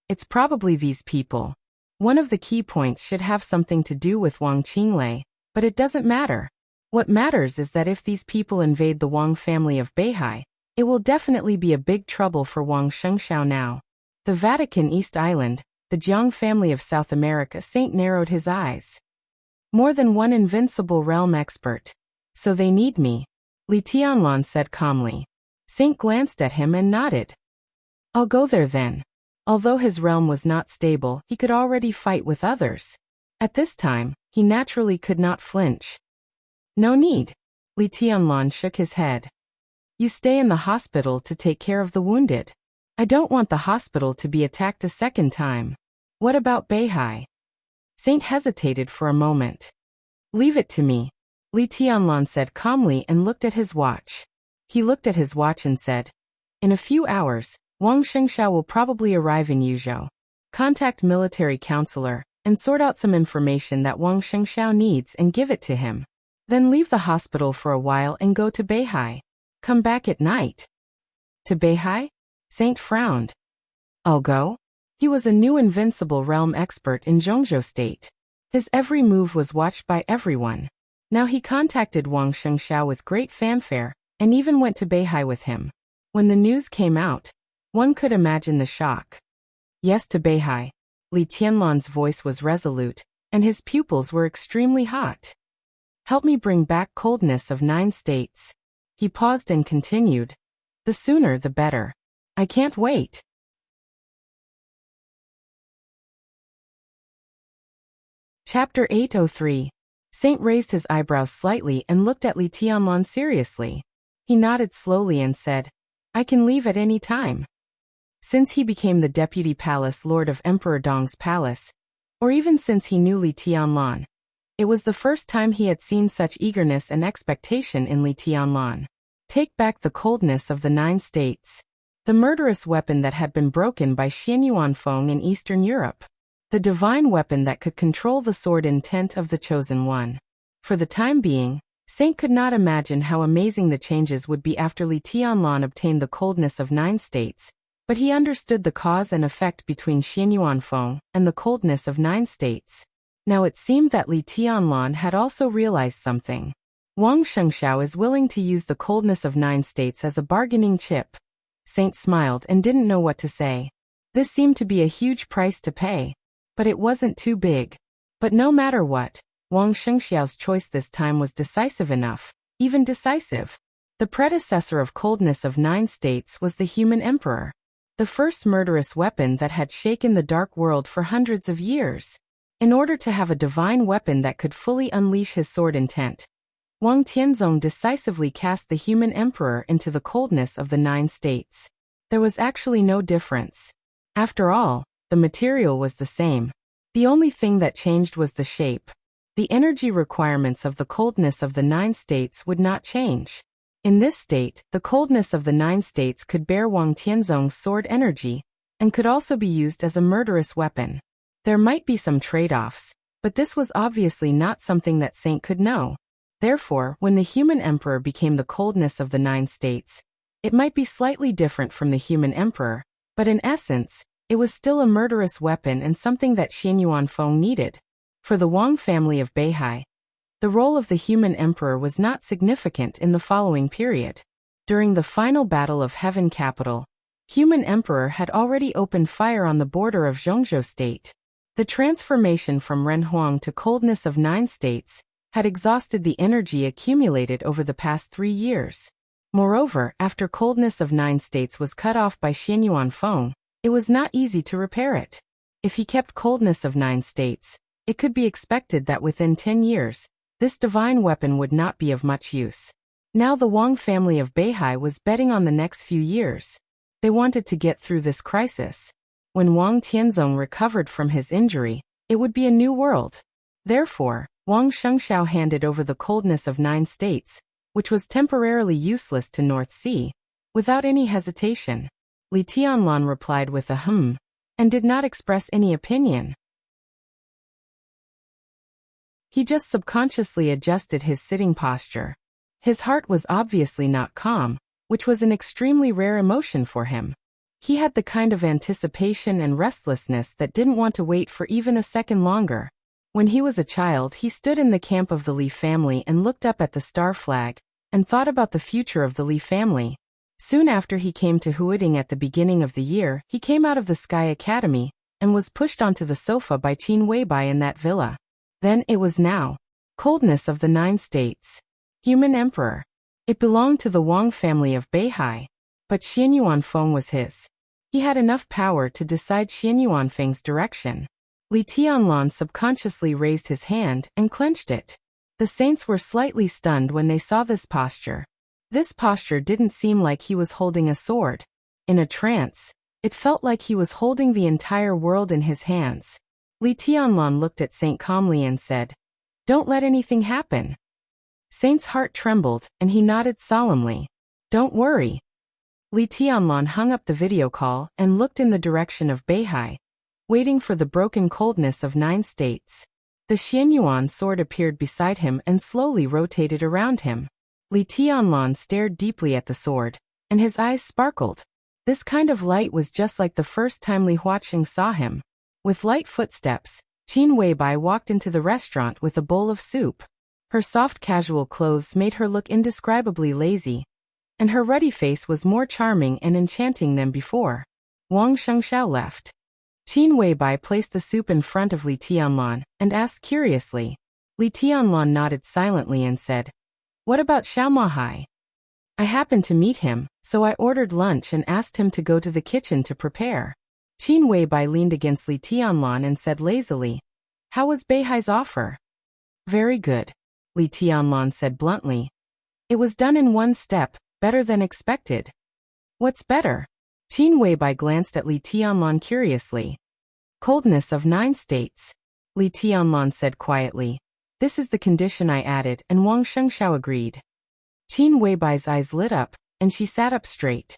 It's probably these people. One of the key points should have something to do with Wang Qinglei, but it doesn't matter. What matters is that if these people invade the Wang family of Beihai, it will definitely be a big trouble for Wang Shengxiao now. The Vatican East Island, the Jiang family of South America. Saint narrowed his eyes. More than one invincible realm expert. So they need me, Li Tianlan said calmly. Saint glanced at him and nodded. I'll go there then. Although his realm was not stable, he could already fight with others. At this time, he naturally could not flinch. No need. Li Tianlan shook his head. You stay in the hospital to take care of the wounded. I don't want the hospital to be attacked a second time. What about Beihai? Saint hesitated for a moment. Leave it to me, Li Tianlan said calmly and looked at his watch. He looked at his watch and said, in a few hours, Wang Shengxiao will probably arrive in Yuzhou. Contact military counselor and sort out some information that Wang Shengxiao needs and give it to him. Then leave the hospital for a while and go to Beihai. Come back at night. To Beihai? Saint frowned. I'll go? He was a new invincible realm expert in Zhongzhou state. His every move was watched by everyone. Now he contacted Wang Shengxiao with great fanfare, and even went to Beihai with him. When the news came out, one could imagine the shock. Yes, to Beihai. Li Tianlan's voice was resolute, and his pupils were extremely hot. Help me bring back coldness of 9 states. He paused and continued. The sooner the better. I can't wait. Chapter 803. Saint raised his eyebrows slightly and looked at Li Tianlan seriously. He nodded slowly and said, I can leave at any time. Since he became the deputy palace lord of Emperor Dong's palace, or even since he knew Li Tianlan, it was the first time he had seen such eagerness and expectation in Li Tianlan. Take back the coldness of the 9 states. The murderous weapon that had been broken by Xian Yuanfeng in Eastern Europe. The divine weapon that could control the sword intent of the Chosen One. For the time being, Saint could not imagine how amazing the changes would be after Li Tianlan obtained the coldness of 9 states, but he understood the cause and effect between Xian Yuanfeng and the coldness of 9 states. Now it seemed that Li Tianlan had also realized something. Wang Shengxiao is willing to use the coldness of 9 states as a bargaining chip. Saint smiled and didn't know what to say. This seemed to be a huge price to pay. But it wasn't too big. But no matter what, Wang Shengxiao's choice this time was decisive enough, even decisive. The predecessor of coldness of 9 states was the human emperor. The first murderous weapon that had shaken the dark world for hundreds of years. In order to have a divine weapon that could fully unleash his sword intent, Wang Tianzong decisively cast the human emperor into the coldness of the 9 states. There was actually no difference. After all, the material was the same. The only thing that changed was the shape. The energy requirements of the coldness of the 9 states would not change. In this state, the coldness of the 9 states could bear Wang Tianzong's sword energy, and could also be used as a murderous weapon. There might be some trade-offs, but this was obviously not something that Saint could know. Therefore, when the human emperor became the coldness of the 9 states, it might be slightly different from the human emperor, but in essence, it was still a murderous weapon and something that Xian Yuanfeng needed. For the Wang family of Beihai, the role of the human emperor was not significant in the following period. During the final battle of Heaven Capital, human emperor had already opened fire on the border of Zhongzhou state. The transformation from Renhuang to coldness of 9 states had exhausted the energy accumulated over the past 3 years. Moreover, after Coldness of 9 States was cut off by Xianyuan Feng, it was not easy to repair it. If he kept Coldness of 9 States, it could be expected that within 10 years, this divine weapon would not be of much use. Now the Wang family of Beihai was betting on the next few years. They wanted to get through this crisis. When Wang Tianzong recovered from his injury, it would be a new world. Therefore, Wang Shengshao handed over the Coldness of 9 States, which was temporarily useless to North Sea, without any hesitation. Li Tianlan replied with a and did not express any opinion. He just subconsciously adjusted his sitting posture. His heart was obviously not calm, which was an extremely rare emotion for him. He had the kind of anticipation and restlessness that didn't want to wait for even a second longer. When he was a child, he stood in the camp of the Li family and looked up at the star flag, and thought about the future of the Li family. Soon after he came to Huading at the beginning of the year, he came out of the Sky Academy, and was pushed onto the sofa by Qin Weibai in that villa. Then it was now. Coldness of the 9 States. Human Emperor. It belonged to the Wang family of Beihai, but Xianyuan Feng was his. He had enough power to decide Xianyuan Feng's direction. Li Tianlan subconsciously raised his hand and clenched it. The saints were slightly stunned when they saw this posture. This posture didn't seem like he was holding a sword. In a trance, it felt like he was holding the entire world in his hands. Li Tianlan looked at Saint calmly and said, "Don't let anything happen." Saint's heart trembled, and he nodded solemnly. "Don't worry." Li Tianlan hung up the video call and looked in the direction of Beihai, waiting for the broken Coldness of 9 States. The Xianyuan sword appeared beside him and slowly rotated around him. Li Tianlan stared deeply at the sword, and his eyes sparkled. This kind of light was just like the first time Li Huaqing saw him. With light footsteps, Qin Weibai walked into the restaurant with a bowl of soup. Her soft casual clothes made her look indescribably lazy, and her ruddy face was more charming and enchanting than before. Wang Shengshao left. Qin Weibai placed the soup in front of Li Tianlan and asked curiously. Li Tianlan nodded silently and said, "What about Xiao Mahai?" "I happened to meet him, so I ordered lunch and asked him to go to the kitchen to prepare." Qin Weibai leaned against Li Tianlan and said lazily, "How was Beihai's offer?" "Very good," Li Tianlan said bluntly. "It was done in one step, better than expected." "What's better?" Qin Weibai glanced at Li Tianlan curiously. "Coldness of 9 States," Li Tianlan said quietly. "This is the condition I added," and Wang Shengshao agreed. Qin Weibai's eyes lit up, and she sat up straight.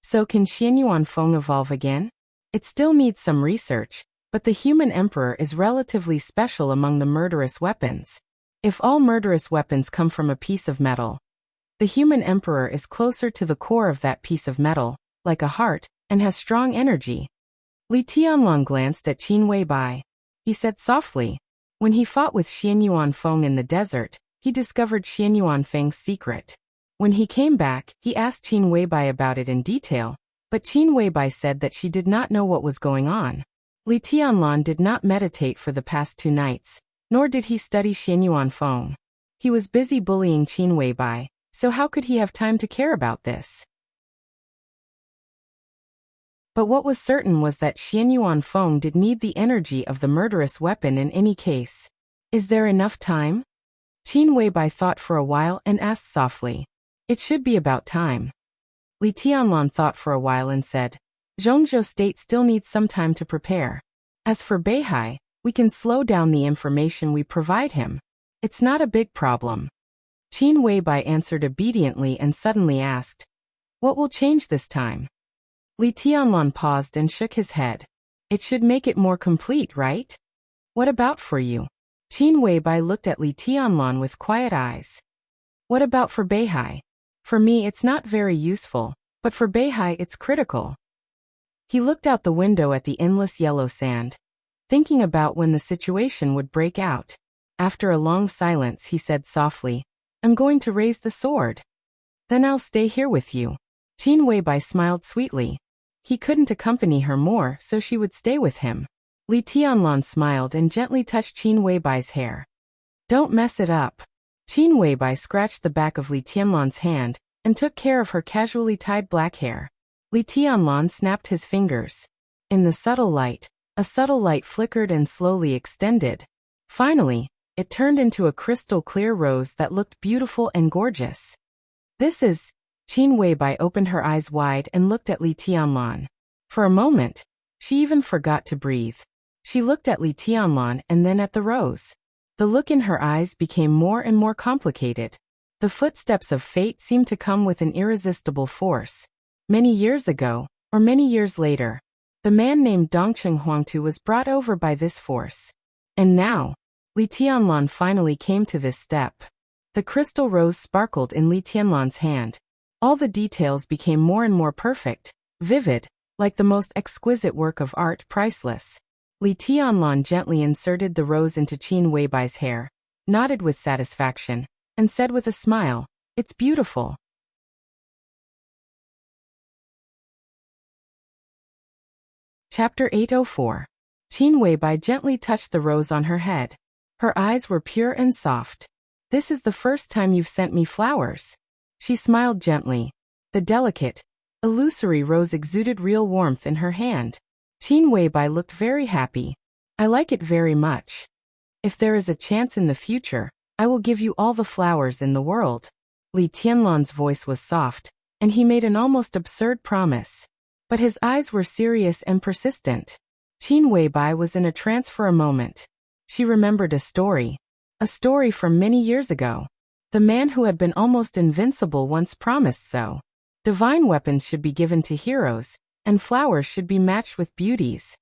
"So can Xianyuan Feng evolve again?" "It still needs some research, but the human emperor is relatively special among the murderous weapons. If all murderous weapons come from a piece of metal, the human emperor is closer to the core of that piece of metal, like a heart, and has strong energy." Li Tianlan glanced at Qin Weibai. He said softly, "When he fought with Xianyuan Feng in the desert, he discovered Xianyuan Feng's secret. When he came back, he asked Qin Weibai about it in detail, but Qin Weibai said that she did not know what was going on." Li Tianlan did not meditate for the past 2 nights, nor did he study Xianyuan Feng. He was busy bullying Qin Weibai, so how could he have time to care about this? But what was certain was that Xianyuan Feng did need the energy of the murderous weapon in any case. "Is there enough time?" Qin Weibai thought for a while and asked softly. "It should be about time." Li Tianlan thought for a while and said, "Zhongzhou State still needs some time to prepare. As for Beihai, we can slow down the information we provide him. It's not a big problem." Qin Weibai answered obediently and suddenly asked, "What will change this time?" Li Tianlan paused and shook his head. "It should make it more complete, right?" "What about for you?" Qin Weibai looked at Li Tianlan with quiet eyes. "What about for Beihai? For me it's not very useful, but for Beihai it's critical." He looked out the window at the endless yellow sand, thinking about when the situation would break out. After a long silence he said softly, "I'm going to raise the sword. Then I'll stay here with you." Qin Weibai smiled sweetly. He couldn't accompany her more, so she would stay with him. Li Tianlan smiled and gently touched Qin Weibai's hair. Don't mess it up. Qin Weibai scratched the back of Li Tianlan's hand and took care of her casually tied black hair. Li Tianlan snapped his fingers. In the a subtle light flickered and slowly extended. Finally, it turned into a crystal-clear rose that looked beautiful and gorgeous. This is... Qin Weibai opened her eyes wide and looked at Li Tianlan. For a moment, she even forgot to breathe. She looked at Li Tianlan and then at the rose. The look in her eyes became more and more complicated. The footsteps of fate seemed to come with an irresistible force. Many years ago, or many years later, the man named Dongcheng Huangtu was brought over by this force. And now, Li Tianlan finally came to this step. The crystal rose sparkled in Li Tianlan's hand. All the details became more and more perfect, vivid, like the most exquisite work of art, priceless. Li Tianlan gently inserted the rose into Qin Weibai's hair, nodded with satisfaction, and said with a smile, "It's beautiful." Chapter 804. Qin Weibai gently touched the rose on her head. Her eyes were pure and soft. "This is the first time you've sent me flowers." She smiled gently. The delicate, illusory rose exuded real warmth in her hand. Qin Weibai looked very happy. "I like it very much. If there is a chance in the future, I will give you all the flowers in the world." Li Tianlan's voice was soft, and he made an almost absurd promise. But his eyes were serious and persistent. Qin Weibai was in a trance for a moment. She remembered a story from many years ago. The man who had been almost invincible once promised so. Divine weapons should be given to heroes, and flowers should be matched with beauties.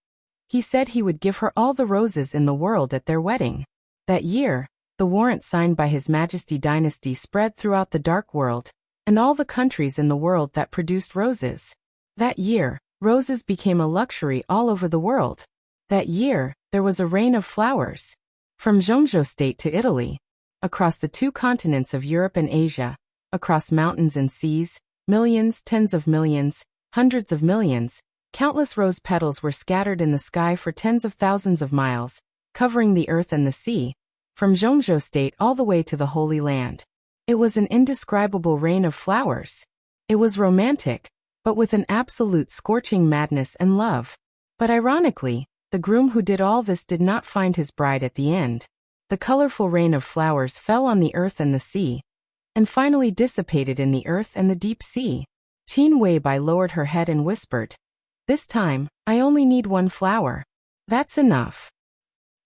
He said he would give her all the roses in the world at their wedding. That year, the warrant signed by His Majesty dynasty spread throughout the dark world, and all the countries in the world that produced roses. That year, roses became a luxury all over the world. That year, there was a rain of flowers. From Zhongzhou state to Italy, across the two continents of Europe and Asia, across mountains and seas, millions, tens of millions, hundreds of millions, countless rose petals were scattered in the sky for tens of thousands of miles, covering the earth and the sea, from Zhongzhou state all the way to the Holy Land. It was an indescribable rain of flowers. It was romantic, but with an absolute scorching madness and love. But ironically, the groom who did all this did not find his bride at the end. The colorful rain of flowers fell on the earth and the sea, and finally dissipated in the earth and the deep sea. Qin Weibai lowered her head and whispered, "This time, I only need one flower. That's enough."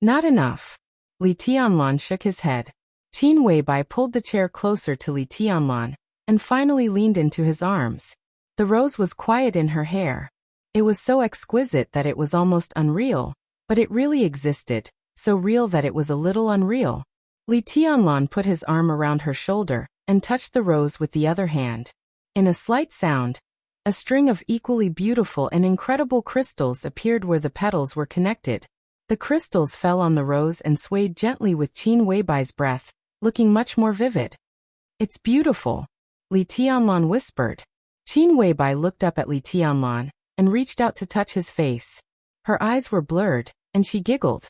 "Not enough." Li Tianlan shook his head. Qin Weibai pulled the chair closer to Li Tianlan, and finally leaned into his arms. The rose was quiet in her hair. It was so exquisite that it was almost unreal, but it really existed, so real that it was a little unreal. Li Tianlan put his arm around her shoulder and touched the rose with the other hand. In a slight sound, a string of equally beautiful and incredible crystals appeared where the petals were connected. The crystals fell on the rose and swayed gently with Qin Weibai's breath, looking much more vivid. "It's beautiful," Li Tianlan whispered. Qin Weibai looked up at Li Tianlan and reached out to touch his face. Her eyes were blurred, and she giggled.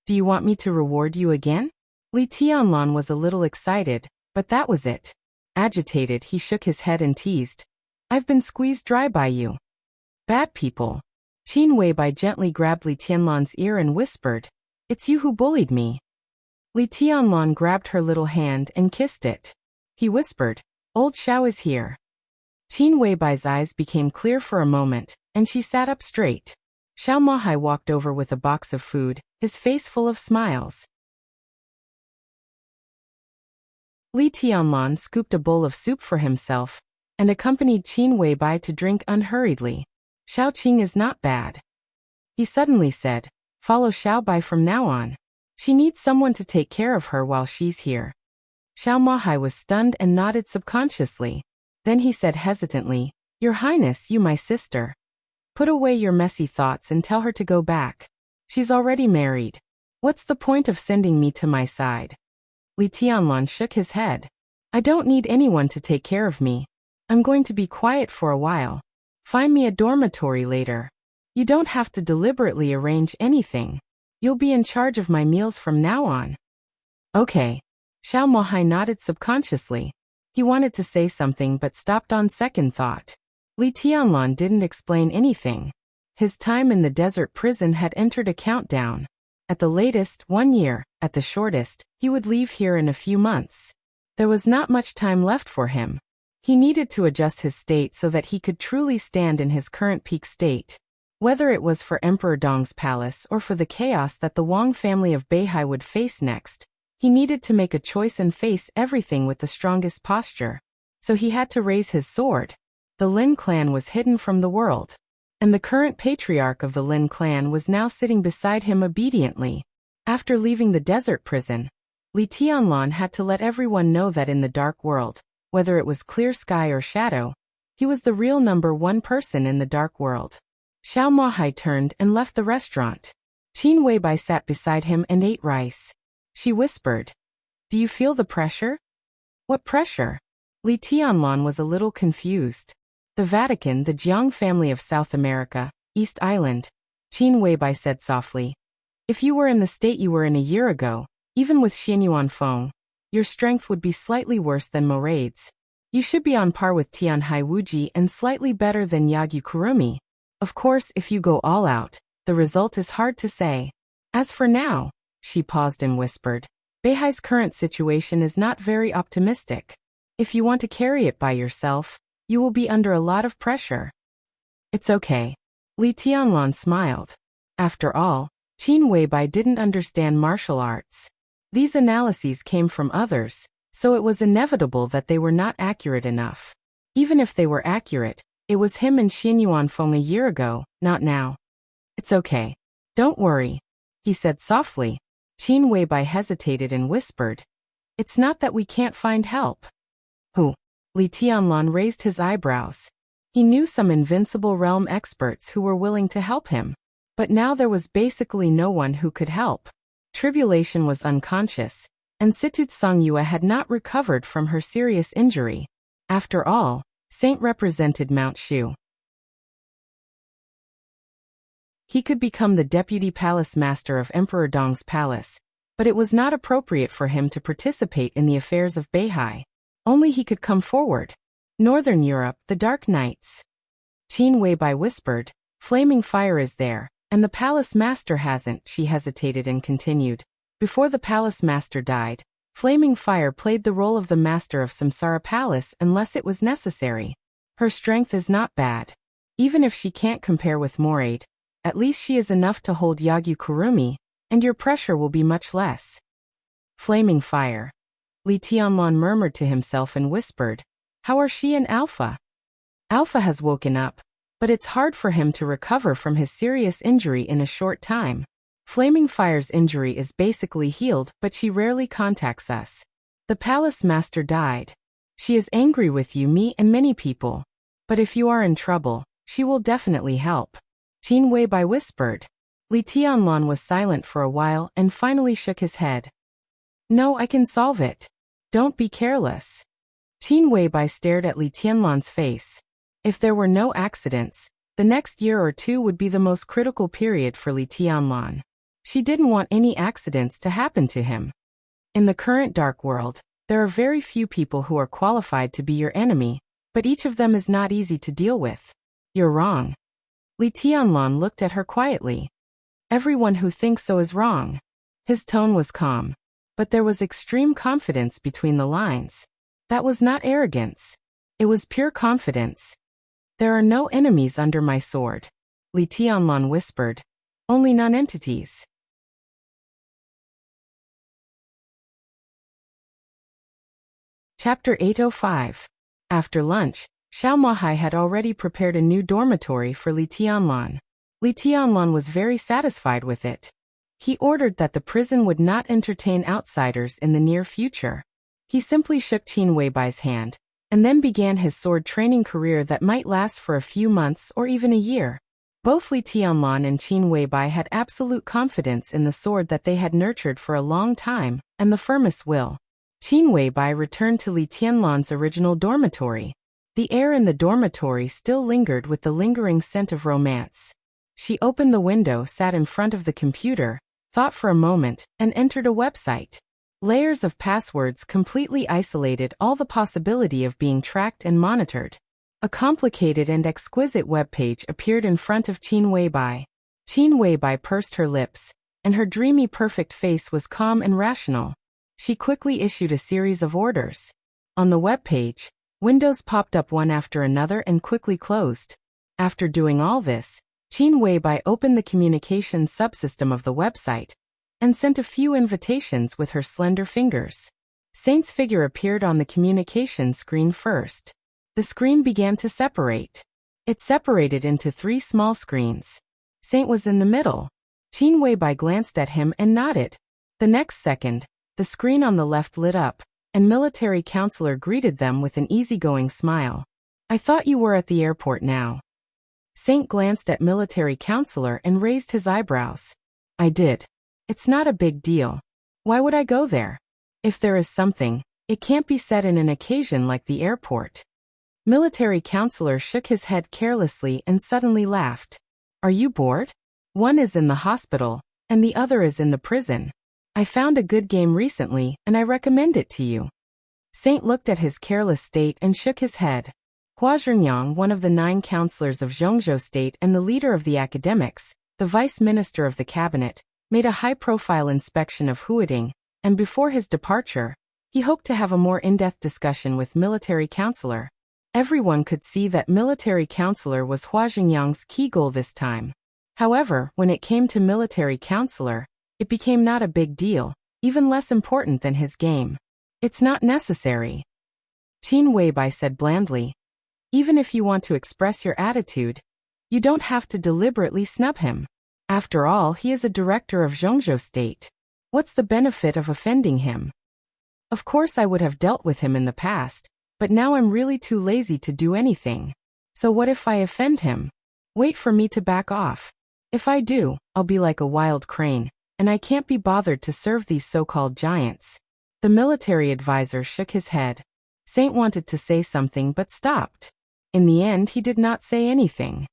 "Do you want me to reward you again?" Li Tianlan was a little excited, but that was it. Agitated, he shook his head and teased, "I've been squeezed dry by you. Bad people." Qin Weibai gently grabbed Li Tianlan's ear and whispered, "It's you who bullied me." Li Tianlan grabbed her little hand and kissed it. He whispered, "Old Xiao is here." Qin Weibai's eyes became clear for a moment, and she sat up straight. Xiao Mahai walked over with a box of food, his face full of smiles. Li Tianlan scooped a bowl of soup for himself, and accompanied Qin Weibai to drink unhurriedly. "Xiao Qing is not bad," he suddenly said. "Follow Xiao Bai from now on. She needs someone to take care of her while she's here." Xiao Mahai was stunned and nodded subconsciously. Then he said hesitantly, "Your Highness, you my sister. Put away your messy thoughts and tell her to go back. She's already married. What's the point of sending me to my side?" Li Tianlan shook his head. "I don't need anyone to take care of me. I'm going to be quiet for a while. Find me a dormitory later. You don't have to deliberately arrange anything. You'll be in charge of my meals from now on." Okay. Xiao Mohai nodded subconsciously. He wanted to say something but stopped on second thought. Li Tianlan didn't explain anything. His time in the desert prison had entered a countdown. At the latest, 1 year, at the shortest, he would leave here in a few months. There was not much time left for him. He needed to adjust his state so that he could truly stand in his current peak state. Whether it was for Emperor Dong's palace or for the chaos that the Wang family of Beihai would face next, he needed to make a choice and face everything with the strongest posture. So he had to raise his sword. The Lin clan was hidden from the world. And the current patriarch of the Lin clan was now sitting beside him obediently. After leaving the desert prison, Li Tianlan had to let everyone know that in the dark world, whether it was clear sky or shadow, he was the real number one person in the dark world. Xiao Mohai turned and left the restaurant. Qin Weibai sat beside him and ate rice. She whispered, "Do you feel the pressure?" "What pressure?" Li Tianlan was a little confused. "The Vatican, the Jiang family of South America, East Island," Qin Weibai said softly. "If you were in the state you were in a year ago, even with Xianyuan Feng, your strength would be slightly worse than Morade's. You should be on par with Tianhai Wuji and slightly better than Yagyu Kurumi. Of course, if you go all out, the result is hard to say. As for now," she paused and whispered, "Beihai's current situation is not very optimistic. If you want to carry it by yourself, you will be under a lot of pressure." "It's okay." Li Tianlan smiled. After all, Qin Weibai didn't understand martial arts. These analyses came from others, so it was inevitable that they were not accurate enough. Even if they were accurate, it was him and Xianyuan Feng a year ago, not now. "It's okay. Don't worry," he said softly. Qin Weibai hesitated and whispered, "It's not that we can't find help." "Who?" Li Tianlan raised his eyebrows. He knew some invincible realm experts who were willing to help him. But now there was basically no one who could help. Tribulation was unconscious, and Situt Songyue had not recovered from her serious injury. After all, Saint represented Mount Shu. He could become the deputy palace master of Emperor Dong's palace, but it was not appropriate for him to participate in the affairs of Beihai. Only he could come forward. Northern Europe, the Dark Knights. Qin Weibai whispered, "Flaming fire is there, and the palace master hasn't." She hesitated and continued. "Before the palace master died, Flaming Fire played the role of the master of Samsara Palace unless it was necessary. Her strength is not bad. Even if she can't compare with Morade, at least she is enough to hold Yagyu Kurumi, and your pressure will be much less." Flaming Fire. Li Tianlan murmured to himself and whispered, "How are she and Alpha?" "Alpha has woken up, but it's hard for him to recover from his serious injury in a short time. Flaming Fire's injury is basically healed, but she rarely contacts us. The palace master died. She is angry with you, me, and many people. But if you are in trouble, she will definitely help." Qin Weibai whispered. Li Tianlan was silent for a while and finally shook his head. "No, I can solve it. Don't be careless." Qin Weibai stared at Li Tianlan's face. If there were no accidents, the next year or two would be the most critical period for Li Tianlan. She didn't want any accidents to happen to him. In the current dark world, there are very few people who are qualified to be your enemy, but each of them is not easy to deal with. "You're wrong." Li Tianlan looked at her quietly. "Everyone who thinks so is wrong." His tone was calm, but there was extreme confidence between the lines. That was not arrogance. It was pure confidence. "There are no enemies under my sword," Li Tianlan whispered. "Only non-entities." Chapter 805. After lunch, Xiao Mohai had already prepared a new dormitory for Li Tianlan. Li Tianlan was very satisfied with it. He ordered that the prison would not entertain outsiders in the near future. He simply shook Qin Weibai's hand, and then began his sword training career that might last for a few months or even a year. Both Li Tianlan and Qin Weibai had absolute confidence in the sword that they had nurtured for a long time, and the firmest will. Qin Weibai returned to Li Tianlan's original dormitory. The air in the dormitory still lingered with the lingering scent of romance. She opened the window, sat in front of the computer, thought for a moment, and entered a website. Layers of passwords completely isolated all the possibility of being tracked and monitored. A complicated and exquisite webpage appeared in front of Qin Weibai. Qin Weibai pursed her lips, and her dreamy perfect face was calm and rational. She quickly issued a series of orders. On the webpage, windows popped up one after another and quickly closed. After doing all this, Qin Weibai opened the communications subsystem of the website and sent a few invitations with her slender fingers. Saint's figure appeared on the communication screen first. The screen began to separate. It separated into 3 small screens. Saint was in the middle. Qin Weibai glanced at him and nodded. The next second, the screen on the left lit up, and military counselor greeted them with an easygoing smile. "I thought you were at the airport now." Saint glanced at military counselor and raised his eyebrows. "I did. It's not a big deal. Why would I go there? If there is something, it can't be said in an occasion like the airport." Military counselor shook his head carelessly and suddenly laughed. "Are you bored? One is in the hospital, and the other is in the prison. I found a good game recently, and I recommend it to you." Saint looked at his careless state and shook his head. Hua Zhenyang, one of the 9 counselors of Zhongzhou State and the leader of the academics, the vice minister of the cabinet, made a high-profile inspection of Huading, and before his departure, he hoped to have a more in-depth discussion with military counselor. Everyone could see that military counselor was Hua Zhenyang's key goal this time. However, when it came to military counselor, it became not a big deal, even less important than his game. "It's not necessary," Qin Weibai said blandly. "Even if you want to express your attitude, you don't have to deliberately snub him. After all, he is a director of Zhongzhou State. What's the benefit of offending him? Of course I would have dealt with him in the past, but now I'm really too lazy to do anything. So what if I offend him? Wait for me to back off. If I do, I'll be like a wild crane, and I can't be bothered to serve these so-called giants." The military advisor shook his head. Saint wanted to say something but stopped. In the end, he did not say anything.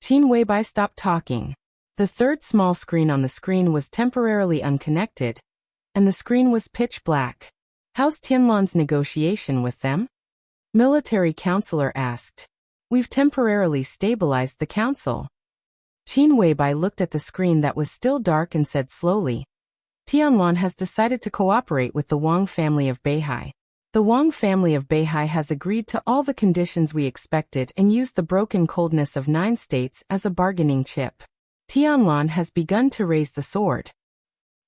Qin Weibai stopped talking. The 3rd small screen on the screen was temporarily unconnected, and the screen was pitch black. "How's Tianlan's negotiation with them?" Military counselor asked. "We've temporarily stabilized the council." Qin Weibai looked at the screen that was still dark and said slowly, "Tianlan has decided to cooperate with the Wang family of Beihai. The Wang family of Beihai has agreed to all the conditions we expected and used the broken coldness of 9 states as a bargaining chip. Tianlan has begun to raise the sword."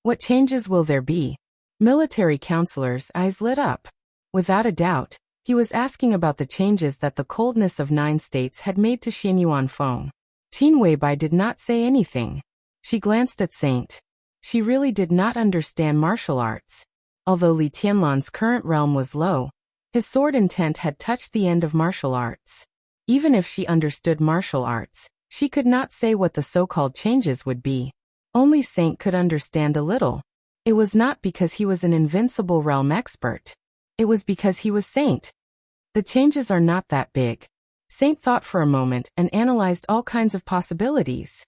"What changes will there be?" Military counselor's eyes lit up. Without a doubt, he was asking about the changes that the coldness of 9 states had made to Xianyuan Feng. Qin Weibai did not say anything. She glanced at Saint. She really did not understand martial arts. Although Li Tianlan's current realm was low, his sword intent had touched the end of martial arts. Even if she understood martial arts, she could not say what the so-called changes would be. Only Saint could understand a little. It was not because he was an invincible realm expert. It was because he was Saint. The changes are not that big. Saint thought for a moment and analyzed all kinds of possibilities.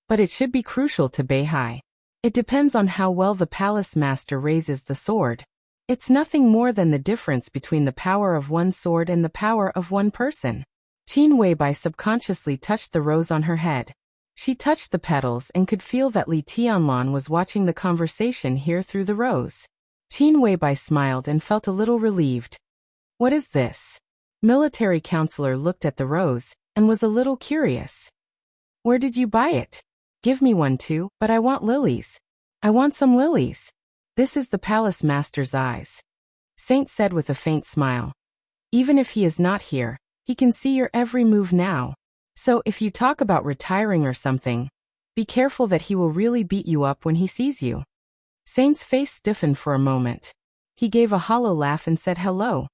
But it should be crucial to Beihai. It depends on how well the palace master raises the sword. It's nothing more than the difference between the power of one sword and the power of one person. Qin Weibai subconsciously touched the rose on her head. She touched the petals and could feel that Li Tianlan was watching the conversation here through the rose. Qin Weibai smiled and felt a little relieved. "What is this?" Military counselor looked at the rose and was a little curious. "Where did you buy it?" "Give me one too, but I want lilies." "I want some lilies." "This is the palace master's eyes," Saint said with a faint smile. "Even if he is not here, he can see your every move now. So if you talk about retiring or something, be careful that he will really beat you up when he sees you." Saint's face stiffened for a moment. He gave a hollow laugh and said hello.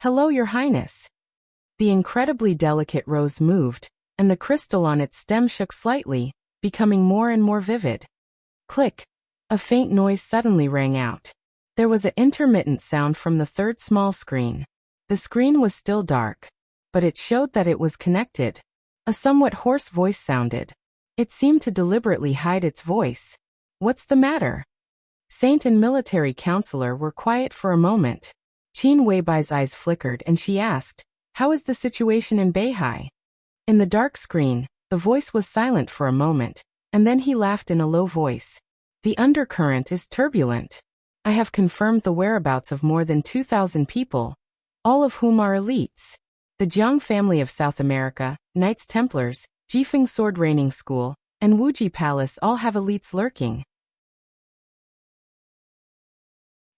"Hello, Your Highness." The incredibly delicate rose moved, and the crystal on its stem shook slightly, becoming more and more vivid. Click! A faint noise suddenly rang out. There was an intermittent sound from the 3rd small screen. The screen was still dark, but it showed that it was connected. A somewhat hoarse voice sounded. It seemed to deliberately hide its voice. What's the matter? Saint and military counselor were quiet for a moment. Qin Weibai's eyes flickered and she asked, "How is the situation in Beihai?" In the dark screen, the voice was silent for a moment, and then he laughed in a low voice. "The undercurrent is turbulent. I have confirmed the whereabouts of more than 2,000 people, all of whom are elites. The Jiang family of South America, Knights Templars, Jifeng Sword Raining School, and Wuji Palace all have elites lurking.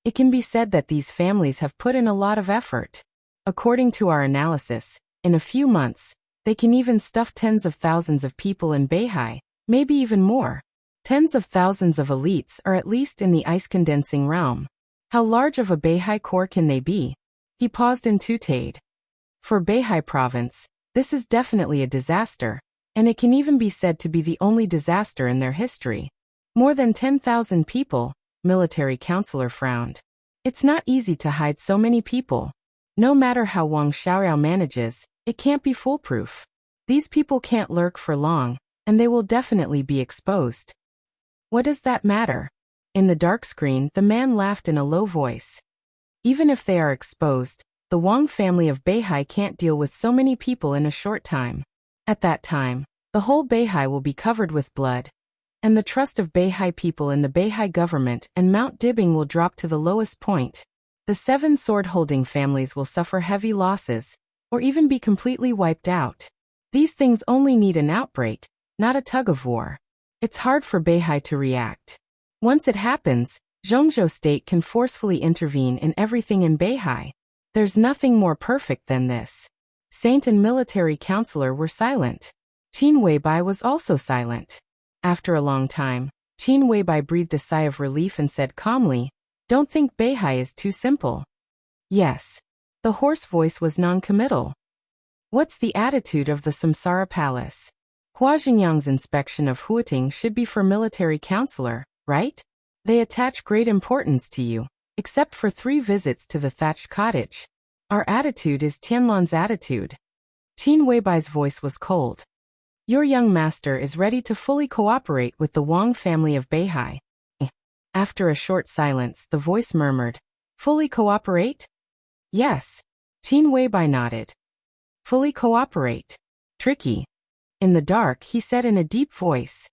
It can be said that these families have put in a lot of effort. According to our analysis, in a few months, they can even stuff tens of thousands of people in Beihai, maybe even more. Tens of thousands of elites are at least in the ice-condensing realm. How large of a Beihai core can they be?" He paused and tooted. For Beihai province, this is definitely a disaster, and it can even be said to be the only disaster in their history. More than 10,000 people, military counselor frowned. It's not easy to hide so many people. No matter how Wang Xiaoyao manages, it can't be foolproof. These people can't lurk for long, and they will definitely be exposed. What does that matter? In the dark screen, the man laughed in a low voice. Even if they are exposed, the Wang family of Beihai can't deal with so many people in a short time. At that time, the whole Beihai will be covered with blood, and the trust of Beihai people in the Beihai government and Mount Dibing will drop to the lowest point. The 7 sword-holding families will suffer heavy losses, or even be completely wiped out. These things only need an outbreak, not a tug-of-war. It's hard for Beihai to react. Once it happens, Zhongzhou state can forcefully intervene in everything in Beihai. There's nothing more perfect than this. Saint and military counselor were silent. Qin Weibai was also silent. After a long time, Qin Weibai breathed a sigh of relief and said calmly, "Don't think Beihai is too simple." "Yes." The hoarse voice was non-committal. "What's the attitude of the Samsara Palace? Hua Xingyang's inspection of Huating should be for military counselor, right? They attach great importance to you, except for 3 visits to the thatched cottage. Our attitude is Tianlan's attitude." Qin Weibai's voice was cold. "Your young master is ready to fully cooperate with the Wang family of Beihai." After a short silence, the voice murmured, "Fully cooperate?" "Yes." Qin Weibai nodded. "Fully cooperate. Tricky." In the dark, he said in a deep voice,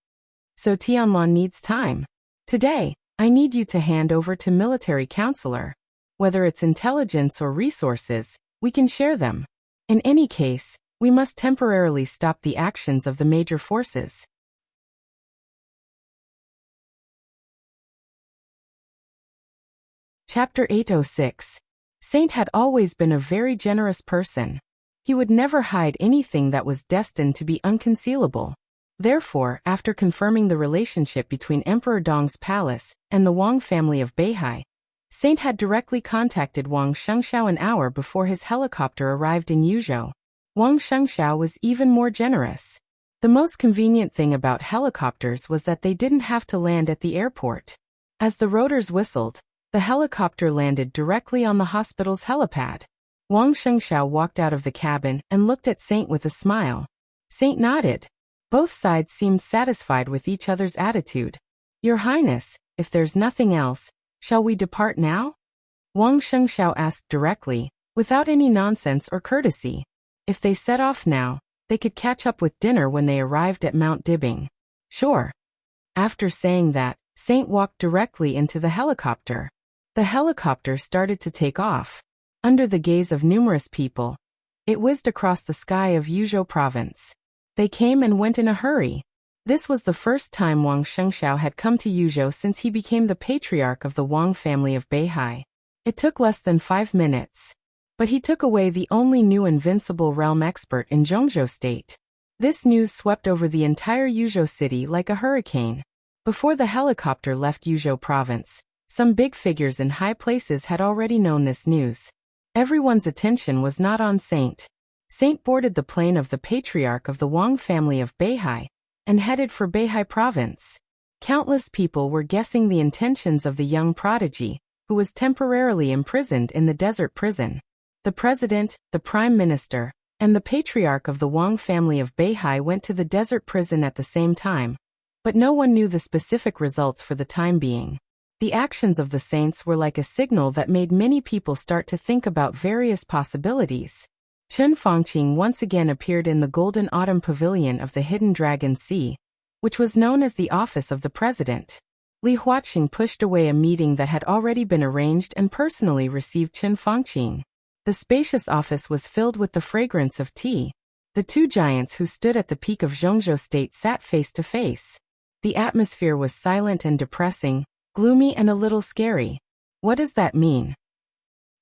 "So Tianlan needs time. Today, I need you to hand over to military counselor. Whether it's intelligence or resources, we can share them. In any case, we must temporarily stop the actions of the major forces." Chapter 806. Saint had always been a very generous person. He would never hide anything that was destined to be unconcealable. Therefore, after confirming the relationship between Emperor Dong's palace and the Wang family of Beihai, Saint had directly contacted Wang Shengxiao an hour before his helicopter arrived in Yuzhou. Wang Shengxiao was even more generous. The most convenient thing about helicopters was that they didn't have to land at the airport. As the rotors whistled, the helicopter landed directly on the hospital's helipad. Wang Shengxiao walked out of the cabin and looked at Saint with a smile. Saint nodded. Both sides seemed satisfied with each other's attitude. "Your Highness, if there's nothing else, shall we depart now?" Wang Shengxiao asked directly, without any nonsense or courtesy. If they set off now, they could catch up with dinner when they arrived at Mount Dibing. "Sure." After saying that, Saint walked directly into the helicopter. The helicopter started to take off. Under the gaze of numerous people, it whizzed across the sky of Yuzhou province. They came and went in a hurry. This was the first time Wang Shengxiao had come to Yuzhou since he became the patriarch of the Wang family of Beihai. It took less than 5 minutes. But he took away the only new invincible realm expert in Zhongzhou state. This news swept over the entire Yuzhou city like a hurricane. Before the helicopter left Yuzhou province, some big figures in high places had already known this news. Everyone's attention was not on Saint. Saint boarded the plane of the patriarch of the Wang family of Beihai and headed for Beihai province. Countless people were guessing the intentions of the young prodigy, who was temporarily imprisoned in the desert prison. The president, the prime minister, and the patriarch of the Wang family of Beihai went to the desert prison at the same time. But no one knew the specific results for the time being. The actions of the saints were like a signal that made many people start to think about various possibilities. Chen Fangqing once again appeared in the Golden Autumn Pavilion of the Hidden Dragon Sea, which was known as the office of the president. Li Huaqing pushed away a meeting that had already been arranged and personally received Chen Fangqing. The spacious office was filled with the fragrance of tea. The two giants who stood at the peak of Zhongzhou State sat face to face. The atmosphere was silent and depressing, gloomy and a little scary. What does that mean?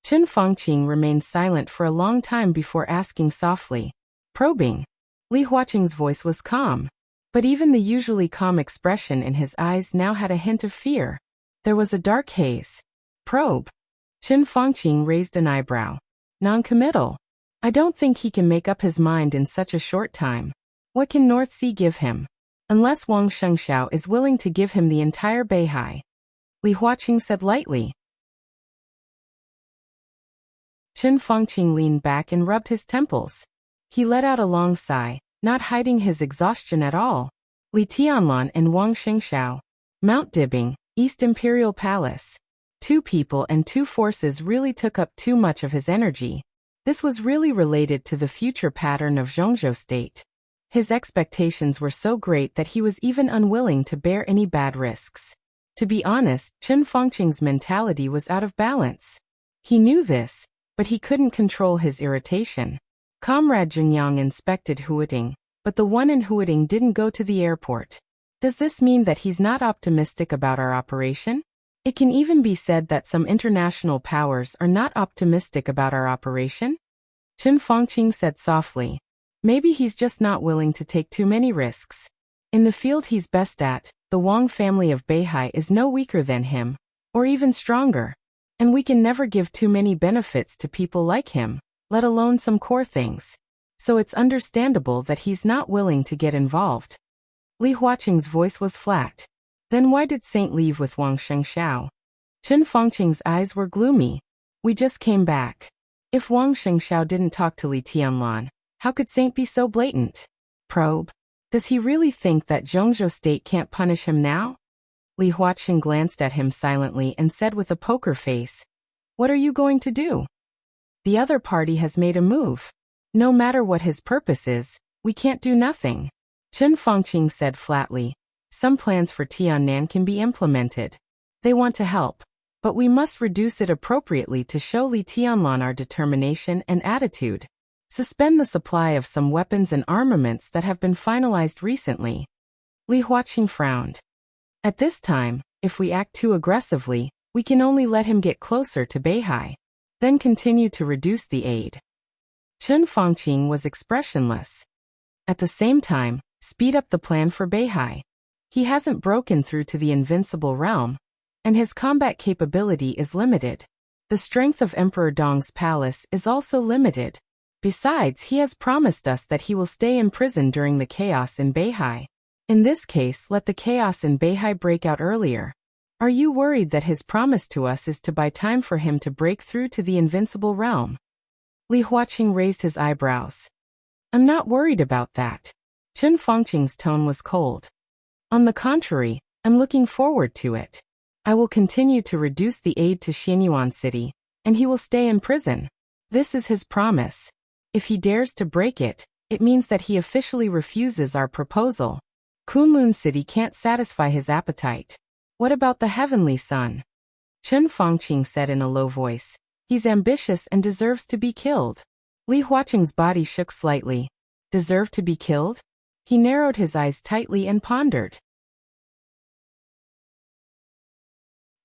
Chen Fangqing remained silent for a long time before asking softly, probing. Li Huaqing's voice was calm, but even the usually calm expression in his eyes now had a hint of fear. There was a dark haze. Probe. Chen Fangqing raised an eyebrow. Non-committal. I don't think he can make up his mind in such a short time. What can North Sea give him? Unless Wang Shengxiao is willing to give him the entire Beihai. Li Huaqing said lightly. Chen Fangqing leaned back and rubbed his temples. He let out a long sigh, not hiding his exhaustion at all. Li Tianlan and Wang Shengxiao. Mount Dibing, East Imperial Palace. Two people and two forces really took up too much of his energy. This was really related to the future pattern of Zhongzhou State. His expectations were so great that he was even unwilling to bear any bad risks. To be honest, Chen Fangqing's mentality was out of balance. He knew this, but he couldn't control his irritation. Comrade Zhengyang inspected Huiting, but the one in Huiting didn't go to the airport. Does this mean that he's not optimistic about our operation? It can even be said that some international powers are not optimistic about our operation? Chen Fangqing said softly. Maybe he's just not willing to take too many risks. In the field he's best at, the Wang family of Beihai is no weaker than him, or even stronger. And we can never give too many benefits to people like him, let alone some core things. So it's understandable that he's not willing to get involved. Li Huaqing's voice was flat. Then why did Saint leave with Wang Shengxiao? Chen Fangqing's eyes were gloomy. We just came back. If Wang Shengxiao didn't talk to Li Tianlan, how could Saint be so blatant? Probe. Does he really think that Zhongzhou State can't punish him now? Li Huaqing glanced at him silently and said with a poker face, what are you going to do? The other party has made a move. No matter what his purpose is, we can't do nothing. Chen Fangqing said flatly, some plans for Tiannan can be implemented. They want to help, but we must reduce it appropriately to show Li Tianlan our determination and attitude. Suspend the supply of some weapons and armaments that have been finalized recently. Li Huaqing frowned. At this time, if we act too aggressively, we can only let him get closer to Beihai, then continue to reduce the aid. Chen Fangqing was expressionless. At the same time, speed up the plan for Beihai. He hasn't broken through to the invincible realm, and his combat capability is limited. The strength of Emperor Dong's palace is also limited. Besides, he has promised us that he will stay in prison during the chaos in Beihai. In this case, let the chaos in Beihai break out earlier. Are you worried that his promise to us is to buy time for him to break through to the invincible realm? Li Huaqing raised his eyebrows. I'm not worried about that. Chen Fangqing's tone was cold. On the contrary, I'm looking forward to it. I will continue to reduce the aid to Xianyuan City, and he will stay in prison. This is his promise. If he dares to break it, it means that he officially refuses our proposal. Kunlun City can't satisfy his appetite. What about the Heavenly Sun? Chen Fangqing said in a low voice. He's ambitious and deserves to be killed. Li Huaqing's body shook slightly. Deserve to be killed? He narrowed his eyes tightly and pondered.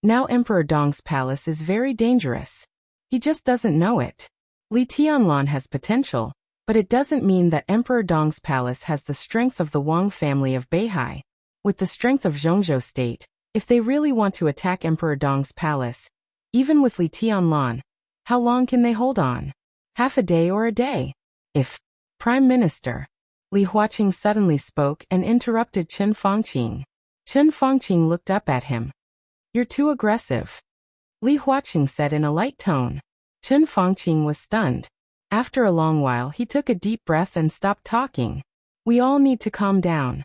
Now Emperor Dong's palace is very dangerous. He just doesn't know it. Li Tianlan has potential, but it doesn't mean that Emperor Dong's palace has the strength of the Wang family of Beihai. With the strength of Zhongzhou State, if they really want to attack Emperor Dong's palace, even with Li Tianlan, how long can they hold on? Half a day or a day? If Prime Minister. Li Huaqing suddenly spoke and interrupted Chen Fangqing. Chen Fangqing looked up at him. You're too aggressive. Li Huaqing said in a light tone. Chen Fangqing was stunned. After a long while he took a deep breath and stopped talking. We all need to calm down.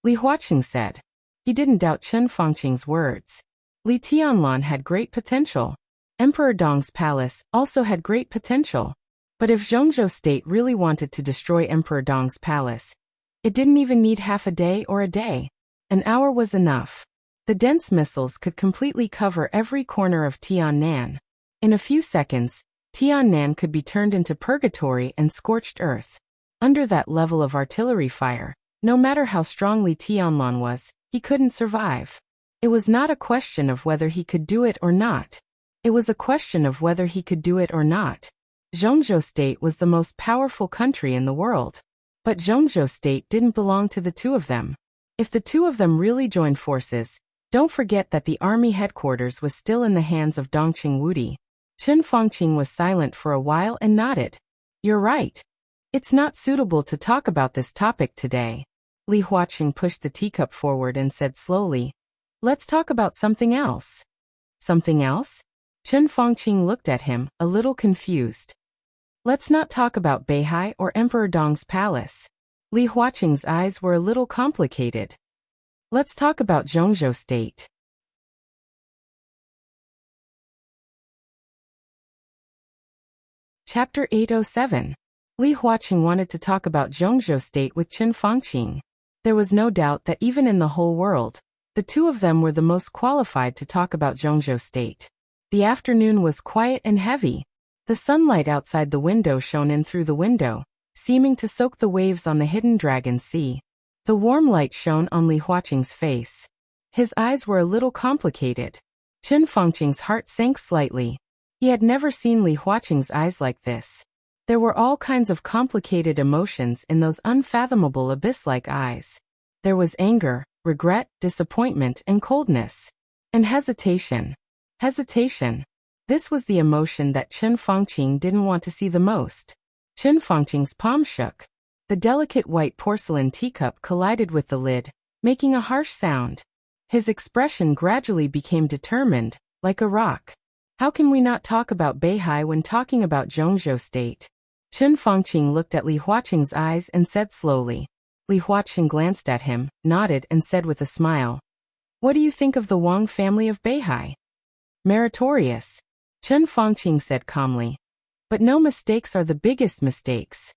Li Huaqing said. He didn't doubt Chen Fangqing's words. Li Tianlan had great potential. Emperor Dong's palace also had great potential. But if Zhongzhou state really wanted to destroy Emperor Dong's palace, it didn't even need half a day or a day. An hour was enough. The dense missiles could completely cover every corner of Tiannan. In a few seconds, Tiannan could be turned into purgatory and scorched earth. Under that level of artillery fire, no matter how strongly Tianlan was, he couldn't survive. It was not a question of whether he could do it or not. It was a question of whether he could do it or not. Zhongzhou state was the most powerful country in the world. But Zhongzhou state didn't belong to the two of them. If the two of them really joined forces, don't forget that the army headquarters was still in the hands of Dongqing Wudi. Chen Fangqing was silent for a while and nodded. You're right. It's not suitable to talk about this topic today. Li Huaqing pushed the teacup forward and said slowly, let's talk about something else. Something else? Chen Fangqing looked at him, a little confused. Let's not talk about Beihai or Emperor Dong's palace. Li Huaqing's eyes were a little complicated. Let's talk about Zhongzhou state. Chapter 807. Li Huaqing wanted to talk about Zhongzhou state with Chen Fangqing. There was no doubt that even in the whole world, the two of them were the most qualified to talk about Zhongzhou state. The afternoon was quiet and heavy. The sunlight outside the window shone in through the window, seeming to soak the waves on the hidden dragon sea. The warm light shone on Li Huaqing's face. His eyes were a little complicated. Chen Fangqing's heart sank slightly. He had never seen Li Huaqing's eyes like this. There were all kinds of complicated emotions in those unfathomable abyss-like eyes. There was anger, regret, disappointment, and coldness. And hesitation. Hesitation. This was the emotion that Chen Fangqing didn't want to see the most. Chen Fangqing's palm shook. The delicate white porcelain teacup collided with the lid, making a harsh sound. His expression gradually became determined, like a rock. How can we not talk about Beihai when talking about Zhongzhou state? Chen Fangqing looked at Li Huaqing's eyes and said slowly. Li Huaqing glanced at him, nodded and said with a smile. What do you think of the Wang family of Beihai? Meritorious. Chen Fangqing said calmly. But no mistakes are the biggest mistakes.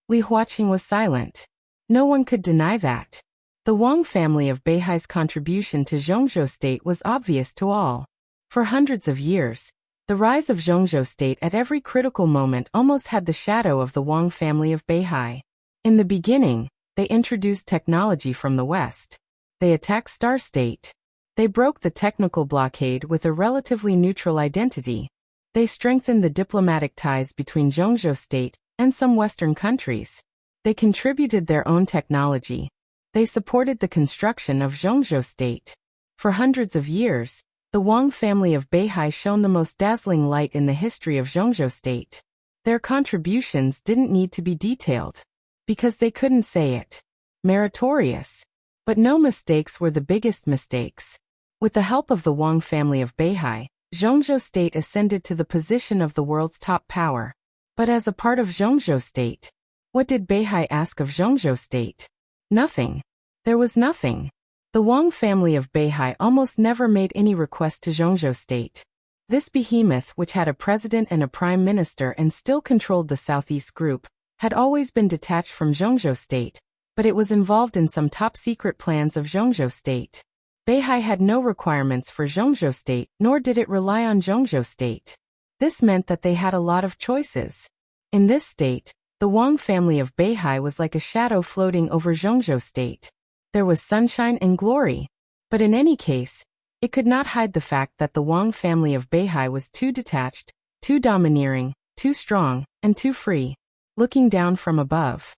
Li Huaqing was silent. No one could deny that. The Wang family of Beihai's contribution to Zhongzhou state was obvious to all. For hundreds of years, the rise of Zhongzhou state at every critical moment almost had the shadow of the Wang family of Beihai. In the beginning, they introduced technology from the West. They attacked Star State. They broke the technical blockade with a relatively neutral identity. They strengthened the diplomatic ties between Zhongzhou state and some Western countries. They contributed their own technology. They supported the construction of Zhongzhou state. For hundreds of years, the Wang family of Beihai shone the most dazzling light in the history of Zhongzhou state. Their contributions didn't need to be detailed, because they couldn't say it. Meritorious. But no mistakes were the biggest mistakes. With the help of the Wang family of Beihai, Zhongzhou state ascended to the position of the world's top power. But as a part of Zhongzhou state, what did Beihai ask of Zhongzhou state? Nothing. There was nothing. The Wang family of Beihai almost never made any request to Zhongzhou state. This behemoth, which had a president and a prime minister and still controlled the Southeast Group, had always been detached from Zhongzhou state, but it was involved in some top-secret plans of Zhongzhou state. Beihai had no requirements for Zhongzhou state, nor did it rely on Zhongzhou state. This meant that they had a lot of choices. In this state, the Wang family of Beihai was like a shadow floating over Zhongzhou state. There was sunshine and glory. But in any case, it could not hide the fact that the Wang family of Beihai was too detached, too domineering, too strong, and too free. Looking down from above.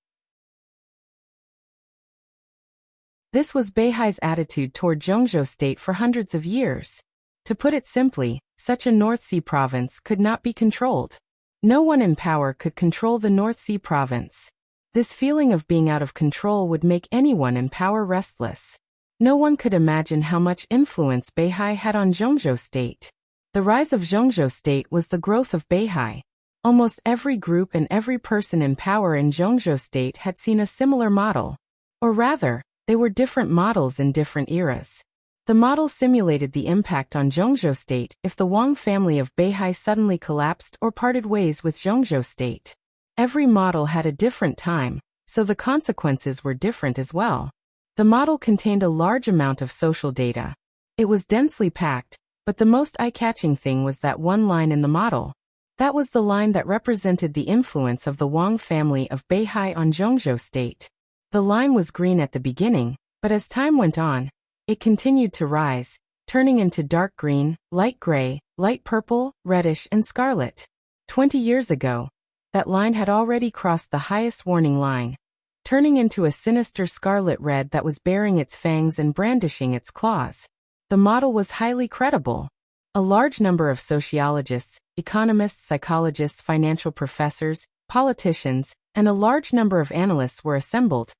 This was Beihai's attitude toward Zhongzhou state for hundreds of years. To put it simply, such a North Sea province could not be controlled. No one in power could control the North Sea province. This feeling of being out of control would make anyone in power restless. No one could imagine how much influence Beihai had on Zhongzhou state. The rise of Zhongzhou state was the growth of Beihai. Almost every group and every person in power in Zhongzhou state had seen a similar model. Or rather, They were different models in different eras. The model simulated the impact on Zhongzhou State if the Wang family of Beihai suddenly collapsed or parted ways with Zhongzhou State. Every model had a different time, so the consequences were different as well. The model contained a large amount of social data. It was densely packed, but the most eye-catching thing was that one line in the model. That was the line that represented the influence of the Wang family of Beihai on Zhongzhou State. The line was green at the beginning, but as time went on, it continued to rise, turning into dark green, light gray, light purple, reddish, and scarlet. 20 years ago, that line had already crossed the highest warning line, turning into a sinister scarlet red that was baring its fangs and brandishing its claws. The model was highly credible. A large number of sociologists, economists, psychologists, financial professors, politicians, and a large number of analysts were assembled.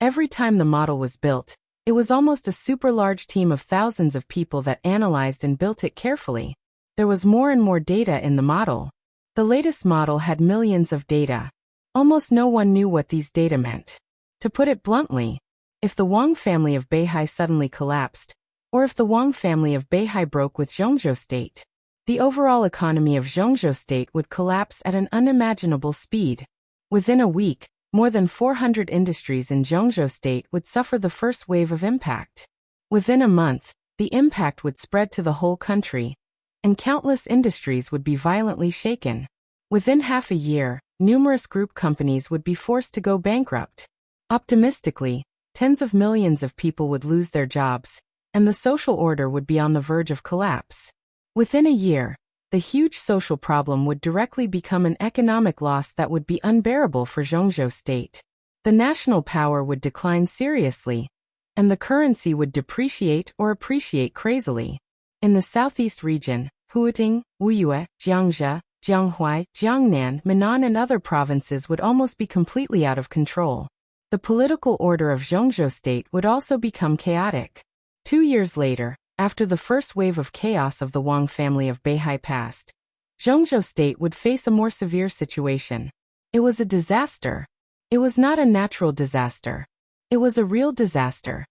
Every time the model was built, it was almost a super large team of thousands of people that analyzed and built it carefully. There was more and more data in the model. The latest model had millions of data. Almost no one knew what these data meant. To put it bluntly, if the Wang family of Beihai suddenly collapsed, or if the Wang family of Beihai broke with Zhongzhou State, the overall economy of Zhongzhou State would collapse at an unimaginable speed. Within a week, more than 400 industries in Zhongzhou State would suffer the first wave of impact. Within a month, the impact would spread to the whole country, and countless industries would be violently shaken. Within half a year, numerous group companies would be forced to go bankrupt. Optimistically, tens of millions of people would lose their jobs, and the social order would be on the verge of collapse. Within a year, the huge social problem would directly become an economic loss that would be unbearable for Zhongzhou State. The national power would decline seriously, and the currency would depreciate or appreciate crazily. In the southeast region, Huiting, Wuyue, Jiangxia, Jianghuai, Jiangnan, Minnan and other provinces would almost be completely out of control. The political order of Zhongzhou State would also become chaotic. 2 years later, after the first wave of chaos of the Wang family of Beihai passed, Zhongzhou State would face a more severe situation. It was a disaster. It was not a natural disaster. It was a real disaster.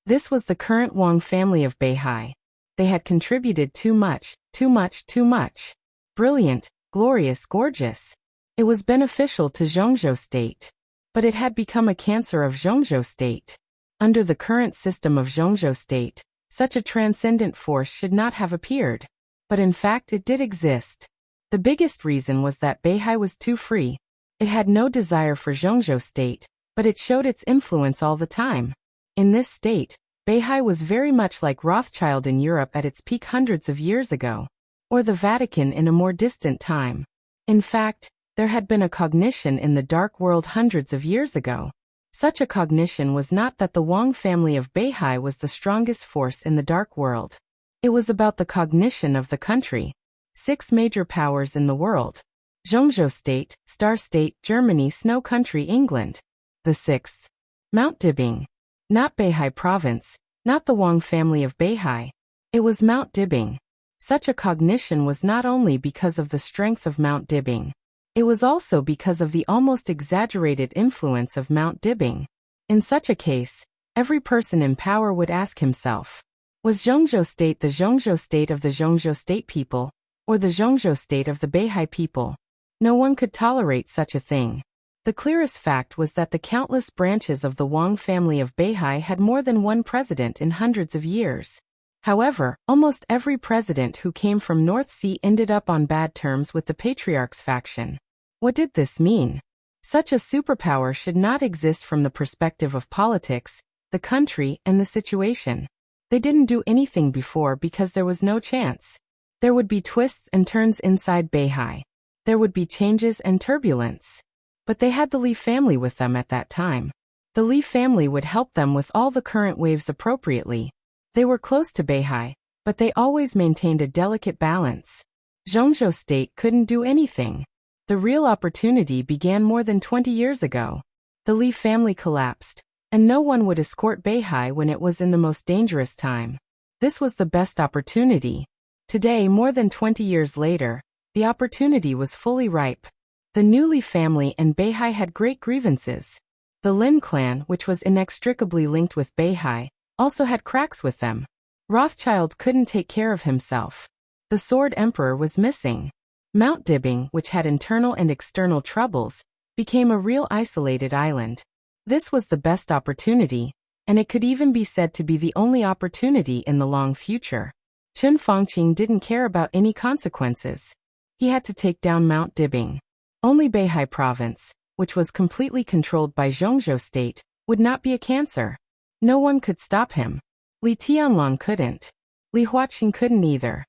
This was the current Wang family of Beihai. They had contributed too much, too much, too much. Brilliant, glorious, gorgeous. It was beneficial to Zhongzhou State. But it had become a cancer of Zhongzhou State. Under the current system of Zhongzhou State, such a transcendent force should not have appeared. But in fact it did exist. The biggest reason was that Beihai was too free. It had no desire for Zhongzhou State, but it showed its influence all the time. In this state, Beihai was very much like Rothschild in Europe at its peak hundreds of years ago, or the Vatican in a more distant time. In fact, there had been a cognition in the dark world hundreds of years ago. Such a cognition was not that the Wang family of Beihai was the strongest force in the dark world. It was about the cognition of the country. 6 major powers in the world. Zhongzhou State, Star State, Germany, Snow Country, England. The 6th. Mount Dibing. Not Beihai Province, not the Wang family of Beihai. It was Mount Dibing. Such a cognition was not only because of the strength of Mount Dibing. It was also because of the almost exaggerated influence of Mount Dibing. In such a case, every person in power would ask himself, was Zhongzhou State the Zhongzhou State of the Zhongzhou State people, or the Zhongzhou State of the Beihai people? No one could tolerate such a thing. The clearest fact was that the countless branches of the Wang family of Beihai had more than one president in hundreds of years. However, almost every president who came from North Sea ended up on bad terms with the Patriarch's faction. What did this mean? Such a superpower should not exist from the perspective of politics, the country, and the situation. They didn't do anything before because there was no chance. There would be twists and turns inside Beihai. There would be changes and turbulence. But they had the Li family with them at that time. The Li family would help them with all the current waves appropriately. They were close to Beihai, but they always maintained a delicate balance. Zhongzhou State couldn't do anything. The real opportunity began more than 20 years ago. The Li family collapsed, and no one would escort Beihai when it was in the most dangerous time. This was the best opportunity. Today, more than 20 years later, the opportunity was fully ripe. The Newly family and Beihai had great grievances. The Lin clan, which was inextricably linked with Beihai, also had cracks with them. Rothschild couldn't take care of himself. The Sword Emperor was missing. Mount Dibbing, which had internal and external troubles, became a real isolated island. This was the best opportunity, and it could even be said to be the only opportunity in the long future. Chen Fangqing didn't care about any consequences. He had to take down Mount Dibbing. Only Beihai province, which was completely controlled by Zhongzhou state, would not be a cancer. No one could stop him. Li Tianlong couldn't. Li Huaqing couldn't either.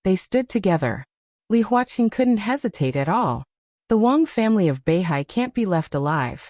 They stood together. Li Huaqing couldn't hesitate at all. The Wang family of Beihai can't be left alive.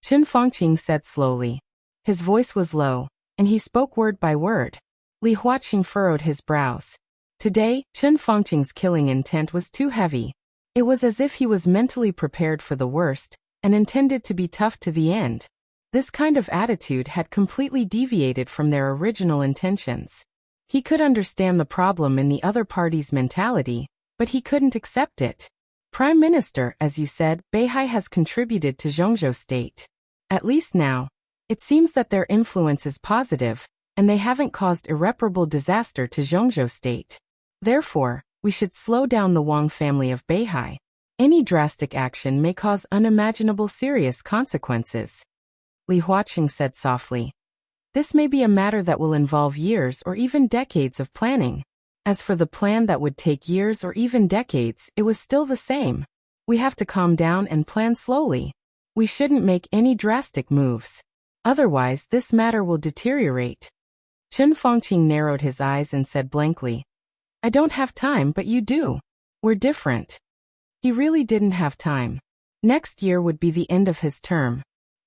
Chen Fangqing said slowly. His voice was low, and he spoke word by word. Li Huaqing furrowed his brows. Today, Chen Fangqing's killing intent was too heavy. It was as if he was mentally prepared for the worst, and intended to be tough to the end. This kind of attitude had completely deviated from their original intentions. He could understand the problem in the other party's mentality, but he couldn't accept it. Prime Minister, as you said, Beihai has contributed to Zhongzhou state. At least now, it seems that their influence is positive, and they haven't caused irreparable disaster to Zhongzhou state. Therefore, we should slow down the Wang family of Beihai. Any drastic action may cause unimaginable serious consequences. Li Huaqing said softly. This may be a matter that will involve years or even decades of planning. As for the plan that would take years or even decades, it was still the same. We have to calm down and plan slowly. We shouldn't make any drastic moves. Otherwise, this matter will deteriorate. Chen Fangqing narrowed his eyes and said blankly, I don't have time, but you do. We're different. He really didn't have time. Next year would be the end of his term.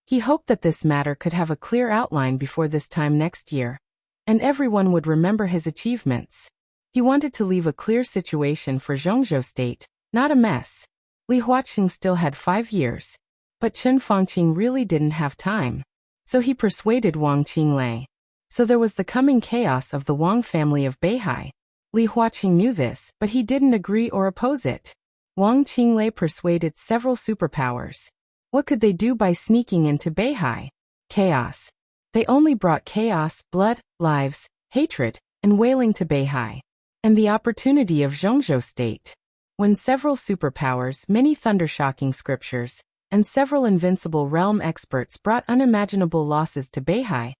He hoped that this matter could have a clear outline before this time next year, and everyone would remember his achievements. He wanted to leave a clear situation for Zhongzhou state, not a mess. Li Huaqing still had 5 years, but Chen Fangqing really didn't have time. So he persuaded Wang Qinglei. So there was the coming chaos of the Wang family of Beihai. Li Huaqing knew this, but he didn't agree or oppose it. Wang Qinglei persuaded several superpowers. What could they do by sneaking into Beihai? Chaos. They only brought chaos, blood, lives, hatred, and wailing to Beihai. And the opportunity of Zhongzhou state. When several superpowers, many thunder-shocking scriptures, and several invincible realm experts brought unimaginable losses to Beihai,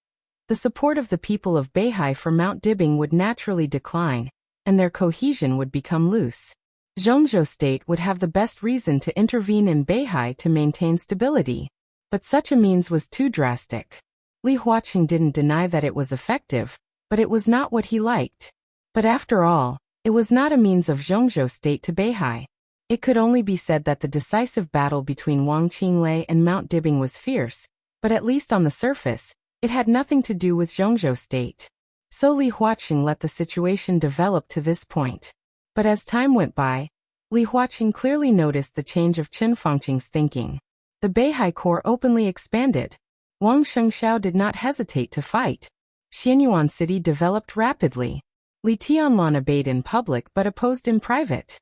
the support of the people of Beihai for Mount Dibbing would naturally decline, and their cohesion would become loose. Zhongzhou state would have the best reason to intervene in Beihai to maintain stability. But such a means was too drastic. Li Huaqing didn't deny that it was effective, but it was not what he liked. But after all, it was not a means of Zhongzhou state to Beihai. It could only be said that the decisive battle between Wang Qinglei and Mount Dibbing was fierce, but at least on the surface, it had nothing to do with Zhongzhou state. So Li Huaqing let the situation develop to this point. But as time went by, Li Huaqing clearly noticed the change of Chen Fangqing's thinking. The Beihai Corps openly expanded. Wang Shengxiao did not hesitate to fight. Xianyuan City developed rapidly. Li Tianlong obeyed in public but opposed in private.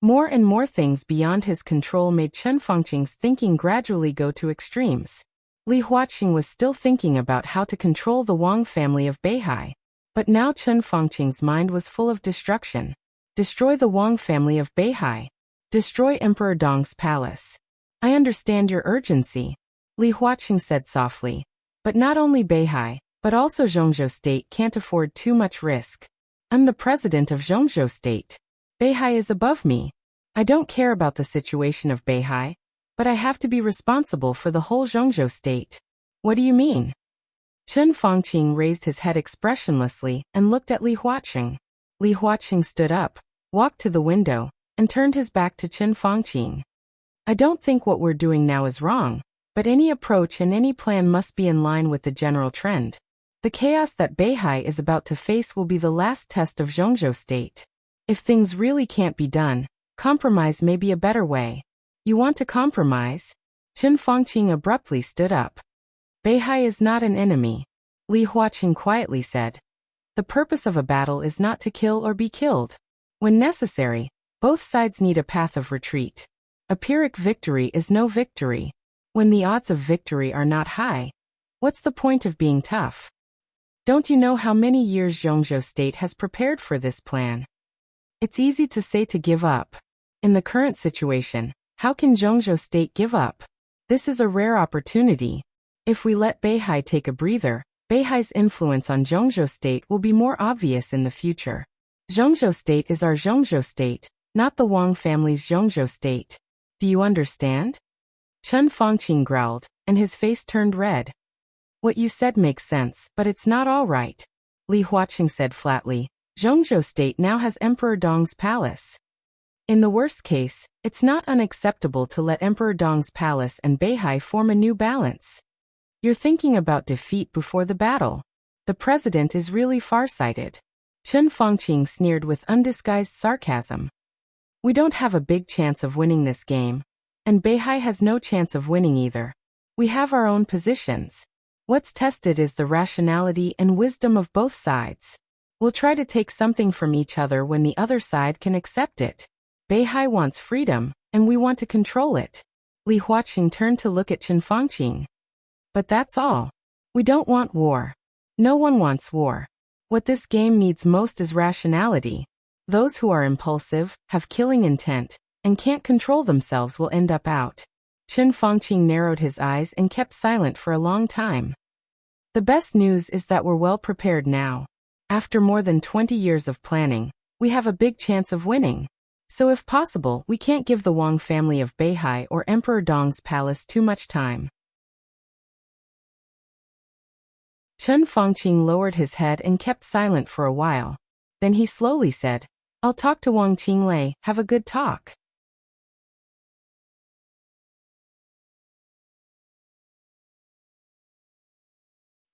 More and more things beyond his control made Chen Fangqing's thinking gradually go to extremes. Li Huaqing was still thinking about how to control the Wang family of Beihai. But now Chen Fangqing's mind was full of destruction. Destroy the Wang family of Beihai. Destroy Emperor Dong's palace. I understand your urgency, Li Huaqing said softly. But not only Beihai, but also Zhongzhou state can't afford too much risk. I'm the president of Zhongzhou state. Beihai is above me. I don't care about the situation of Beihai, but I have to be responsible for the whole Zhongzhou state. What do you mean? Chen Fangqing raised his head expressionlessly and looked at Li Huaqing. Li Huaqing stood up, walked to the window, and turned his back to Chen Fangqing. I don't think what we're doing now is wrong, but any approach and any plan must be in line with the general trend. The chaos that Beihai is about to face will be the last test of Zhongzhou state. If things really can't be done, compromise may be a better way. You want to compromise? Chen Fangqing abruptly stood up. Beihai is not an enemy, Li Huaqing quietly said. The purpose of a battle is not to kill or be killed. When necessary, both sides need a path of retreat. A Pyrrhic victory is no victory. When the odds of victory are not high, what's the point of being tough? Don't you know how many years Zhongzhou State has prepared for this plan? It's easy to say to give up. In the current situation, how can Zhongzhou State give up? This is a rare opportunity. If we let Beihai take a breather, Beihai's influence on Zhongzhou State will be more obvious in the future. Zhongzhou State is our Zhongzhou State, not the Wang family's Zhongzhou State. Do you understand? Chen Fangqing growled, and his face turned red. What you said makes sense, but it's not all right. Li Huaqing said flatly. Zhongzhou State now has Emperor Dong's palace. In the worst case, it's not unacceptable to let Emperor Dong's palace and Beihai form a new balance. You're thinking about defeat before the battle. The president is really farsighted. Chen Fangqing sneered with undisguised sarcasm. We don't have a big chance of winning this game. And Beihai has no chance of winning either. We have our own positions. What's tested is the rationality and wisdom of both sides. We'll try to take something from each other when the other side can accept it. Beihai wants freedom, and we want to control it. Li Huaqing turned to look at Chen Fangqing. But that's all. We don't want war. No one wants war. What this game needs most is rationality. Those who are impulsive, have killing intent, and can't control themselves will end up out. Chen Fangqing narrowed his eyes and kept silent for a long time. The best news is that we're well prepared now. After more than 20 years of planning, we have a big chance of winning. So if possible, we can't give the Wang family of Beihai or Emperor Dong's palace too much time. Chen Fangqing lowered his head and kept silent for a while. Then he slowly said, I'll talk to Wang Qinglei, have a good talk.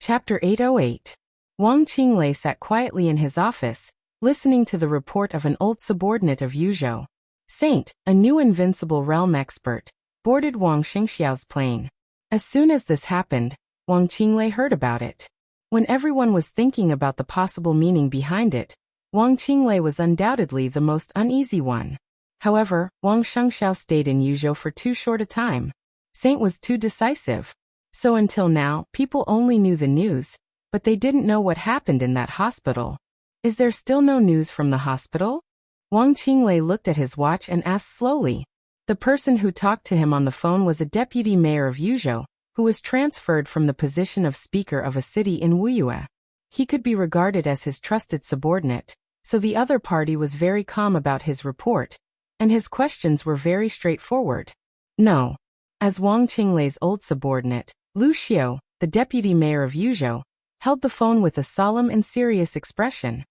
Chapter 808. Wang Qinglei sat quietly in his office, listening to the report of an old subordinate of Yuzhou. Saint, a new invincible realm expert, boarded Wang Xingxiao's plane. As soon as this happened, Wang Qinglei heard about it. When everyone was thinking about the possible meaning behind it, Wang Qinglei was undoubtedly the most uneasy one. However, Wang Xingxiao stayed in Yuzhou for too short a time. Saint was too decisive. So until now, people only knew the news, but they didn't know what happened in that hospital. Is there still no news from the hospital? Wang Qinglei looked at his watch and asked slowly. The person who talked to him on the phone was a deputy mayor of Yuzhou, who was transferred from the position of speaker of a city in Wuyue. He could be regarded as his trusted subordinate, so the other party was very calm about his report, and his questions were very straightforward. No. As Wang Qinglei's old subordinate, Lu Xiu, the deputy mayor of Yuzhou, held the phone with a solemn and serious expression.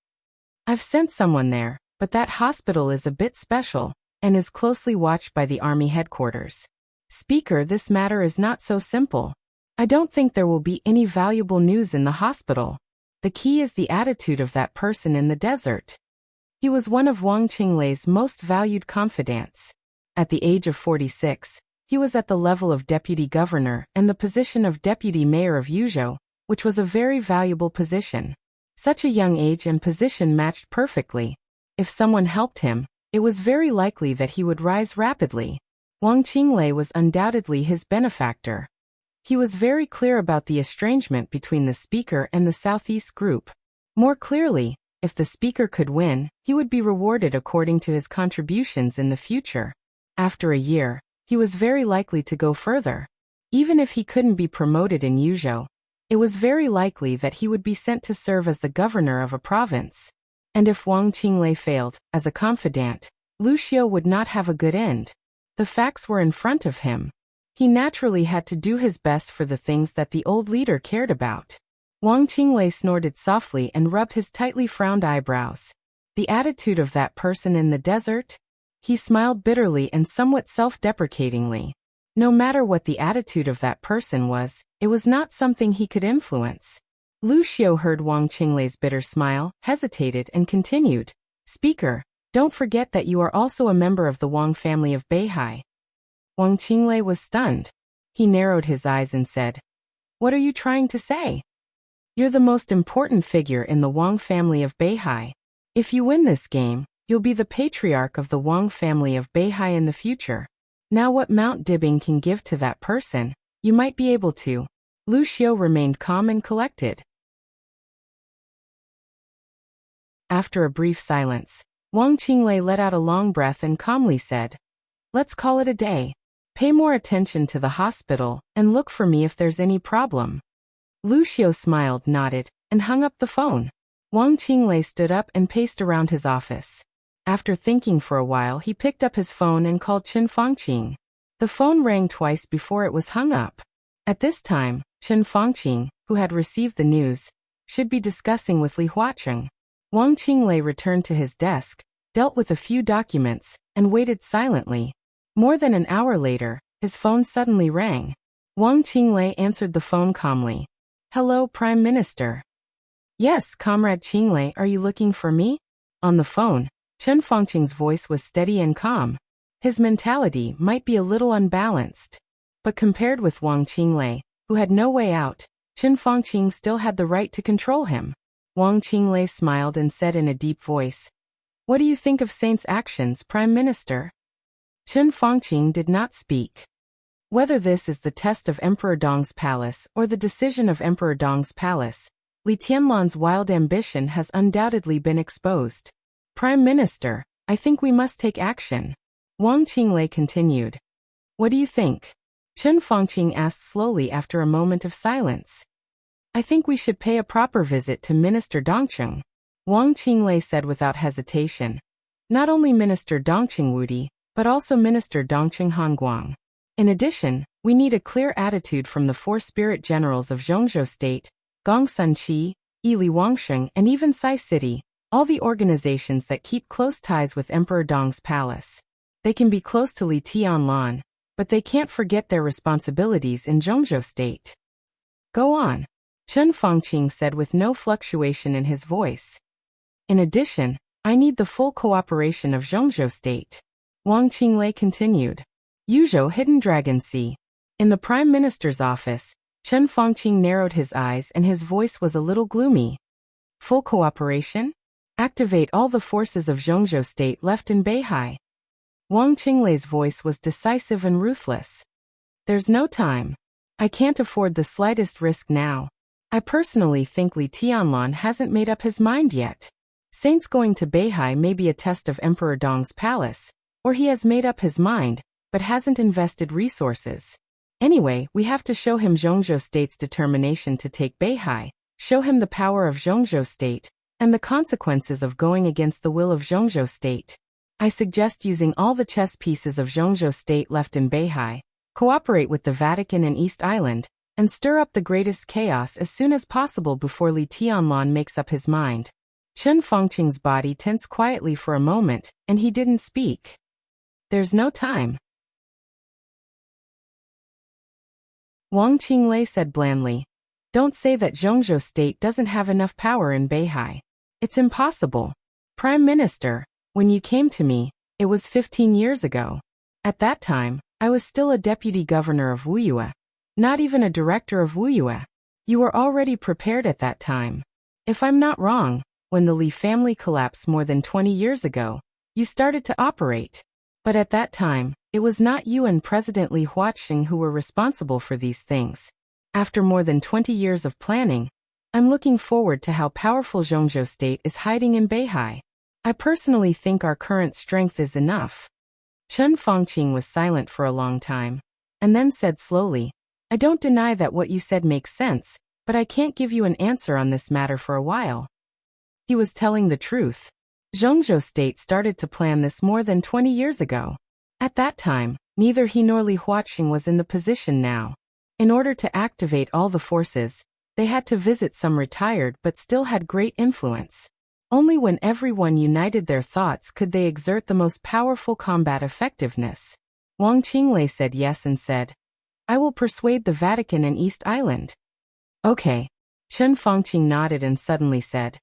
I've sent someone there, but that hospital is a bit special, and is closely watched by the army headquarters. Speaker, this matter is not so simple. I don't think there will be any valuable news in the hospital. The key is the attitude of that person in the desert. He was one of Wang Qinglei's most valued confidants. At the age of 46, he was at the level of deputy governor and the position of deputy mayor of Yuzhou, which was a very valuable position. Such a young age and position matched perfectly. If someone helped him, it was very likely that he would rise rapidly. Wang Qinglei was undoubtedly his benefactor. He was very clear about the estrangement between the speaker and the Southeast group. More clearly, if the speaker could win, he would be rewarded according to his contributions in the future. After a year, he was very likely to go further. Even if he couldn't be promoted in Yuzhou, it was very likely that he would be sent to serve as the governor of a province. And if Wang Qinglei failed, as a confidant, Lu Xiu would not have a good end. The facts were in front of him. He naturally had to do his best for the things that the old leader cared about. Wang Qinglei snorted softly and rubbed his tightly frowned eyebrows. The attitude of that person in the desert? He smiled bitterly and somewhat self-deprecatingly. No matter what the attitude of that person was, it was not something he could influence. Lu Xiu heard Wang Qinglei's bitter smile, hesitated and continued. Speaker, don't forget that you are also a member of the Wang family of Beihai. Wang Qinglei was stunned. He narrowed his eyes and said, What are you trying to say? You're the most important figure in the Wang family of Beihai. If you win this game, you'll be the patriarch of the Wang family of Beihai in the future. Now what Mount Dibbing can give to that person, you might be able to. Lu Xiu remained calm and collected. After a brief silence, Wang Qinglei let out a long breath and calmly said, "Let's call it a day. Pay more attention to the hospital, and look for me if there's any problem." Lu Xiu smiled, nodded, and hung up the phone. Wang Qinglei stood up and paced around his office. After thinking for a while, he picked up his phone and called Chen Fangqing. The phone rang twice before it was hung up. At this time, Chen Fangqing, who had received the news, should be discussing with Li Huacheng. Wang Qinglei returned to his desk, dealt with a few documents, and waited silently. More than an hour later, his phone suddenly rang. Wang Qinglei answered the phone calmly. "Hello, Prime Minister." "Yes, Comrade Qinglei, are you looking for me?" On the phone, Chen Fangqing's voice was steady and calm. His mentality might be a little unbalanced. But compared with Wang Qinglei, who had no way out, Chen Fangqing still had the right to control him. Wang Qinglei smiled and said in a deep voice, "What do you think of Saint's actions, Prime Minister?" Chen Fangqing did not speak. Whether this is the test of Emperor Dong's palace or the decision of Emperor Dong's palace, Li Tianlan's wild ambition has undoubtedly been exposed. "Prime Minister, I think we must take action." Wang Qinglei continued. "What do you think?" Chen Fangqing asked slowly after a moment of silence. "I think we should pay a proper visit to Minister Dongqing," Wang Qinglei said without hesitation. "Not only Minister Dongqing Wudi, but also Minister Dongqing Hanguang. In addition, we need a clear attitude from the four spirit generals of Zhongzhou State, Gongsun Qi, Yili Wangsheng, and even Sai City, all the organizations that keep close ties with Emperor Dong's palace. They can be close to Li Tianlan, but they can't forget their responsibilities in Zhongzhou State." "Go on," Chen Fangqing said with no fluctuation in his voice. "In addition, I need the full cooperation of Zhongzhou State," Wang Qinglei continued. Yuzhou Hidden Dragon Sea. In the Prime Minister's office, Chen Fangqing narrowed his eyes and his voice was a little gloomy. "Full cooperation? Activate all the forces of Zhongzhou State left in Beihai." Wang Qinglei's voice was decisive and ruthless. "There's no time. I can't afford the slightest risk now. I personally think Li Tianlan hasn't made up his mind yet. Saint's going to Beihai may be a test of Emperor Dong's palace, or he has made up his mind, but hasn't invested resources. Anyway, we have to show him Zhongzhou State's determination to take Beihai, show him the power of Zhongzhou State, and the consequences of going against the will of Zhongzhou State. I suggest using all the chess pieces of Zhongzhou State left in Beihai, cooperate with the Vatican and East Island, and stir up the greatest chaos as soon as possible before Li Tianlan makes up his mind." Chen Fangqing's body tensed quietly for a moment, and he didn't speak. "There's no time," Wang Qinglei said blandly. "Don't say that Zhongzhou State doesn't have enough power in Beihai. It's impossible. Prime Minister, when you came to me, it was 15 years ago. At that time, I was still a deputy governor of Wuyue, not even a director of Wuyue. You were already prepared at that time. If I'm not wrong, when the Li family collapsed more than 20 years ago, you started to operate. But at that time, it was not you and President Li Huacheng who were responsible for these things. After more than 20 years of planning, I'm looking forward to how powerful Zhongzhou State is hiding in Beihai. I personally think our current strength is enough." Chen Fangqing was silent for a long time, and then said slowly, "I don't deny that what you said makes sense, but I can't give you an answer on this matter for a while." He was telling the truth. Zhongzhou State started to plan this more than 20 years ago. At that time, neither he nor Li Huacheng was in the position now. In order to activate all the forces, they had to visit some retired but still had great influence. Only when everyone united their thoughts could they exert the most powerful combat effectiveness. Wang Qinglei said yes and said, "I will persuade the Vatican and East Island." "Okay." Chen Fangqing nodded and suddenly said,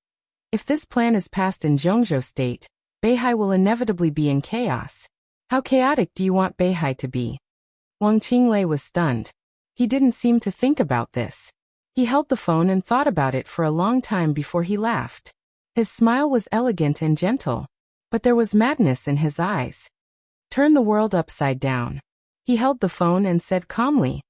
"If this plan is passed in Zhongzhou State, Beihai will inevitably be in chaos. How chaotic do you want Beihai to be?" Wang Qinglei was stunned. He didn't seem to think about this. He held the phone and thought about it for a long time before he laughed. His smile was elegant and gentle, but there was madness in his eyes. Turn the world upside down. He held the phone and said calmly.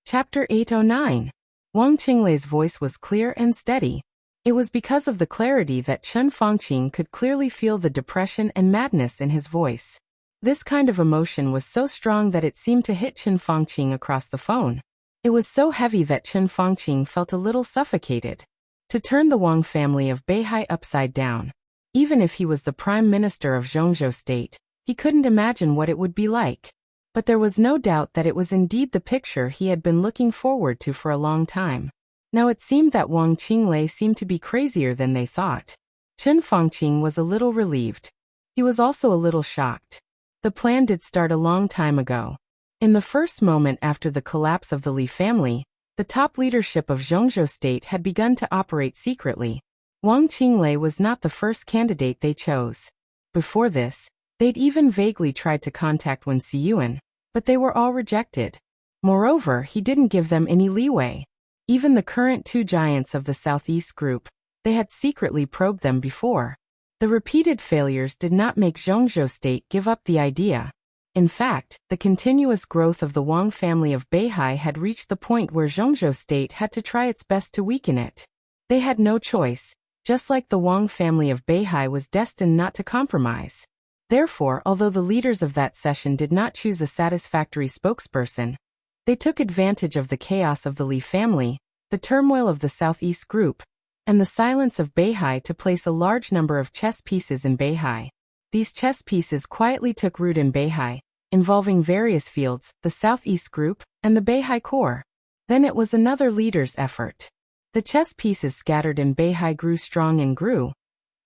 Chapter 809. Wang Qinglei's voice was clear and steady. It was because of the clarity that Chen Fangqing could clearly feel the depression and madness in his voice. This kind of emotion was so strong that it seemed to hit Chen Fangqing across the phone. It was so heavy that Chen Fangqing felt a little suffocated. To turn the Wang family of Beihai upside down. Even if he was the prime minister of Zhongzhou state, he couldn't imagine what it would be like. But there was no doubt that it was indeed the picture he had been looking forward to for a long time. Now it seemed that Wang Qinglei seemed to be crazier than they thought. Chen Fangqing was a little relieved. He was also a little shocked. The plan did start a long time ago. In the first moment after the collapse of the Li family, the top leadership of Zhongzhou state had begun to operate secretly. Wang Qinglei was not the first candidate they chose. Before this, they'd even vaguely tried to contact Wen Siyuan, but they were all rejected. Moreover, he didn't give them any leeway. Even the current two giants of the Southeast group, they had secretly probed them before. The repeated failures did not make Zhongzhou state give up the idea. In fact, the continuous growth of the Wang family of Beihai had reached the point where Zhongzhou state had to try its best to weaken it. They had no choice, just like the Wang family of Beihai was destined not to compromise. Therefore, although the leaders of that session did not choose a satisfactory spokesperson, they took advantage of the chaos of the Li family, the turmoil of the Southeast group, and the silence of Beihai to place a large number of chess pieces in Beihai. These chess pieces quietly took root in Beihai, involving various fields, the Southeast group, and the Beihai core. Then it was another leader's effort. The chess pieces scattered in Beihai grew strong and grew,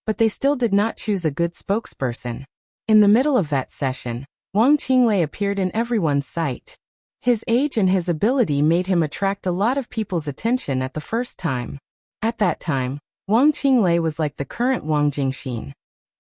but they still did not choose a good spokesperson. In the middle of that session, Wang Qinglei appeared in everyone's sight. His age and his ability made him attract a lot of people's attention at the first time. At that time, Wang Qinglei was like the current Wang Jingxin.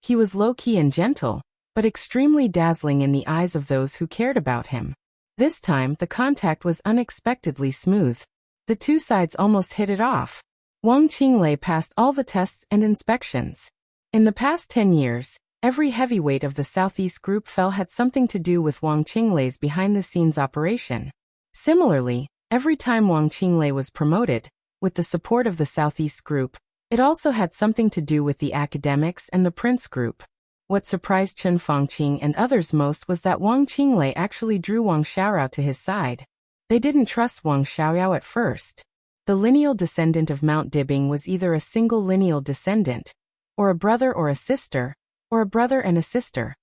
He was low-key and gentle, but extremely dazzling in the eyes of those who cared about him. This time, the contact was unexpectedly smooth. The two sides almost hit it off. Wang Qinglei passed all the tests and inspections. In the past 10 years, every heavyweight of the Southeast group had something to do with Wang Qinglei's behind-the-scenes operation. Similarly, every time Wang Qinglei was promoted, with the support of the Southeast group, it also had something to do with the academics and the Prince group. What surprised Chen Fangqing and others most was that Wang Qinglei actually drew Wang Xiaoyao to his side. They didn't trust Wang Xiaoyao at first. The lineal descendant of Mount Dibing was either a single lineal descendant, or a brother or a sister, or a brother and a sister.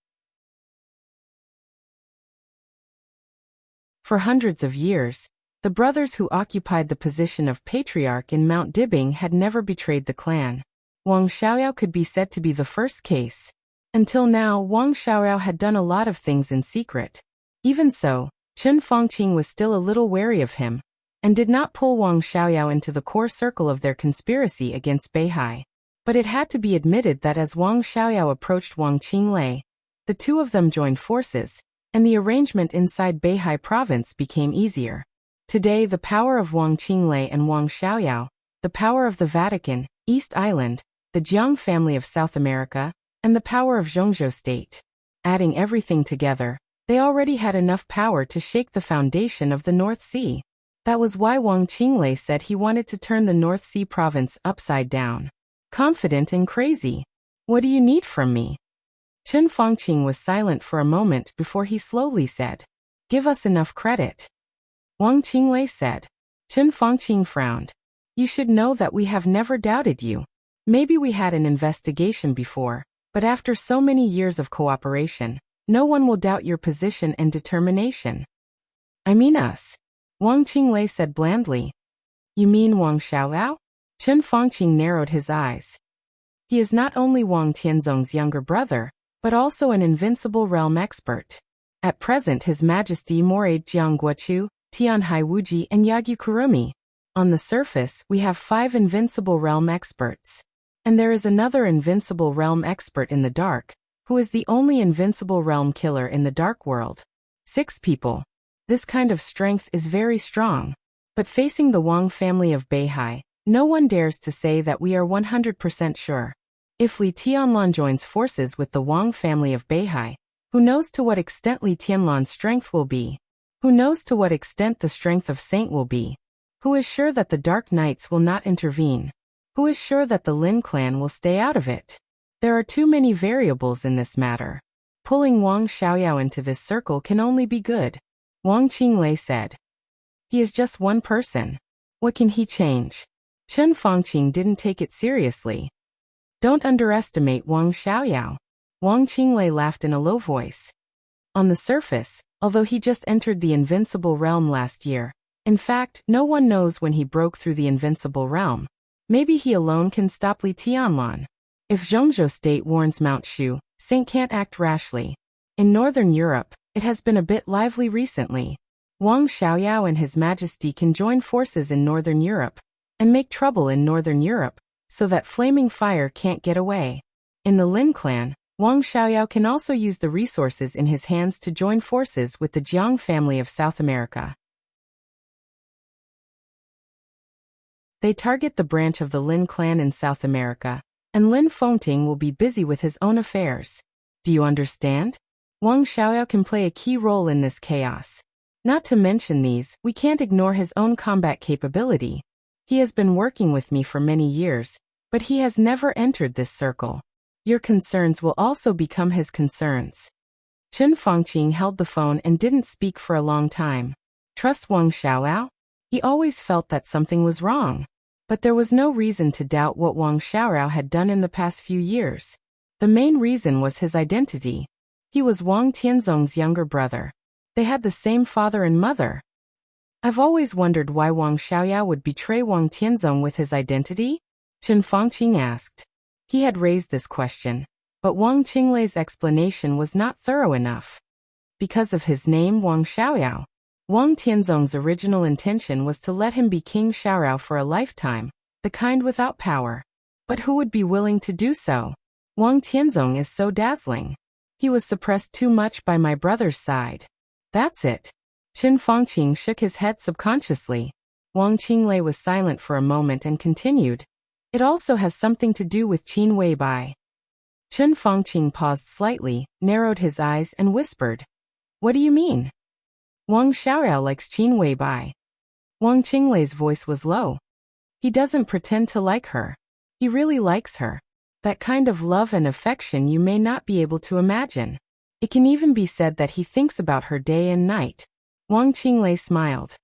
For hundreds of years, the brothers who occupied the position of patriarch in Mount Dibing had never betrayed the clan. Wang Xiaoyao could be said to be the first case. Until now, Wang Xiaoyao had done a lot of things in secret. Even so, Chen Fangqing was still a little wary of him, and did not pull Wang Xiaoyao into the core circle of their conspiracy against Beihai. But it had to be admitted that as Wang Xiaoyao approached Wang Qinglei, the two of them joined forces, and the arrangement inside Beihai province became easier. Today the power of Wang Qinglei and Wang Xiaoyao, the power of the Vatican, East Island, the Jiang family of South America, and the power of Zhongzhou state. Adding everything together, they already had enough power to shake the foundation of the North Sea. That was why Wang Qinglei said he wanted to turn the North Sea province upside down. Confident and crazy. What do you need from me? Chen Fangqing was silent for a moment before he slowly said, "Give us enough credit." Wang Qinglei said. Chen Fangqing frowned. "You should know that we have never doubted you. Maybe we had an investigation before, but after so many years of cooperation, no one will doubt your position and determination." "I mean us," Wang Qinglei said blandly. "You mean Wang Xiaoyao?" Chen Fangqing narrowed his eyes. He is not only Wang Tianzong's younger brother, but also an invincible realm expert. At present His Majesty Morade Jiang Guochu, Tianhai Wuji and Yagyu Kurumi. On the surface, we have 5 invincible realm experts. And there is another invincible realm expert in the dark, who is the only invincible realm killer in the dark world. 6 people. This kind of strength is very strong. But facing the Wang family of Beihai, no one dares to say that we are 100% sure. If Li Tianlan joins forces with the Wang family of Beihai, who knows to what extent Li Tianlan's strength will be? Who knows to what extent the strength of Saint will be? Who is sure that the Dark Knights will not intervene? Who is sure that the Lin clan will stay out of it? There are too many variables in this matter. Pulling Wang Xiaoyao into this circle can only be good. Wang Qinglei said. He is just one person. What can he change? Chen Fangqing didn't take it seriously. Don't underestimate Wang Xiaoyao. Wang Qinglei laughed in a low voice. On the surface, although he just entered the invincible realm last year, in fact, no one knows when he broke through the invincible realm. Maybe he alone can stop Li Tianlan. If Zhongzhou State warns Mount Shu, Saint can't act rashly. In Northern Europe, it has been a bit lively recently. Wang Xiaoyao and His Majesty can join forces in Northern Europe and make trouble in Northern Europe so that flaming fire can't get away. In the Lin clan, Wang Xiaoyao can also use the resources in his hands to join forces with the Jiang family of South America. They target the branch of the Lin clan in South America, and Lin Fengting will be busy with his own affairs. Do you understand? Wang Xiaoyao can play a key role in this chaos. Not to mention these, we can't ignore his own combat capability. He has been working with me for many years, but he has never entered this circle. Your concerns will also become his concerns. Chen Fangqing held the phone and didn't speak for a long time. Trust Wang Xiaoyao? He always felt that something was wrong. But there was no reason to doubt what Wang Xiaoyao had done in the past few years. The main reason was his identity. He was Wang Tianzong's younger brother. They had the same father and mother. I've always wondered why Wang Xiaoyao would betray Wang Tianzong with his identity? Chen Fangqing asked. He had raised this question, but Wang Qinglei's explanation was not thorough enough. Because of his name Wang Xiaoyao, Wang Tianzong's original intention was to let him be King Xiaorao for a lifetime, the kind without power. But who would be willing to do so? Wang Tianzong is so dazzling. He was suppressed too much by my brother's side. That's it. Chen Fangqing shook his head subconsciously. Wang Qinglei was silent for a moment and continued. It also has something to do with Qin Weibai. Chen Fangqing paused slightly, narrowed his eyes and whispered. What do you mean? Wang Xiaoyao likes Qin Weibai. Wang Qinglei's voice was low. He doesn't pretend to like her. He really likes her. That kind of love and affection you may not be able to imagine. It can even be said that he thinks about her day and night. Wang Qinglei smiled.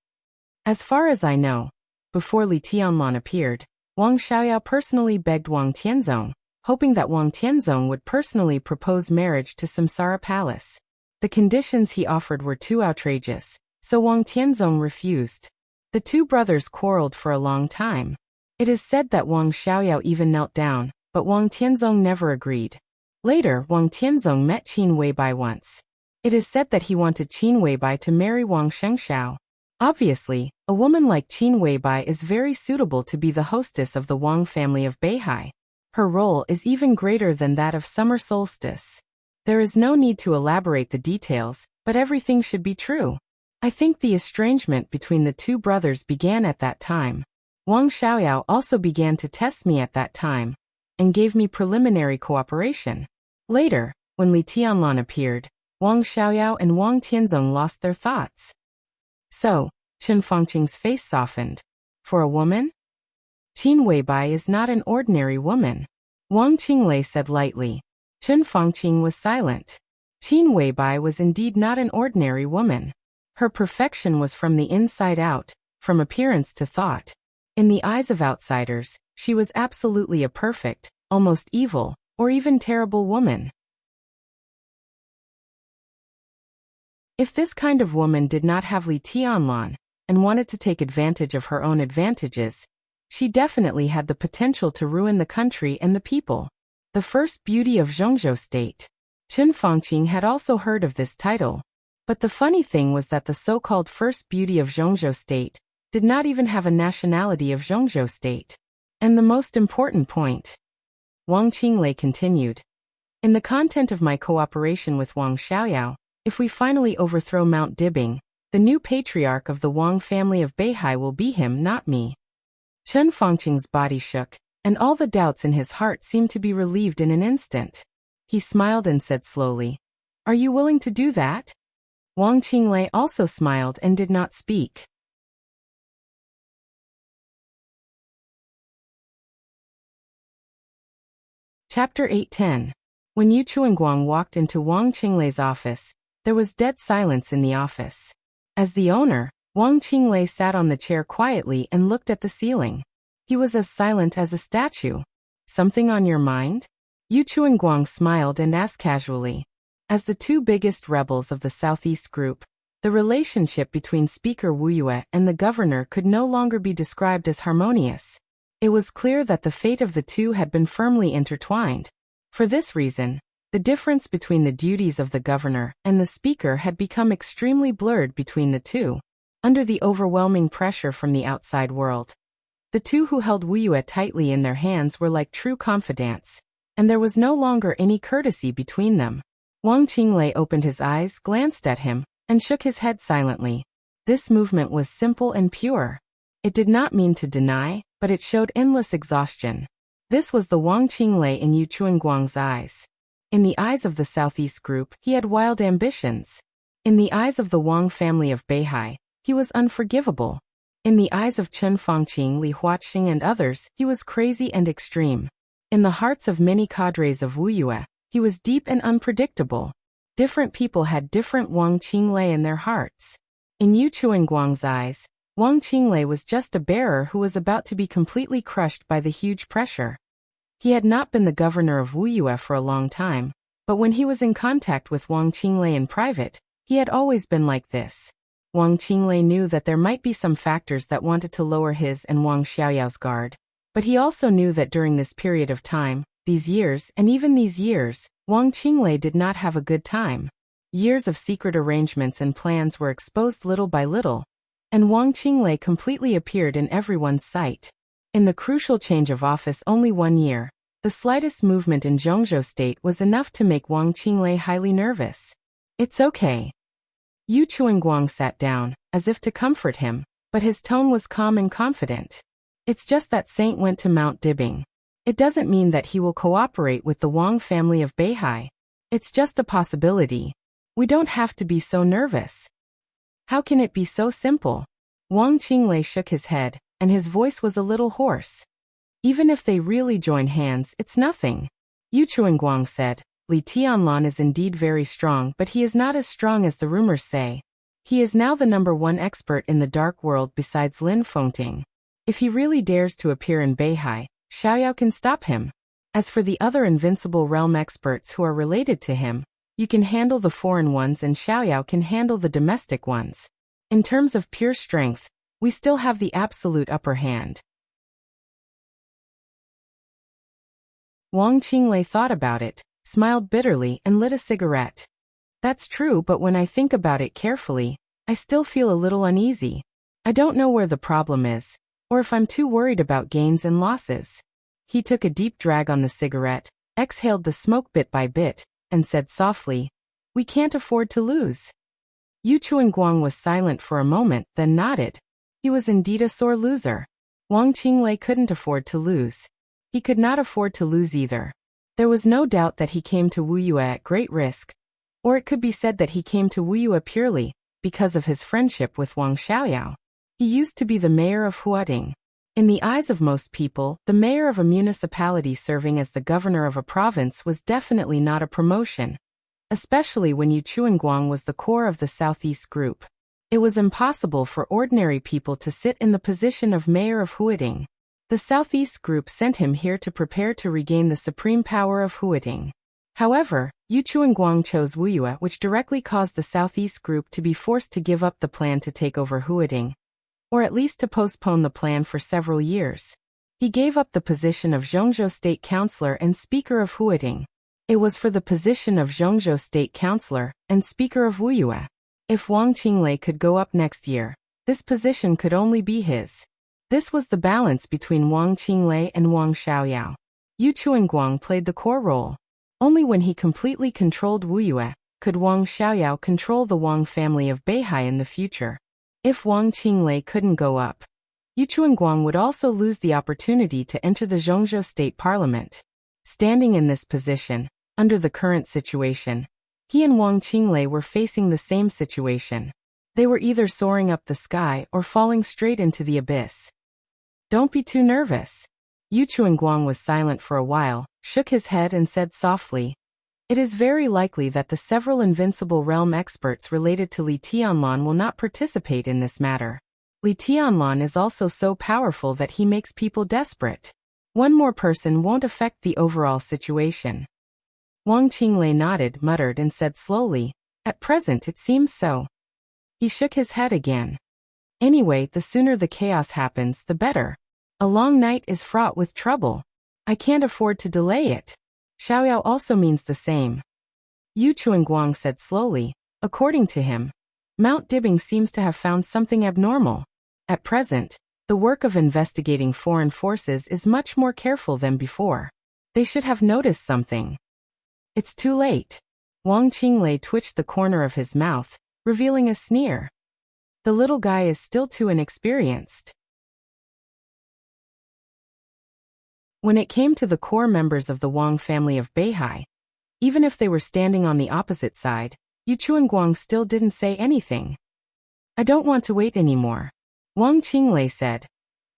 As far as I know, before Li Tianlan appeared, Wang Xiaoyao personally begged Wang Tianzong, hoping that Wang Tianzong would personally propose marriage to Samsara Palace. The conditions he offered were too outrageous, so Wang Tianzong refused. The two brothers quarreled for a long time. It is said that Wang Xiaoyao even knelt down, but Wang Tianzong never agreed. Later, Wang Tianzong met Qin Weibai once. It is said that he wanted Qin Weibai to marry Wang Shengxiao. Obviously, a woman like Qin Weibai is very suitable to be the hostess of the Wang family of Beihai. Her role is even greater than that of summer solstice. There is no need to elaborate the details, but everything should be true. I think the estrangement between the two brothers began at that time. Wang Xiaoyao also began to test me at that time, and gave me preliminary cooperation. Later, when Li Tianlan appeared, Wang Xiaoyao and Wang Tianzong lost their thoughts. So, Chen Fangqing's face softened. For a woman? Qin Weibai is not an ordinary woman. Wang Qinglei said lightly. Chen Fangqing was silent. Qin Weibai was indeed not an ordinary woman. Her perfection was from the inside out, from appearance to thought. In the eyes of outsiders, she was absolutely a perfect, almost evil, or even terrible woman. If this kind of woman did not have Li Tianlan, and wanted to take advantage of her own advantages, she definitely had the potential to ruin the country and the people. The first beauty of Zhongzhou State. Chen Fangqing had also heard of this title. But the funny thing was that the so-called first beauty of Zhongzhou State did not even have a nationality of Zhongzhou State. And the most important point, Wang Qinglei continued. In the content of my cooperation with Wang Xiaoyao, if we finally overthrow Mount Dibing, the new patriarch of the Wang family of Beihai will be him, not me. Chen Fangqing's body shook, and all the doubts in his heart seemed to be relieved in an instant. He smiled and said slowly, "Are you willing to do that?" Wang Qinglei also smiled and did not speak. Chapter 8:10. When Yu Chuanguang walked into Wang Qinglei's office, there was dead silence in the office. As the owner, Wang Qinglei sat on the chair quietly and looked at the ceiling. He was as silent as a statue. "Something on your mind?" Yu Chuanguang smiled and asked casually. As the two biggest rebels of the Southeast Group, the relationship between Speaker Wu Yue and the governor could no longer be described as harmonious. It was clear that the fate of the two had been firmly intertwined. For this reason, the difference between the duties of the governor and the speaker had become extremely blurred between the two, under the overwhelming pressure from the outside world. The two who held Wu Yue tightly in their hands were like true confidants, and there was no longer any courtesy between them. Wang Qinglei opened his eyes, glanced at him, and shook his head silently. This movement was simple and pure. It did not mean to deny, but it showed endless exhaustion. This was the Wang Qinglei in Yu Chuanguang's eyes. In the eyes of the Southeast Group, he had wild ambitions. In the eyes of the Wang family of Beihai, he was unforgivable. In the eyes of Chen Fangqing, Li Huaqing and others, he was crazy and extreme. In the hearts of many cadres of Wu Yue, he was deep and unpredictable. Different people had different Wang Qinglei in their hearts. In Yu Chuanguang's eyes, Wang Qinglei was just a bearer who was about to be completely crushed by the huge pressure. He had not been the governor of Wu Yue for a long time, but when he was in contact with Wang Qinglei in private, he had always been like this. Wang Qinglei knew that there might be some factors that wanted to lower his and Wang Xiaoyao's guard, but he also knew that during this period of time, these years, and even these years, Wang Qinglei did not have a good time. Years of secret arrangements and plans were exposed little by little, and Wang Qinglei completely appeared in everyone's sight. In the crucial change of office only 1 year, the slightest movement in Zhongzhou state was enough to make Wang Qinglei highly nervous. "It's okay." Yu Chuanguang sat down, as if to comfort him, but his tone was calm and confident. "It's just that Saint went to Mount Dibing. It doesn't mean that he will cooperate with the Wang family of Beihai. It's just a possibility. We don't have to be so nervous." "How can it be so simple?" Wang Qinglei shook his head, and his voice was a little hoarse. "Even if they really join hands, it's nothing." Yu Chuanguang said, "Li Tianlan is indeed very strong, but he is not as strong as the rumors say. He is now the #1 expert in the dark world besides Lin Fengting. If he really dares to appear in Beihai, Xiaoyao can stop him. As for the other invincible realm experts who are related to him, you can handle the foreign ones and Xiaoyao can handle the domestic ones. In terms of pure strength, we still have the absolute upper hand." Wang Qinglei thought about it, smiled bitterly, and lit a cigarette. "That's true, but when I think about it carefully, I still feel a little uneasy. I don't know where the problem is, or if I'm too worried about gains and losses." He took a deep drag on the cigarette, exhaled the smoke bit by bit, and said softly, "We can't afford to lose." Yu Chuanguang was silent for a moment, then nodded. He was indeed a sore loser. Wang Qinglei couldn't afford to lose. He could not afford to lose either. There was no doubt that he came to Wu Yue at great risk, or it could be said that he came to Wu Yue purely because of his friendship with Wang Xiaoyao. He used to be the mayor of Huading. In the eyes of most people, the mayor of a municipality serving as the governor of a province was definitely not a promotion, especially when Yu Chuanguang was the core of the Southeast Group. It was impossible for ordinary people to sit in the position of mayor of Huading. The Southeast Group sent him here to prepare to regain the supreme power of Huading. However, Yu Chuanguang chose Wu Yue, which directly caused the Southeast Group to be forced to give up the plan to take over Huading, or at least to postpone the plan for several years. He gave up the position of Zhongzhou State Councillor and Speaker of Huading. It was for the position of Zhongzhou State Councillor and Speaker of Wu Yue. If Wang Qinglei could go up next year, this position could only be his. This was the balance between Wang Qinglei and Wang Xiaoyao. Yu Chuanguang played the core role. Only when he completely controlled Wu Yue could Wang Xiaoyao control the Wang family of Beihai in the future. If Wang Qinglei couldn't go up, Yu Chuanguang would also lose the opportunity to enter the Zhongzhou State Parliament. Standing in this position, under the current situation, he and Wang Qinglei were facing the same situation. They were either soaring up the sky or falling straight into the abyss. Don't be too nervous. Yu Chuanguang was silent for a while, shook his head and said softly, "It is very likely that the several invincible realm experts related to Li Tianlan will not participate in this matter. Li Tianlan is also so powerful that he makes people desperate. One more person won't affect the overall situation." Wang Qinglei nodded, muttered and said slowly, "At present it seems so." He shook his head again. "Anyway, the sooner the chaos happens, the better. A long night is fraught with trouble. I can't afford to delay it." Xiaoyao also means the same. Yu Chuanguang said slowly, "According to him, Mount Dibing seems to have found something abnormal. At present, the work of investigating foreign forces is much more careful than before. They should have noticed something." "It's too late." Wang Qinglei twitched the corner of his mouth, revealing a sneer. "The little guy is still too inexperienced." When it came to the core members of the Wang family of Beihai, even if they were standing on the opposite side, Yu Chuanguang still didn't say anything. "I don't want to wait anymore," Wang Qinglei said.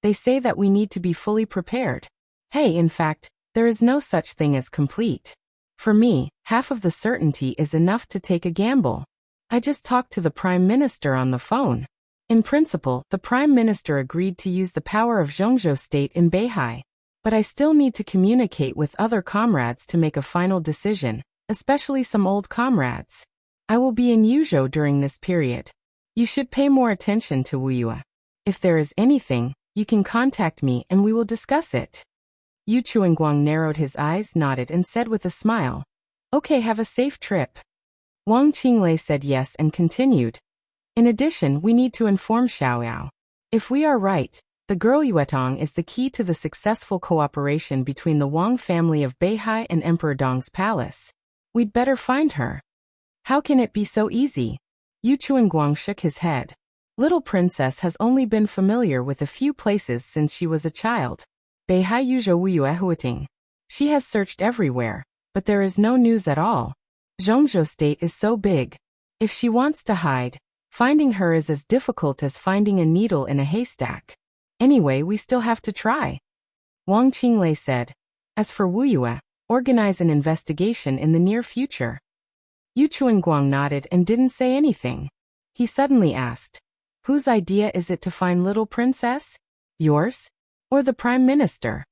"They say that we need to be fully prepared. Hey, in fact, there is no such thing as complete. For me, half of the certainty is enough to take a gamble. I just talked to the Prime Minister on the phone. In principle, the Prime Minister agreed to use the power of Zhongzhou State in Beihai. But I still need to communicate with other comrades to make a final decision, especially some old comrades. I will be in Yuzhou during this period. You should pay more attention to Wu Yue. If there is anything, you can contact me and we will discuss it." Yu Chuanguang narrowed his eyes, nodded and said with a smile, "Okay, have a safe trip." Wang Qinglei said yes and continued, "In addition, we need to inform Xiaoyao. If we are right, the girl Yuetong is the key to the successful cooperation between the Wang family of Beihai and Emperor Dong's palace. We'd better find her." "How can it be so easy?" Yu Chuanguang shook his head. "Little princess has only been familiar with a few places since she was a child. Beihai Yuzhou Wuyue Huiting. She has searched everywhere, but there is no news at all. Zhongzhou State is so big. If she wants to hide, finding her is as difficult as finding a needle in a haystack. Anyway, we still have to try." Wang Qinglei said. "As for Wu Yue, organize an investigation in the near future." Yu Chuanguang nodded and didn't say anything. He suddenly asked, "Whose idea is it to find little princess? Yours? Or the Prime Minister?"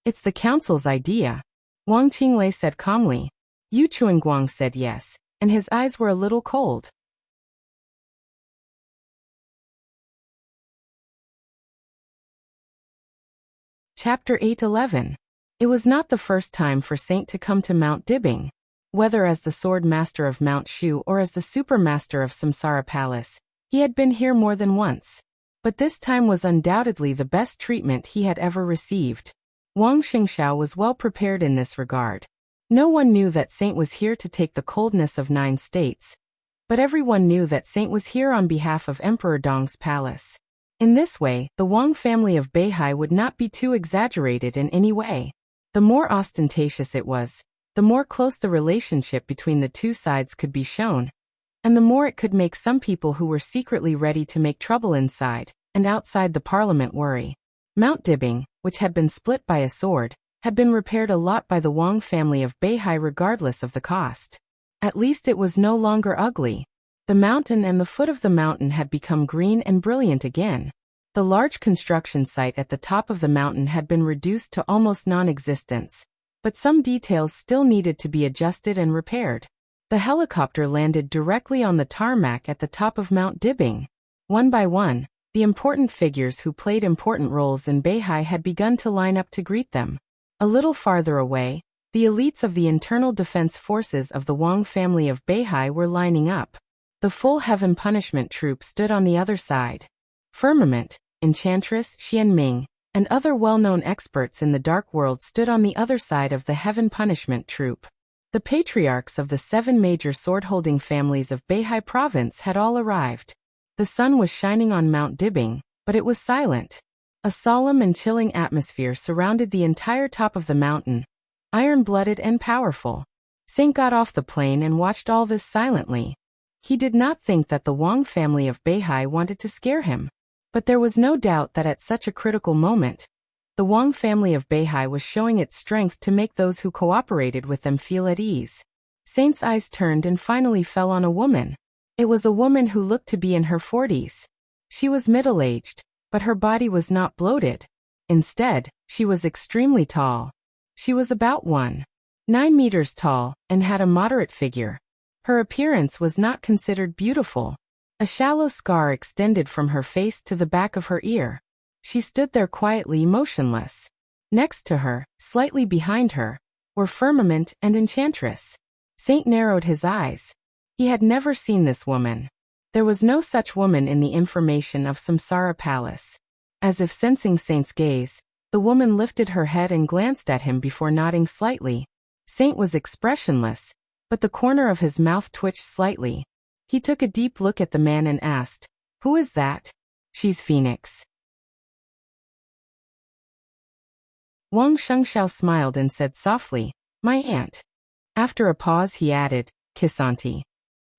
"It's the council's idea," Wang Qinglei said calmly. Yu Chuanguang said yes, and his eyes were a little cold. Chapter 8:11. It was not the first time for Saint to come to Mount Dibing. Whether as the Sword Master of Mount Shu or as the Super Master of Samsara Palace, he had been here more than once. But this time was undoubtedly the best treatment he had ever received. Wang Xingxiao was well prepared in this regard. No one knew that Saint was here to take the coldness of 9 states, but everyone knew that Saint was here on behalf of Emperor Dong's palace. In this way, the Wang family of Beihai would not be too exaggerated in any way. The more ostentatious it was, the more close the relationship between the two sides could be shown, and the more it could make some people who were secretly ready to make trouble inside and outside the parliament worry. Mount Dibing, which had been split by a sword, had been repaired a lot by the Wang family of Beihai regardless of the cost. At least it was no longer ugly. The mountain and the foot of the mountain had become green and brilliant again. The large construction site at the top of the mountain had been reduced to almost non-existence, but some details still needed to be adjusted and repaired. The helicopter landed directly on the tarmac at the top of Mount Dibing. One by one, the important figures who played important roles in Beihai had begun to line up to greet them. A little farther away, the elites of the internal defense forces of the Wang family of Beihai were lining up. The full Heaven Punishment Troop stood on the other side. Firmament, Enchantress Xianming, and other well-known experts in the Dark World stood on the other side of the Heaven Punishment Troop. The patriarchs of the 7 major sword-holding families of Beihai province had all arrived. The sun was shining on Mount Dibing, but it was silent. A solemn and chilling atmosphere surrounded the entire top of the mountain, iron-blooded and powerful. Saint got off the plane and watched all this silently. He did not think that the Wang family of Beihai wanted to scare him. But there was no doubt that at such a critical moment, the Wang family of Beihai was showing its strength to make those who cooperated with them feel at ease. Saint's eyes turned and finally fell on a woman. It was a woman who looked to be in her 40s. She was middle-aged, but her body was not bloated. Instead, she was extremely tall. She was about 1.9 meters tall and had a moderate figure. Her appearance was not considered beautiful. A shallow scar extended from her face to the back of her ear. She stood there quietly motionless. Next to her, slightly behind her, were Firmament and Enchantress. Saint narrowed his eyes. He had never seen this woman. There was no such woman in the information of Samsara Palace. As if sensing Saint's gaze, the woman lifted her head and glanced at him before nodding slightly. Saint was expressionless, but the corner of his mouth twitched slightly. He took a deep look at the man and asked, "Who is that?" "She's Phoenix." Wang Shengxiao smiled and said softly, "My aunt." After a pause he added, "Kiss auntie."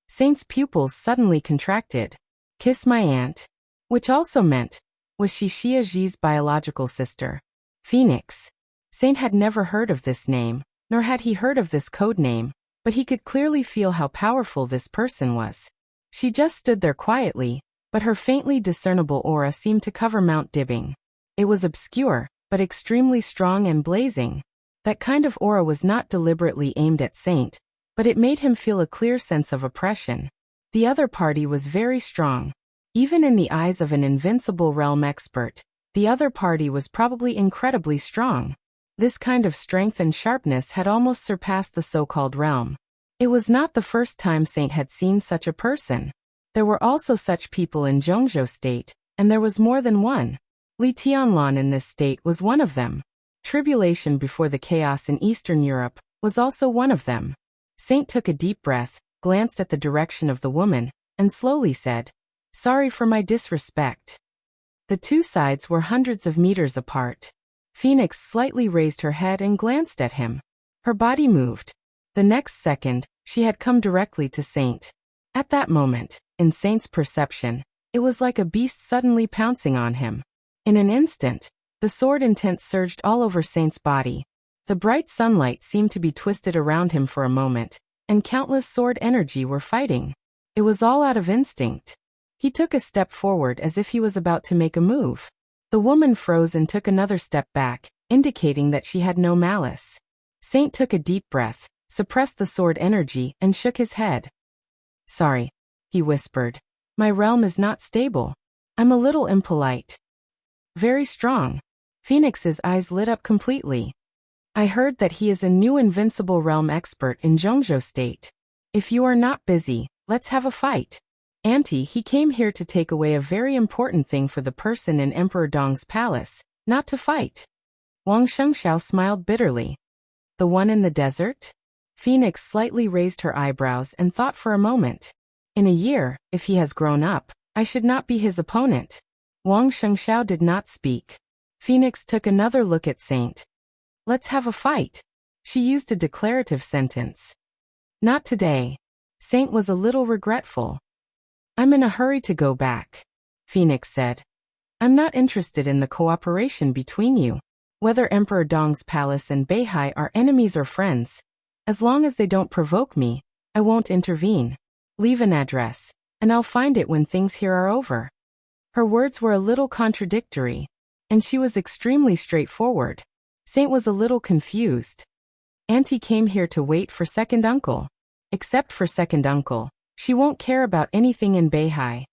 Saint's pupils suddenly contracted. Kiss my aunt? Which also meant, was she Xia Zhi's biological sister? Phoenix. Saint had never heard of this name, nor had he heard of this code name, but he could clearly feel how powerful this person was. She just stood there quietly, but her faintly discernible aura seemed to cover Mount Dibing. It was obscure, but extremely strong and blazing. That kind of aura was not deliberately aimed at Saint, but it made him feel a clear sense of oppression. The other party was very strong. Even in the eyes of an invincible realm expert, the other party was probably incredibly strong. This kind of strength and sharpness had almost surpassed the so-called realm. It was not the first time Saint had seen such a person. There were also such people in Zhongzhou state, and there was more than one. Li Tianlan in this state was one of them. Tribulation before the chaos in Eastern Europe was also one of them. Saint took a deep breath, glanced at the direction of the woman, and slowly said, "Sorry for my disrespect." The two sides were hundreds of meters apart. Phoenix slightly raised her head and glanced at him. Her body moved. The next second, she had come directly to Saint. At that moment, in Saint's perception, it was like a beast suddenly pouncing on him. In an instant, the sword intent surged all over Saint's body. The bright sunlight seemed to be twisted around him for a moment, and countless sword energy were fighting. It was all out of instinct. He took a step forward as if he was about to make a move. The woman froze and took another step back, indicating that she had no malice. Saint took a deep breath, suppressed the sword energy, and shook his head. "Sorry," he whispered. "My realm is not stable. I'm a little impolite." "Very strong." Phoenix's eyes lit up completely. "I heard that he is a new invincible realm expert in Zhongzhou state. If you are not busy, let's have a fight." "Auntie, he came here to take away a very important thing for the person in Emperor Dong's palace, not to fight." Wang Shengxiao smiled bitterly. "The one in the desert?" Phoenix slightly raised her eyebrows and thought for a moment. "In a year, if he has grown up, I should not be his opponent." Wang Shengxiao did not speak. Phoenix took another look at Saint. "Let's have a fight." She used a declarative sentence. "Not today." Saint was a little regretful. "I'm in a hurry to go back," Phoenix said. "I'm not interested in the cooperation between you. Whether Emperor Dong's palace and Beihai are enemies or friends, as long as they don't provoke me, I won't intervene. Leave an address, and I'll find it when things here are over." Her words were a little contradictory, and she was extremely straightforward. Saint was a little confused. "Auntie came here to wait for second uncle. Except for second uncle, she won't care about anything in Beihai."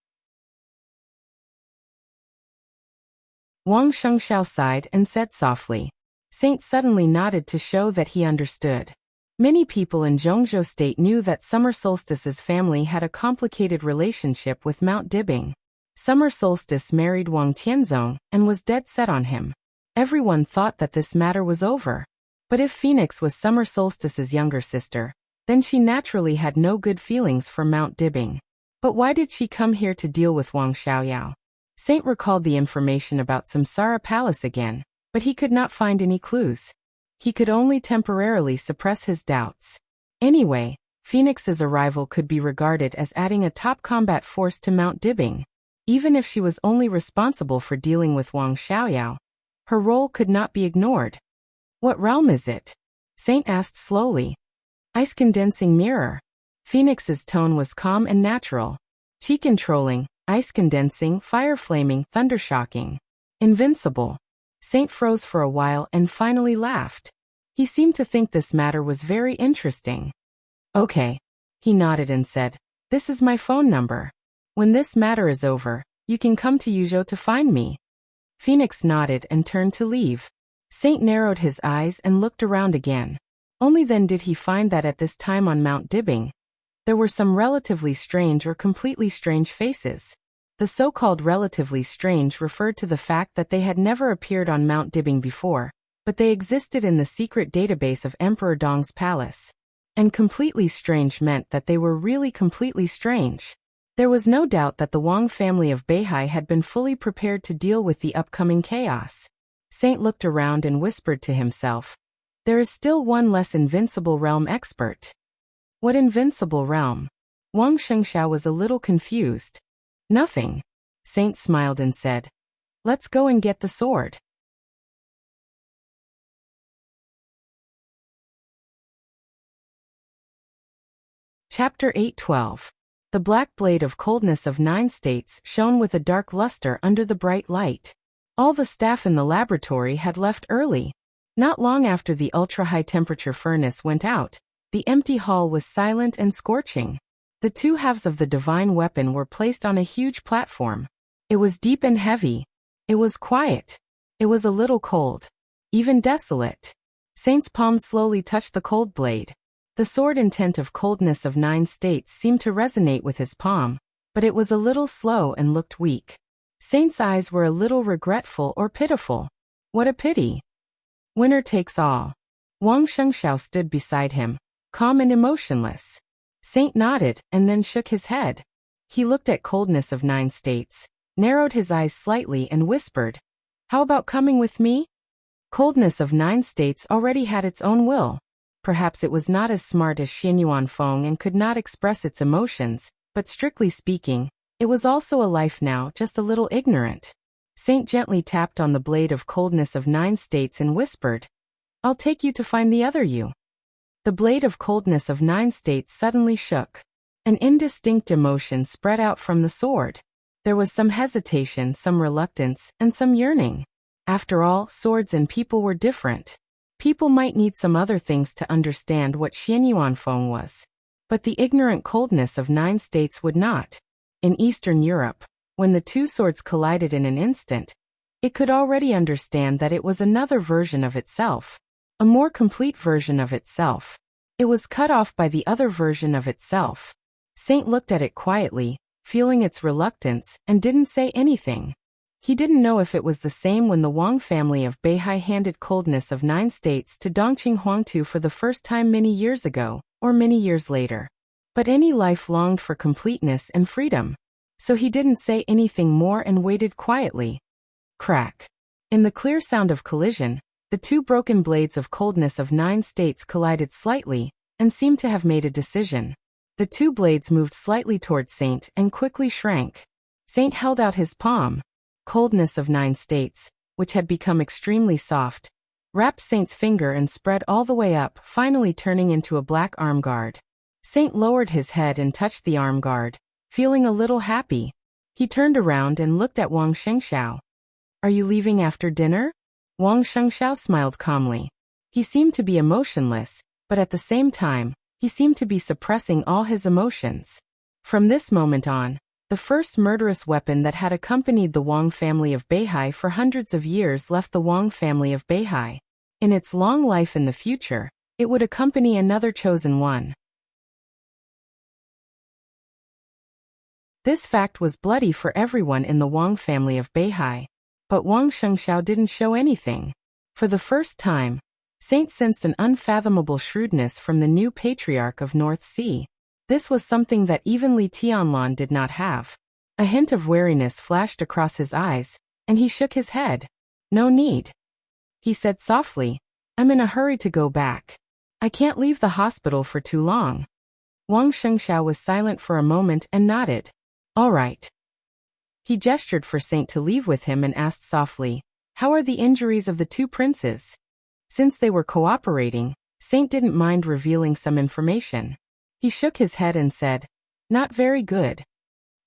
Wang Shengxiao sighed and said softly. Saint suddenly nodded to show that he understood. Many people in Zhongzhou state knew that Summer Solstice's family had a complicated relationship with Mount Dibing. Summer Solstice married Wang Tianzong and was dead set on him. Everyone thought that this matter was over. But if Phoenix was Summer Solstice's younger sister, then she naturally had no good feelings for Mount Dibbing. But why did she come here to deal with Wang Xiaoyao? Saint recalled the information about Samsara Palace again, but he could not find any clues. He could only temporarily suppress his doubts. Anyway, Phoenix's arrival could be regarded as adding a top combat force to Mount Dibbing. Even if she was only responsible for dealing with Wang Xiaoyao, her role could not be ignored. What realm is it? Saint asked slowly. Ice condensing mirror. Phoenix's tone was calm and natural. Chi controlling, ice condensing, fire flaming, thunder shocking. Invincible. Saint froze for a while and finally laughed. He seemed to think this matter was very interesting. Okay. He nodded and said, "This is my phone number. When this matter is over, you can come to Yuzhou to find me." Phoenix nodded and turned to leave. Saint narrowed his eyes and looked around again. Only then did he find that at this time on Mount Dibbing, there were some relatively strange or completely strange faces. The so-called relatively strange referred to the fact that they had never appeared on Mount Dibbing before, but they existed in the secret database of Emperor Dong's palace. And completely strange meant that they were really completely strange. There was no doubt that the Wang family of Beihai had been fully prepared to deal with the upcoming chaos. Saint looked around and whispered to himself, "There is still one less invincible realm expert." What invincible realm? Wang Shengxiao was a little confused. Nothing. Saint smiled and said, "Let's go and get the sword." Chapter 8:12. The black blade of coldness of 9 states shone with a dark luster under the bright light. All the staff in the laboratory had left early. Not long after the ultra-high temperature furnace went out, the empty hall was silent and scorching. The two halves of the divine weapon were placed on a huge platform. It was deep and heavy. It was quiet. It was a little cold. Even desolate. Saint's palm slowly touched the cold blade. The sword intent of coldness of 9 states seemed to resonate with his palm, but it was a little slow and looked weak. Saint's eyes were a little regretful or pitiful. What a pity. Winner takes all. Wang Shengxiao stood beside him, calm and emotionless. Saint nodded and then shook his head. He looked at coldness of 9 states, narrowed his eyes slightly and whispered, "How about coming with me?" Coldness of 9 states already had its own will. Perhaps it was not as smart as Xianyuan Feng and could not express its emotions, but strictly speaking, it was also a life now, just a little ignorant. Saint gently tapped on the blade of coldness of 9 states and whispered, "I'll take you to find the other you." The blade of coldness of 9 states suddenly shook. An indistinct emotion spread out from the sword. There was some hesitation, some reluctance, and some yearning. After all, swords and people were different. People might need some other things to understand what Xianyuan Feng was. But the ignorant coldness of 9 states would not. In Eastern Europe, when the two swords collided in an instant, it could already understand that it was another version of itself. A more complete version of itself. It was cut off by the other version of itself. Saint looked at it quietly, feeling its reluctance, and didn't say anything. He didn't know if it was the same when the Wang family of Beihai handed coldness of 9 states to Dongqing Huangtu for the first time many years ago, or many years later. But any life longed for completeness and freedom. So he didn't say anything more and waited quietly. Crack. In the clear sound of collision, the two broken blades of coldness of 9 states collided slightly, and seemed to have made a decision. The two blades moved slightly toward Saint and quickly shrank. Saint held out his palm. Coldness of 9 states, which had become extremely soft, wrapped Saint's finger and spread all the way up, finally turning into a black arm guard. Saint lowered his head and touched the arm guard, feeling a little happy. He turned around and looked at Wang Shengxiao. "Are you leaving after dinner?" Wang Shengxiao smiled calmly. He seemed to be emotionless, but at the same time, he seemed to be suppressing all his emotions. From this moment on, the first murderous weapon that had accompanied the Wang family of Beihai for hundreds of years left the Wang family of Beihai. In its long life in the future, it would accompany another chosen one. This fact was bloody for everyone in the Wang family of Beihai. But Wang Shengxiao didn't show anything. For the first time, Saint sensed an unfathomable shrewdness from the new patriarch of North Sea. This was something that even Li Tianlan did not have. A hint of wariness flashed across his eyes, and he shook his head. No need. He said softly, I'm in a hurry to go back. I can't leave the hospital for too long. Wang Shengxiao was silent for a moment and nodded. All right. He gestured for Saint to leave with him and asked softly, how are the injuries of the two princes? Since they were cooperating, Saint didn't mind revealing some information. He shook his head and said, not very good.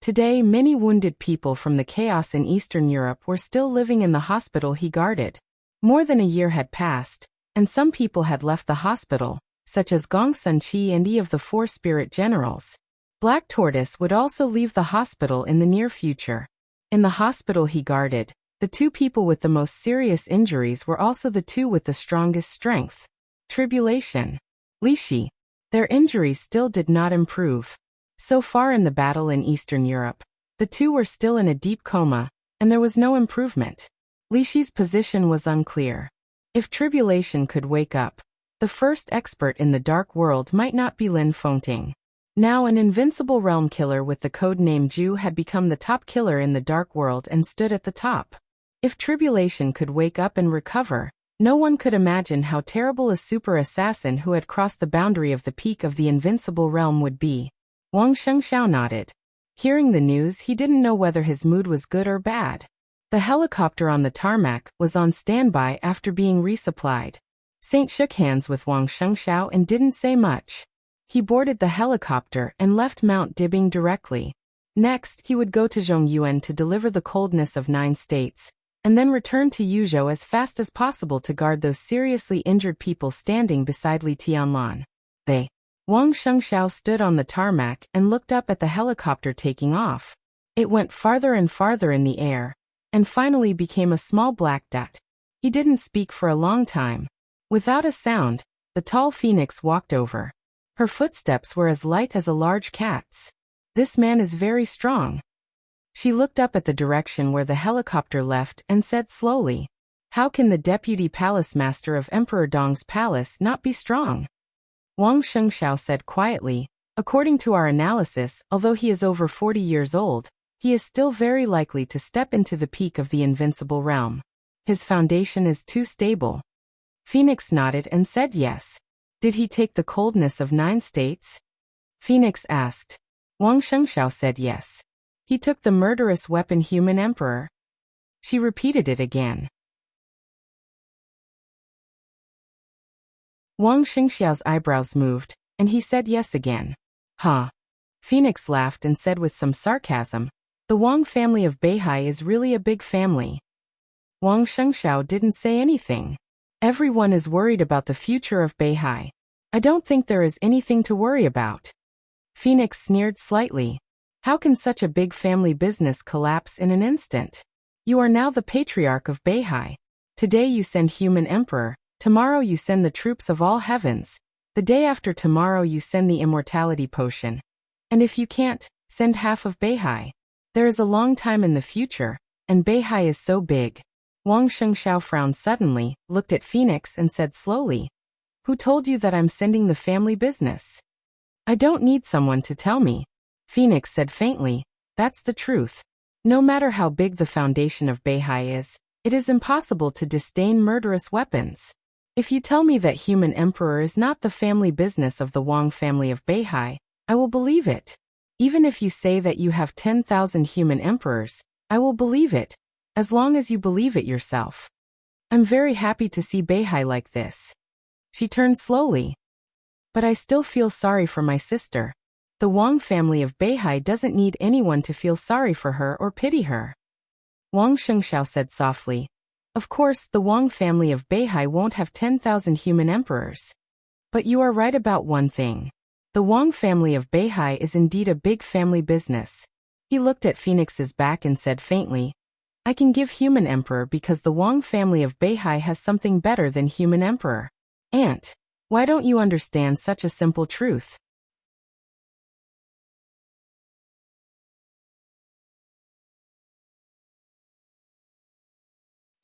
Today, many wounded people from the chaos in Eastern Europe were still living in the hospital he guarded. More than a year had passed, and some people had left the hospital, such as Gong Sunqi and Yi of the Four Spirit Generals. Black Tortoise would also leave the hospital in the near future. In the hospital he guarded, the two people with the most serious injuries were also the two with the strongest strength. Tribulation. Lishi. Their injuries still did not improve. So far in the battle in Eastern Europe, the two were still in a deep coma, and there was no improvement. Lishi's position was unclear. If Tribulation could wake up, the first expert in the dark world might not be Lin Fengting. Now an invincible realm killer with the code name Ju had become the top killer in the dark world and stood at the top. If Tribulation could wake up and recover, no one could imagine how terrible a super assassin who had crossed the boundary of the peak of the invincible realm would be. Wang Shengxiao nodded. Hearing the news, he didn't know whether his mood was good or bad. The helicopter on the tarmac was on standby after being resupplied. Saint shook hands with Wang Shengxiao and didn't say much. He boarded the helicopter and left Mount Dibing directly. Next, he would go to Zhongyuan to deliver the coldness of 9 states, and then return to Yuzhou as fast as possible to guard those seriously injured people standing beside Li Tianlan. Wang Shengxiao stood on the tarmac and looked up at the helicopter taking off. It went farther and farther in the air, and finally became a small black dot. He didn't speak for a long time. Without a sound, the tall phoenix walked over. Her footsteps were as light as a large cat's. This man is very strong. She looked up at the direction where the helicopter left and said slowly, how can the deputy palace master of Emperor Dong's palace not be strong? Wang Shengxiao said quietly, according to our analysis, although he is over 40 years old, he is still very likely to step into the peak of the invincible realm. His foundation is too stable. Phoenix nodded and said yes. Did he take the coldness of 9 states? Phoenix asked. Wang Shengxiao said yes. He took the murderous weapon human emperor. She repeated it again. Wang Shengxiao's eyebrows moved, and he said yes again. Huh. Phoenix laughed and said with some sarcasm, the Wang family of Beihai is really a big family. Wang Shengxiao didn't say anything. Everyone is worried about the future of Beihai. I don't think there is anything to worry about. Phoenix sneered slightly. How can such a big family business collapse in an instant? You are now the patriarch of Beihai. Today you send human emperor. Tomorrow you send the troops of all heavens. The day after tomorrow you send the immortality potion. And if you can't, send half of Beihai. There is a long time in the future, and Beihai is so big. Wang Shengxiao frowned suddenly, looked at Phoenix and said slowly, who told you that I'm sending the family business? I don't need someone to tell me. Phoenix said faintly, that's the truth. No matter how big the foundation of Beihai is, it is impossible to disdain murderous weapons. If you tell me that human emperor is not the family business of the Wang family of Beihai, I will believe it. Even if you say that you have 10,000 human emperors, I will believe it, as long as you believe it yourself. I'm very happy to see Beihai like this. She turned slowly. But I still feel sorry for my sister. The Wang family of Beihai doesn't need anyone to feel sorry for her or pity her. Wang Shengxiao said softly, of course, the Wang family of Beihai won't have 10,000 human emperors. But you are right about one thing. The Wang family of Beihai is indeed a big family business. He looked at Phoenix's back and said faintly, I can give human emperor because the Wang family of Beihai has something better than human emperor. Aunt, why don't you understand such a simple truth?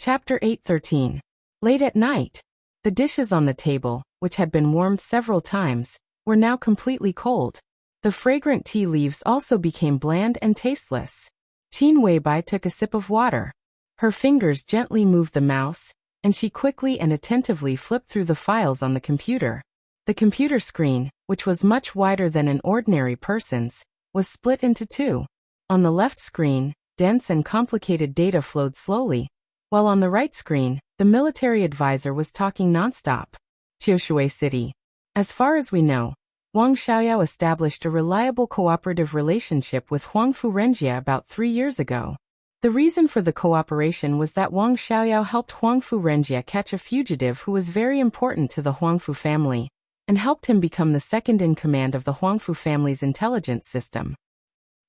Chapter 8:13. Late at night. The dishes on the table, which had been warmed several times, were now completely cold. The fragrant tea leaves also became bland and tasteless. Qin Weibai took a sip of water. Her fingers gently moved the mouse, and she quickly and attentively flipped through the files on the computer. The computer screen, which was much wider than an ordinary person's, was split into two. On the left screen, dense and complicated data flowed slowly, while on the right screen, the military advisor was talking nonstop. Qiushui City. As far as we know, Wang Xiaoyao established a reliable cooperative relationship with Huangfu Renjia about 3 years ago. The reason for the cooperation was that Wang Xiaoyao helped Huangfu Renjia catch a fugitive who was very important to the Huangfu family, and helped him become the second in command of the Huangfu family's intelligence system.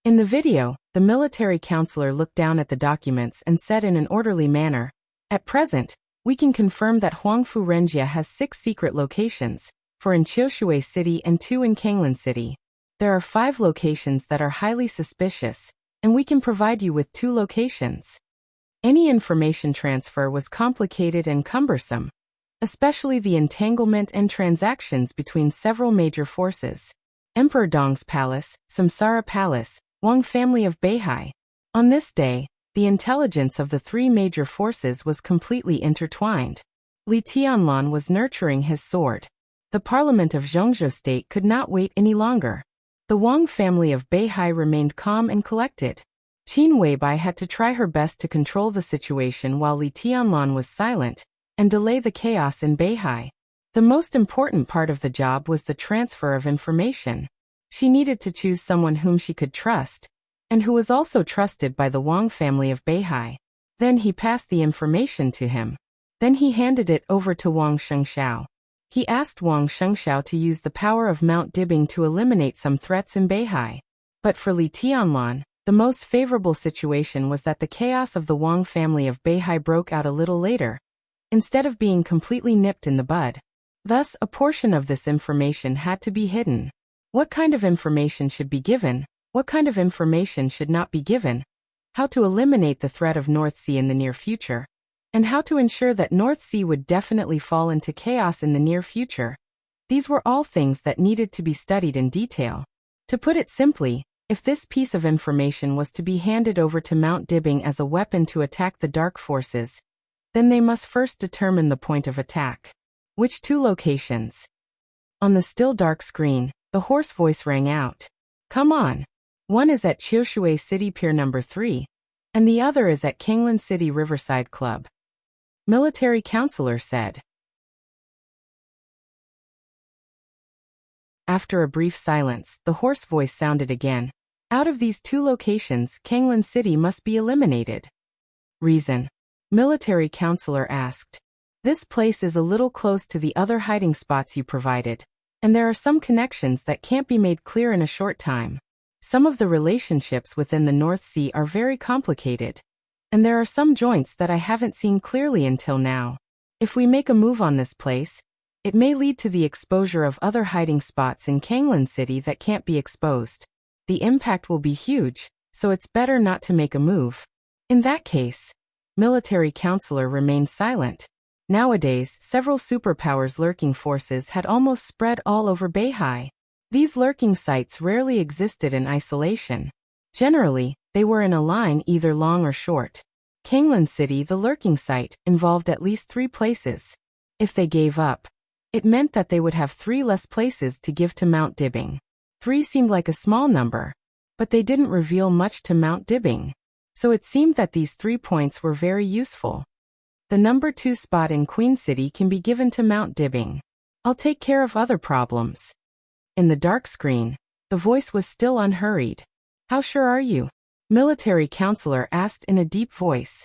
In the video, the military counselor looked down at the documents and said in an orderly manner, "At present, we can confirm that Huangfu Renjia has 6 secret locations, 4 in Qiushui City and 2 in Kanglan City. There are 5 locations that are highly suspicious, and we can provide you with 2 locations." Any information transfer was complicated and cumbersome, especially the entanglement and transactions between several major forces. Emperor Dong's palace, Samsara Palace, Wang family of Beihai. On this day, the intelligence of the 3 major forces was completely intertwined. Li Tianlan was nurturing his sword. The parliament of Zhongzhou state could not wait any longer. The Wang family of Beihai remained calm and collected. Qin Weibai had to try her best to control the situation while Li Tianlan was silent, and delay the chaos in Beihai. The most important part of the job was the transfer of information. She needed to choose someone whom she could trust, and who was also trusted by the Wang family of Beihai. Then he passed the information to him. Then he handed it over to Wang Shengxiao. He asked Wang Shengxiao to use the power of Mount Dibbing to eliminate some threats in Beihai. But for Li Tianlan, the most favorable situation was that the chaos of the Wang family of Beihai broke out a little later, instead of being completely nipped in the bud. Thus, a portion of this information had to be hidden. What kind of information should be given? What kind of information should not be given? How to eliminate the threat of North Sea in the near future? And how to ensure that North Sea would definitely fall into chaos in the near future? These were all things that needed to be studied in detail. To put it simply, if this piece of information was to be handed over to Mount Dibbing as a weapon to attack the dark forces, then they must first determine the point of attack. Which 2 locations? On the still dark screen, the hoarse voice rang out. "Come on. One is at Qiushui City Pier number 3, and the other is at Kanglan City Riverside Club," military counselor said. After a brief silence, the hoarse voice sounded again. "Out of these 2 locations, Kanglan City must be eliminated." "Reason?" military counselor asked. "This place is a little close to the other hiding spots you provided, and there are some connections that can't be made clear in a short time. Some of the relationships within the North Sea are very complicated, and there are some joints that I haven't seen clearly until now. If we make a move on this place, it may lead to the exposure of other hiding spots in Kanglan City that can't be exposed. The impact will be huge, so it's better not to make a move." In that case, military counselor remained silent. Nowadays, several superpowers' lurking forces had almost spread all over Beihai. These lurking sites rarely existed in isolation. Generally, they were in a line either long or short. Kanglan City, the lurking site, involved at least 3 places. If they gave up, it meant that they would have 3 less places to give to Mount Dibbing. 3 seemed like a small number, but they didn't reveal much to Mount Dibbing. So it seemed that these 3 points were very useful. The number 2 spot in Queen City can be given to Mount Dibbing. I'll take care of other problems. In the dark screen, the voice was still unhurried. "How sure are you?" military counselor asked in a deep voice.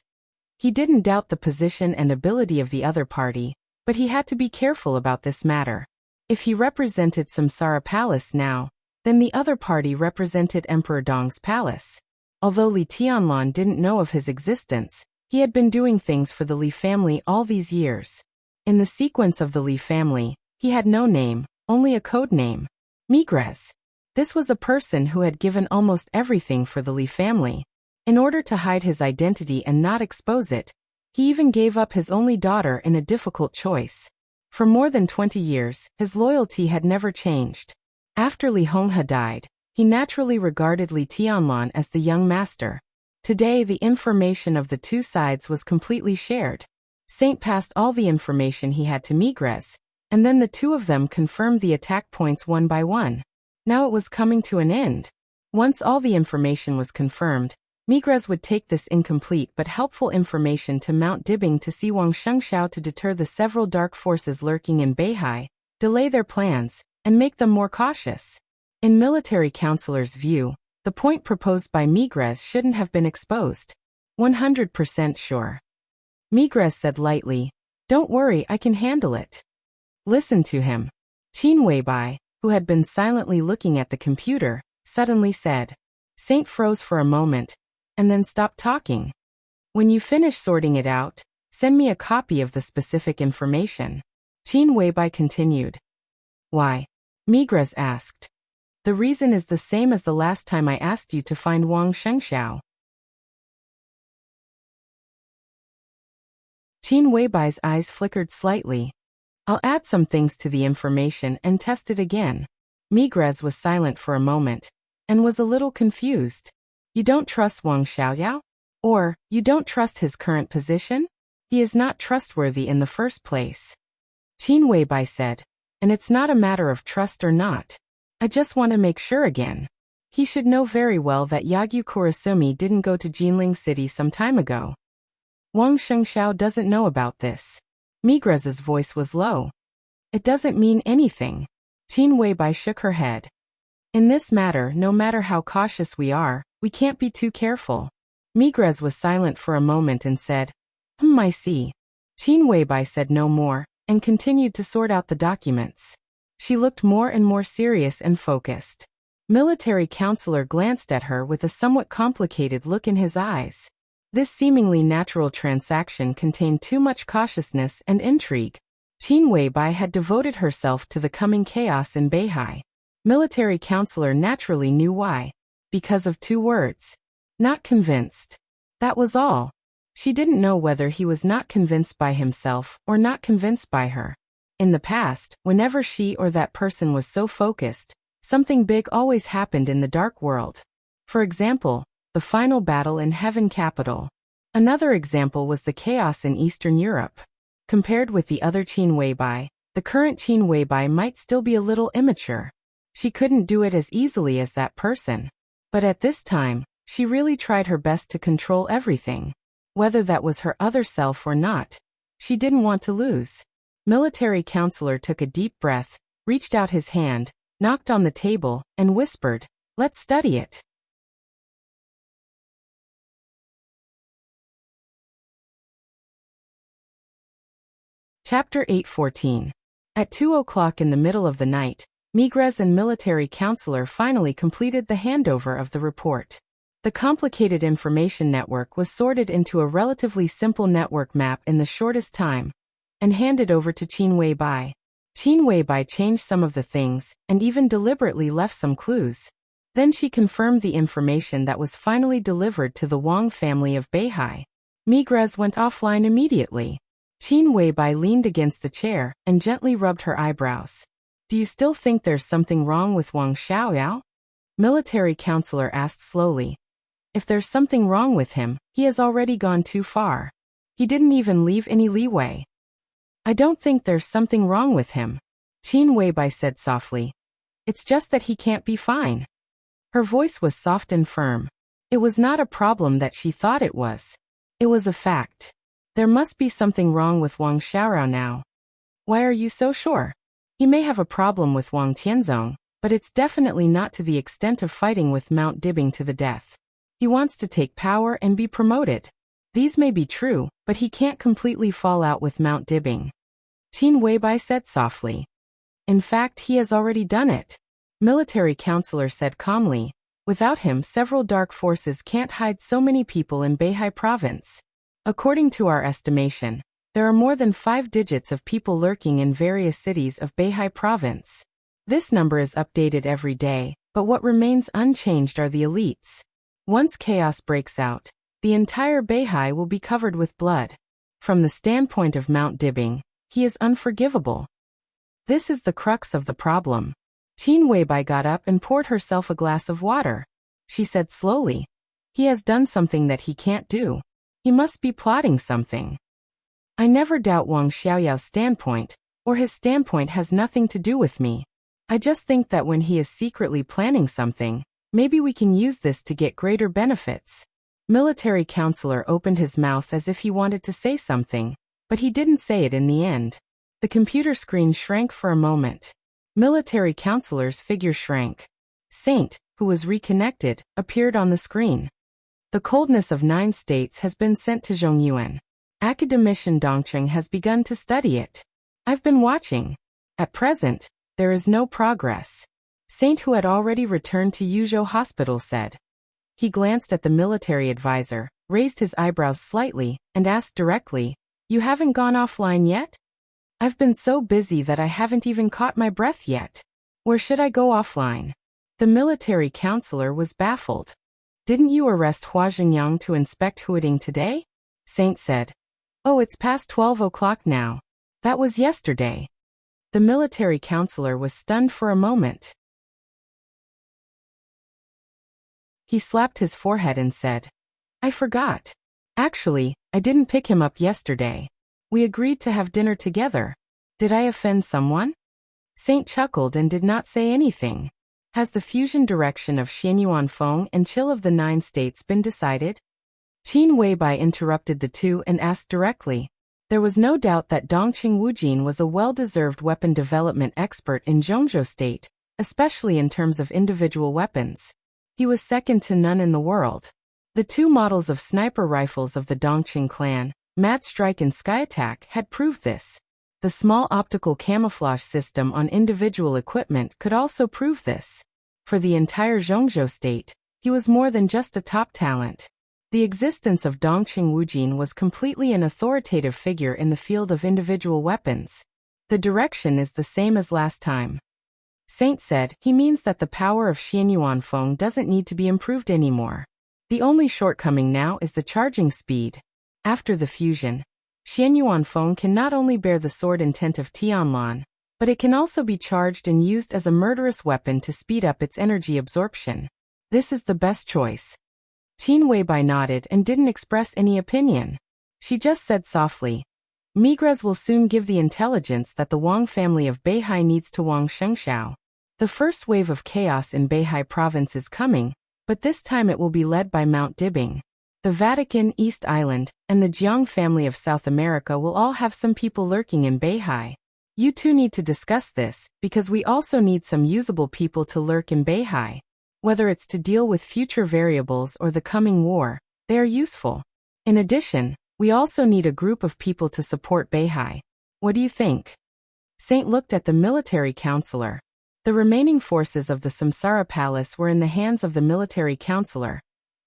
He didn't doubt the position and ability of the other party, but he had to be careful about this matter. If he represented Samsara Palace now, then the other party represented Emperor Dong's palace. Although Li Tianlan didn't know of his existence, he had been doing things for the Li family all these years. In the sequence of the Li family, he had no name, only a code name. Migres. This was a person who had given almost everything for the Li family. In order to hide his identity and not expose it, he even gave up his only daughter in a difficult choice. For more than 20 years, his loyalty had never changed. After Li Honghe died, he naturally regarded Li Tianlan as the young master. Today the information of the two sides was completely shared. Saint passed all the information he had to Migres, and then the two of them confirmed the attack points one by one. Now it was coming to an end. Once all the information was confirmed, Migres would take this incomplete but helpful information to Mount Dibing to see Wang Shengxiao to deter the several dark forces lurking in Beihai, delay their plans, and make them more cautious. In military counselor's view, the point proposed by Migres shouldn't have been exposed. 100% sure. Migres said lightly, "Don't worry, I can handle it." Listen to him. Qin Weibai, who had been silently looking at the computer, suddenly said. Saint froze for a moment, and then stopped talking. "When you finish sorting it out, send me a copy of the specific information." Qin Weibai continued. "Why?" Migres asked. "The reason is the same as the last time I asked you to find Wang Shengxiao." Qin Weibai's eyes flickered slightly. "I'll add some things to the information and test it again." Migres was silent for a moment, and was a little confused. "You don't trust Wang Xiaoyao? Or, you don't trust his current position? He is not trustworthy in the first place." Qin Weibai said, "And it's not a matter of trust or not. I just want to make sure again. He should know very well that Yagyu Kurasumi didn't go to Jinling City some time ago. Wang Shengxiao doesn't know about this." Migres's voice was low. "It doesn't mean anything." Qin Weibai shook her head. "In this matter, no matter how cautious we are, we can't be too careful." Migres was silent for a moment and said, I see." Qin Weibai said no more, and continued to sort out the documents. She looked more and more serious and focused. Military counselor glanced at her with a somewhat complicated look in his eyes. This seemingly natural transaction contained too much cautiousness and intrigue. Qin Weibai had devoted herself to the coming chaos in Beihai. Military counselor naturally knew why. Because of two words. Not convinced. That was all. She didn't know whether he was not convinced by himself or not convinced by her. In the past, whenever she or that person was so focused, something big always happened in the dark world. For example, the final battle in Heaven Capital. Another example was the chaos in Eastern Europe. Compared with the other Qin Weibai, the current Qin Weibai might still be a little immature. She couldn't do it as easily as that person. But at this time, she really tried her best to control everything. Whether that was her other self or not, she didn't want to lose. Military counselor took a deep breath, reached out his hand, knocked on the table, and whispered, "Let's study it." Chapter 8:14. At 2 o'clock in the middle of the night, Migres and military counselor finally completed the handover of the report. The complicated information network was sorted into a relatively simple network map in the shortest time, and handed over to Qin Weibai. Qin Weibai changed some of the things, and even deliberately left some clues. Then she confirmed the information that was finally delivered to the Wang family of Beihai. Migres went offline immediately. Qin Weibai leaned against the chair and gently rubbed her eyebrows. "Do you still think there's something wrong with Wang Xiaoyao?" Military counselor asked slowly. "If there's something wrong with him, he has already gone too far. He didn't even leave any leeway." "I don't think there's something wrong with him," Qin Weibai said softly. "It's just that he can't be fine." Her voice was soft and firm. It was not a problem that she thought it was. It was a fact. There must be something wrong with Wang Xiaorao now. "Why are you so sure?" "He may have a problem with Wang Tianzong, but it's definitely not to the extent of fighting with Mount Dibing to the death. He wants to take power and be promoted. These may be true, but he can't completely fall out with Mount Dibing," Qin Weibai said softly. "In fact, he has already done it," military counselor said calmly. "Without him, several dark forces can't hide so many people in Beihai province. According to our estimation, there are more than 5 digits of people lurking in various cities of Beihai province. This number is updated every day, but what remains unchanged are the elites. Once chaos breaks out, the entire Beihai will be covered with blood. From the standpoint of Mount Dibing, He is unforgivable. This is the crux of the problem. Qin Weibai got up and poured herself a glass of water. She said slowly, "He has done something that he can't do. He must be plotting something. I never doubt Wang Xiaoyao's standpoint, or his standpoint has nothing to do with me. I just think that when he is secretly planning something, maybe we can use this to get greater benefits." Military counselor opened his mouth as if he wanted to say something, but he didn't say it in the end. The computer screen shrank for a moment. Military counselor's figure shrank. Saint, who was reconnected, appeared on the screen. The coldness of 9 states has been sent to Zhongyuan. Academician Dongcheng has begun to study it. I've been watching. At present, there is no progress. Saint, who had already returned to Yuzhou Hospital, said. He glanced at the military advisor, raised his eyebrows slightly, and asked directly, "You haven't gone offline yet?" "I've been so busy that I haven't even caught my breath yet. Where should I go offline?" The military counselor was baffled. "Didn't you arrest Hua Xingyang to inspect Huading today?" Saint said. "Oh, it's past 12 o'clock now. That was yesterday." The military counselor was stunned for a moment. He slapped his forehead and said, "I forgot. Actually, I didn't pick him up yesterday. We agreed to have dinner together. Did I offend someone?" Saint chuckled and did not say anything. Has the fusion direction of Xianyuan Feng and Chill of the 9 states been decided? Qin Weibai interrupted the two and asked directly. There was no doubt that Dongqing Wujin was a well-deserved weapon development expert in Zhongzhou State, especially in terms of individual weapons. He was second to none in the world. The 2 models of sniper rifles of the Dongqing clan, Mad Strike and Sky Attack, had proved this. The small optical camouflage system on individual equipment could also prove this. For the entire Zhongzhou State, he was more than just a top talent. The existence of Dongqing Wujin was completely an authoritative figure in the field of individual weapons. The direction is the same as last time. Saint said, he means that the power of Xianyuan Feng doesn't need to be improved anymore. The only shortcoming now is the charging speed. After the fusion, Xianyuan Feng can not only bear the sword intent of Tianlan, but it can also be charged and used as a murderous weapon to speed up its energy absorption. This is the best choice. Qin Weibai nodded and didn't express any opinion. She just said softly, "Migres will soon give the intelligence that the Wang family of Beihai needs to Wang Shengshao. The first wave of chaos in Beihai province is coming, but this time it will be led by Mount Dibing. The Vatican, East Island, and the Jiang family of South America will all have some people lurking in Beihai. You two need to discuss this, because we also need some usable people to lurk in Beihai. Whether it's to deal with future variables or the coming war, they are useful. In addition, we also need a group of people to support Beihai. What do you think?" Saint looked at the military counselor. The remaining forces of the Samsara Palace were in the hands of the military counselor,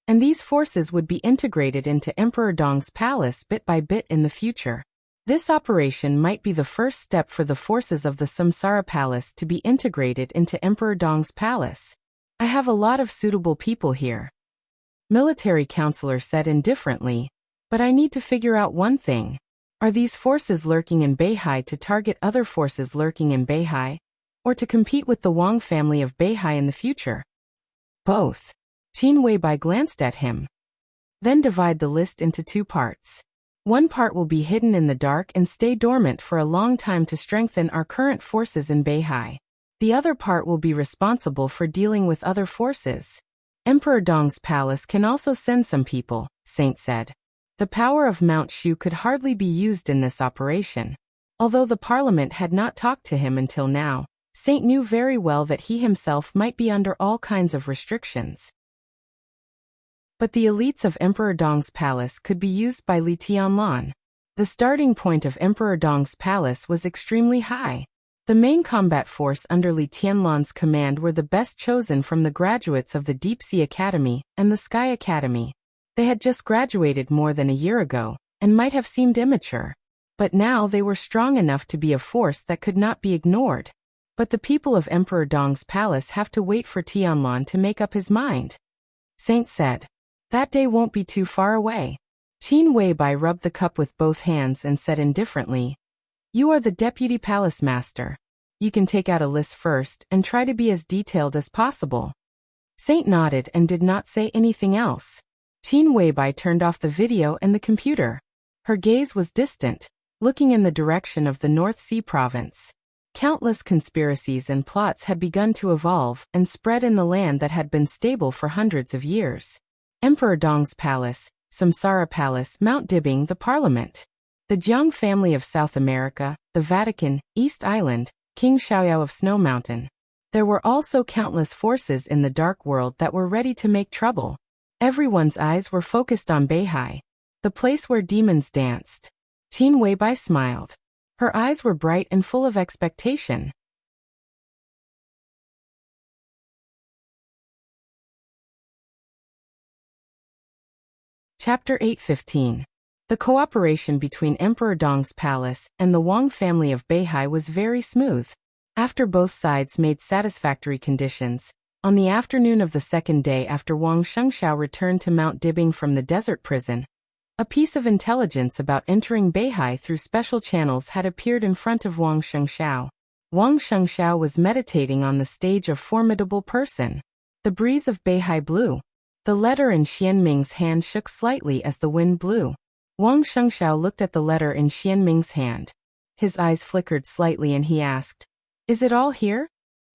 and these forces would be integrated into Emperor Dong's palace bit by bit in the future. This operation might be the first step for the forces of the Samsara Palace to be integrated into Emperor Dong's palace. "I have a lot of suitable people here," military counselor said indifferently, "but I need to figure out one thing. Are these forces lurking in Beihai to target other forces lurking in Beihai, or to compete with the Wang family of Beihai in the future?" "Both." Qin Weibai glanced at him. "Then divide the list into 2 parts. One part will be hidden in the dark and stay dormant for a long time to strengthen our current forces in Beihai. The other part will be responsible for dealing with other forces. Emperor Dong's palace can also send some people," Saint said. The power of Mount Shu could hardly be used in this operation. Although the parliament had not talked to him until now, Saint knew very well that he himself might be under all kinds of restrictions. But the elites of Emperor Dong's palace could be used by Li Tianlan. The starting point of Emperor Dong's palace was extremely high. The main combat force under Li Tianlan's command were the best chosen from the graduates of the Deep Sea Academy and the Sky Academy. They had just graduated more than a year ago, and might have seemed immature. But now they were strong enough to be a force that could not be ignored. But the people of Emperor Dong's palace have to wait for Tianlan to make up his mind. Saint said, "That day won't be too far away." Qin Weibai rubbed the cup with both hands and said indifferently, You are the deputy palace master. You can take out a list first and try to be as detailed as possible. Saint nodded and did not say anything else. Qin Weibai turned off the video and the computer. Her gaze was distant, looking in the direction of the North Sea province. Countless conspiracies and plots had begun to evolve and spread in the land that had been stable for hundreds of years. Emperor Dong's palace, Samsara Palace, Mount Dibing, the Parliament. The Jiang family of South America, the Vatican, East Island, King Xiaoyao of Snow Mountain. There were also countless forces in the dark world that were ready to make trouble. Everyone's eyes were focused on Beihai, the place where demons danced. Qin Weibai smiled. Her eyes were bright and full of expectation. Chapter 8:15. The cooperation between Emperor Dong's palace and the Wang family of Beihai was very smooth. After both sides made satisfactory conditions, on the afternoon of the second day after Wang Shengxiao returned to Mount Dibing from the desert prison, a piece of intelligence about entering Beihai through special channels had appeared in front of Wang Shengxiao. Wang Shengxiao was meditating on the stage of formidable person. The breeze of Beihai blew. The letter in Xianming's hand shook slightly as the wind blew. Wang Shengxiao looked at the letter in Xianming's hand. His eyes flickered slightly and he asked, "Is it all here?"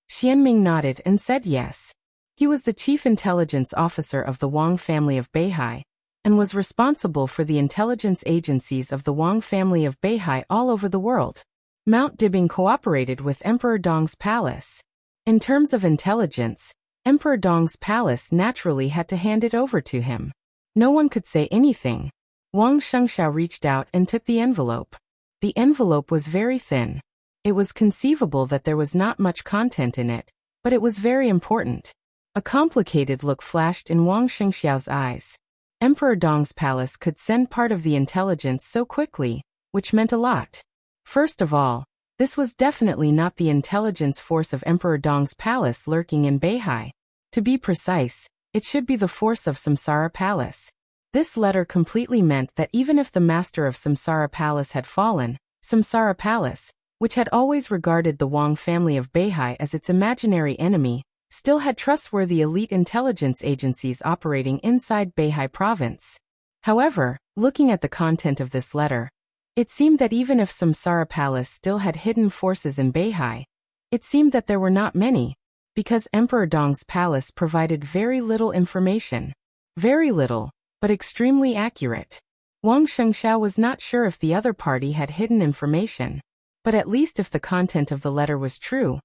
Xianming nodded and said yes. He was the chief intelligence officer of the Wang family of Beihai, and was responsible for the intelligence agencies of the Wang family of Beihai all over the world. Mount Dibing cooperated with Emperor Dong's palace. In terms of intelligence, Emperor Dong's palace naturally had to hand it over to him. No one could say anything. Wang Shengxiao reached out and took the envelope. The envelope was very thin. It was conceivable that there was not much content in it, but it was very important. A complicated look flashed in Wang Shengxiao's eyes. Emperor Dong's palace could send part of the intelligence so quickly, which meant a lot. First of all, this was definitely not the intelligence force of Emperor Dong's palace lurking in Beihai. To be precise, it should be the force of Samsara Palace. This letter completely meant that even if the master of Samsara Palace had fallen, Samsara Palace, which had always regarded the Wang family of Beihai as its imaginary enemy, still had trustworthy elite intelligence agencies operating inside Beihai province. However, looking at the content of this letter, it seemed that even if Samsara Palace still had hidden forces in Beihai, it seemed that there were not many, because Emperor Dong's palace provided very little information. Very little, but extremely accurate. Wang Shengxiao was not sure if the other party had hidden information, but at least if the content of the letter was true,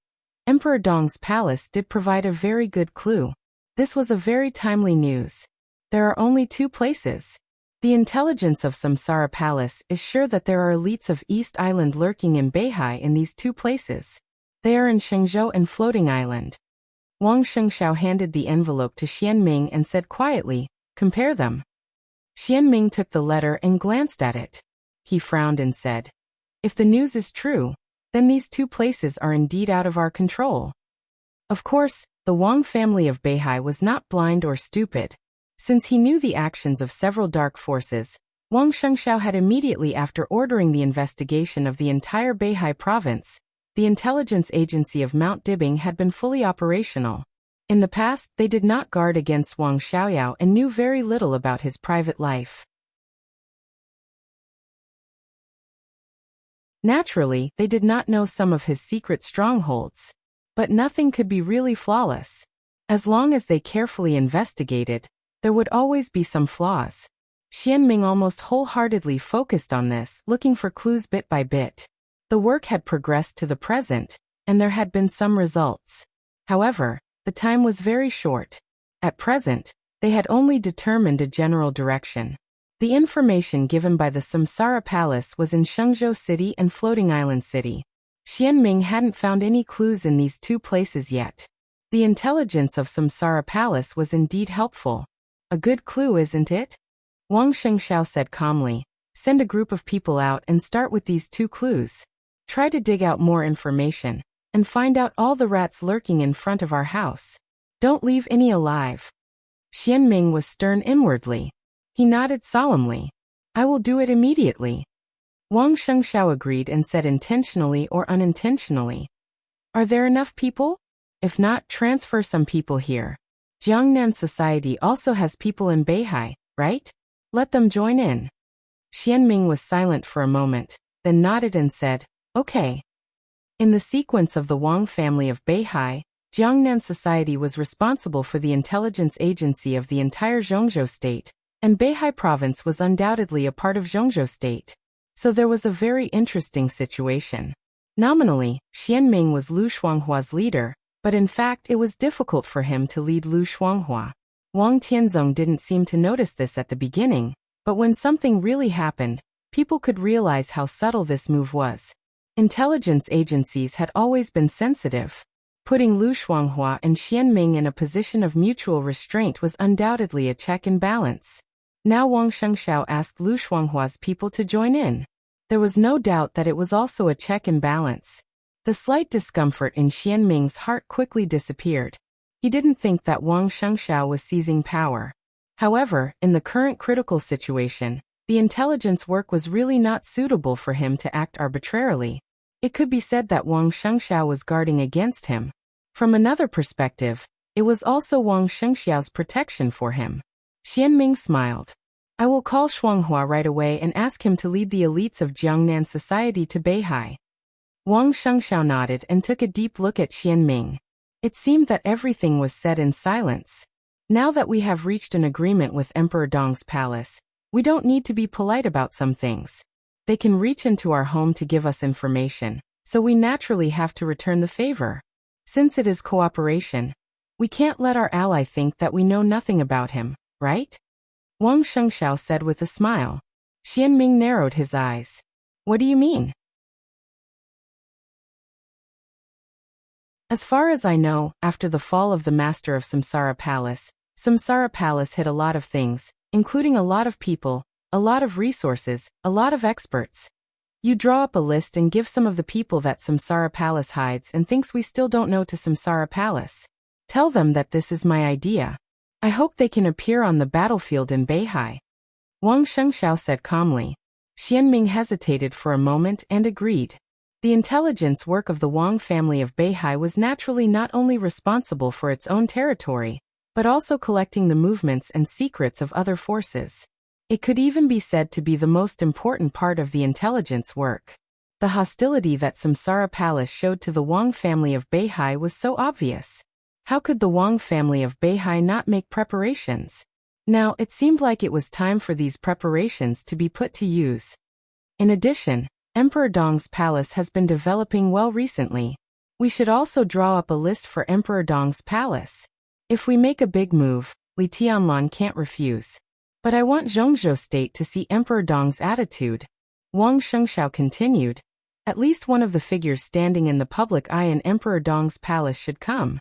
Emperor Dong's palace did provide a very good clue. This was a very timely news. There are only two places. The intelligence of Samsara Palace is sure that there are elites of East Island lurking in Beihai in these two places. They are in Shenzhou and Floating Island. Wang Shengxiao handed the envelope to Xianming and said quietly, "Compare them." Xianming took the letter and glanced at it. He frowned and said, "If the news is true, then these two places are indeed out of our control." Of course, the Wang family of Beihai was not blind or stupid. Since he knew the actions of several dark forces, Wang Shengxiao had immediately after ordering the investigation of the entire Beihai province, the intelligence agency of Mount Dibing had been fully operational. In the past, they did not guard against Wang Xiaoyao and knew very little about his private life. Naturally, they did not know some of his secret strongholds. But nothing could be really flawless. As long as they carefully investigated, there would always be some flaws. Xianming almost wholeheartedly focused on this, looking for clues bit by bit. The work had progressed to the present, and there had been some results. However, the time was very short. At present, they had only determined a general direction. The information given by the Samsara Palace was in Shenzhou City and Floating Island City. Xianming hadn't found any clues in these two places yet. The intelligence of Samsara Palace was indeed helpful. A good clue, isn't it? Wang Shengxiao said calmly. Send a group of people out and start with these two clues. Try to dig out more information, and find out all the rats lurking in front of our house. Don't leave any alive. Xianming was stern inwardly. He nodded solemnly. I will do it immediately. Wang Shengxiao agreed and said intentionally or unintentionally. Are there enough people? If not, transfer some people here. Jiangnan Society also has people in Beihai, right? Let them join in. Xianming was silent for a moment, then nodded and said, okay. In the sequence of the Wang family of Beihai, Jiangnan Society was responsible for the intelligence agency of the entire Zhongzhou state, and Beihai province was undoubtedly a part of Zhongzhou state. So there was a very interesting situation. Nominally, Xianming was Lu Shuanghua's leader, but in fact it was difficult for him to lead Lu Shuanghua. Wang Tianzong didn't seem to notice this at the beginning, but when something really happened, people could realize how subtle this move was. Intelligence agencies had always been sensitive. Putting Lu Shuanghua and Xianming in a position of mutual restraint was undoubtedly a check and balance. Now Wang Shengxiao asked Lu Shuanghua's people to join in. There was no doubt that it was also a check and balance. The slight discomfort in Xianming's heart quickly disappeared. He didn't think that Wang Shengxiao was seizing power. However, in the current critical situation, the intelligence work was really not suitable for him to act arbitrarily. It could be said that Wang Shengxiao was guarding against him. From another perspective, it was also Wang Shengxiao's protection for him. Xianming smiled. I will call Shuanghua right away and ask him to lead the elites of Jiangnan Society to Beihai. Wang Shengxiao nodded and took a deep look at Xianming. It seemed that everything was said in silence. Now that we have reached an agreement with Emperor Dong's palace, we don't need to be polite about some things. They can reach into our home to give us information, so we naturally have to return the favor. Since it is cooperation, we can't let our ally think that we know nothing about him, right? Wang Shengxiao said with a smile. Xianming narrowed his eyes. What do you mean? As far as I know, after the fall of the master of Samsara Palace hid a lot of things, including a lot of people, a lot of resources, a lot of experts. You draw up a list and give some of the people that Samsara Palace hides and thinks we still don't know to Samsara Palace. Tell them that this is my idea. I hope they can appear on the battlefield in Beihai. Wang Shengxiao said calmly. Xianming hesitated for a moment and agreed. The intelligence work of the Wang family of Beihai was naturally not only responsible for its own territory, but also collecting the movements and secrets of other forces. It could even be said to be the most important part of the intelligence work. The hostility that Samsara Palace showed to the Wang family of Beihai was so obvious. How could the Wang family of Beihai not make preparations? Now, it seemed like it was time for these preparations to be put to use. In addition, Emperor Dong's palace has been developing well recently. We should also draw up a list for Emperor Dong's palace. If we make a big move, Li Tianlan can't refuse. But I want Zhongzhou state to see Emperor Dong's attitude. Wang Shengxiao continued. At least one of the figures standing in the public eye in Emperor Dong's palace should come.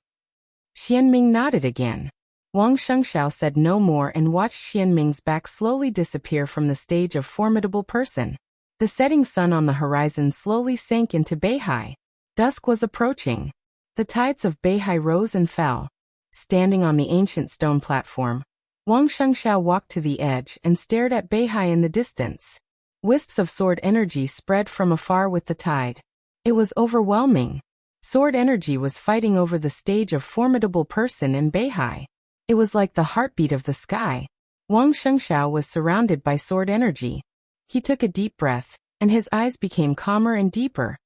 Xianming nodded again. Wang Shengxiao said no more and watched Xianming's back slowly disappear from the stage of formidable person. The setting sun on the horizon slowly sank into Beihai. Dusk was approaching. The tides of Beihai rose and fell. Standing on the ancient stone platform, Wang Shengxiao walked to the edge and stared at Beihai in the distance. Wisps of sword energy spread from afar with the tide. It was overwhelming. Sword energy was fighting over the stage of formidable person in Beihai. It was like the heartbeat of the sky. Wang Shengxiao was surrounded by sword energy. He took a deep breath, and his eyes became calmer and deeper.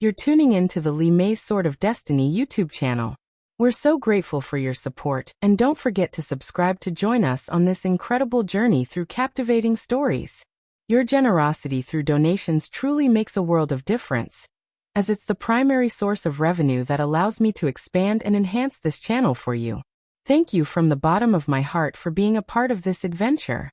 You're tuning in to the Li Mei's Sword of Destiny YouTube channel. We're so grateful for your support, and don't forget to subscribe to join us on this incredible journey through captivating stories. Your generosity through donations truly makes a world of difference, as it's the primary source of revenue that allows me to expand and enhance this channel for you. Thank you from the bottom of my heart for being a part of this adventure.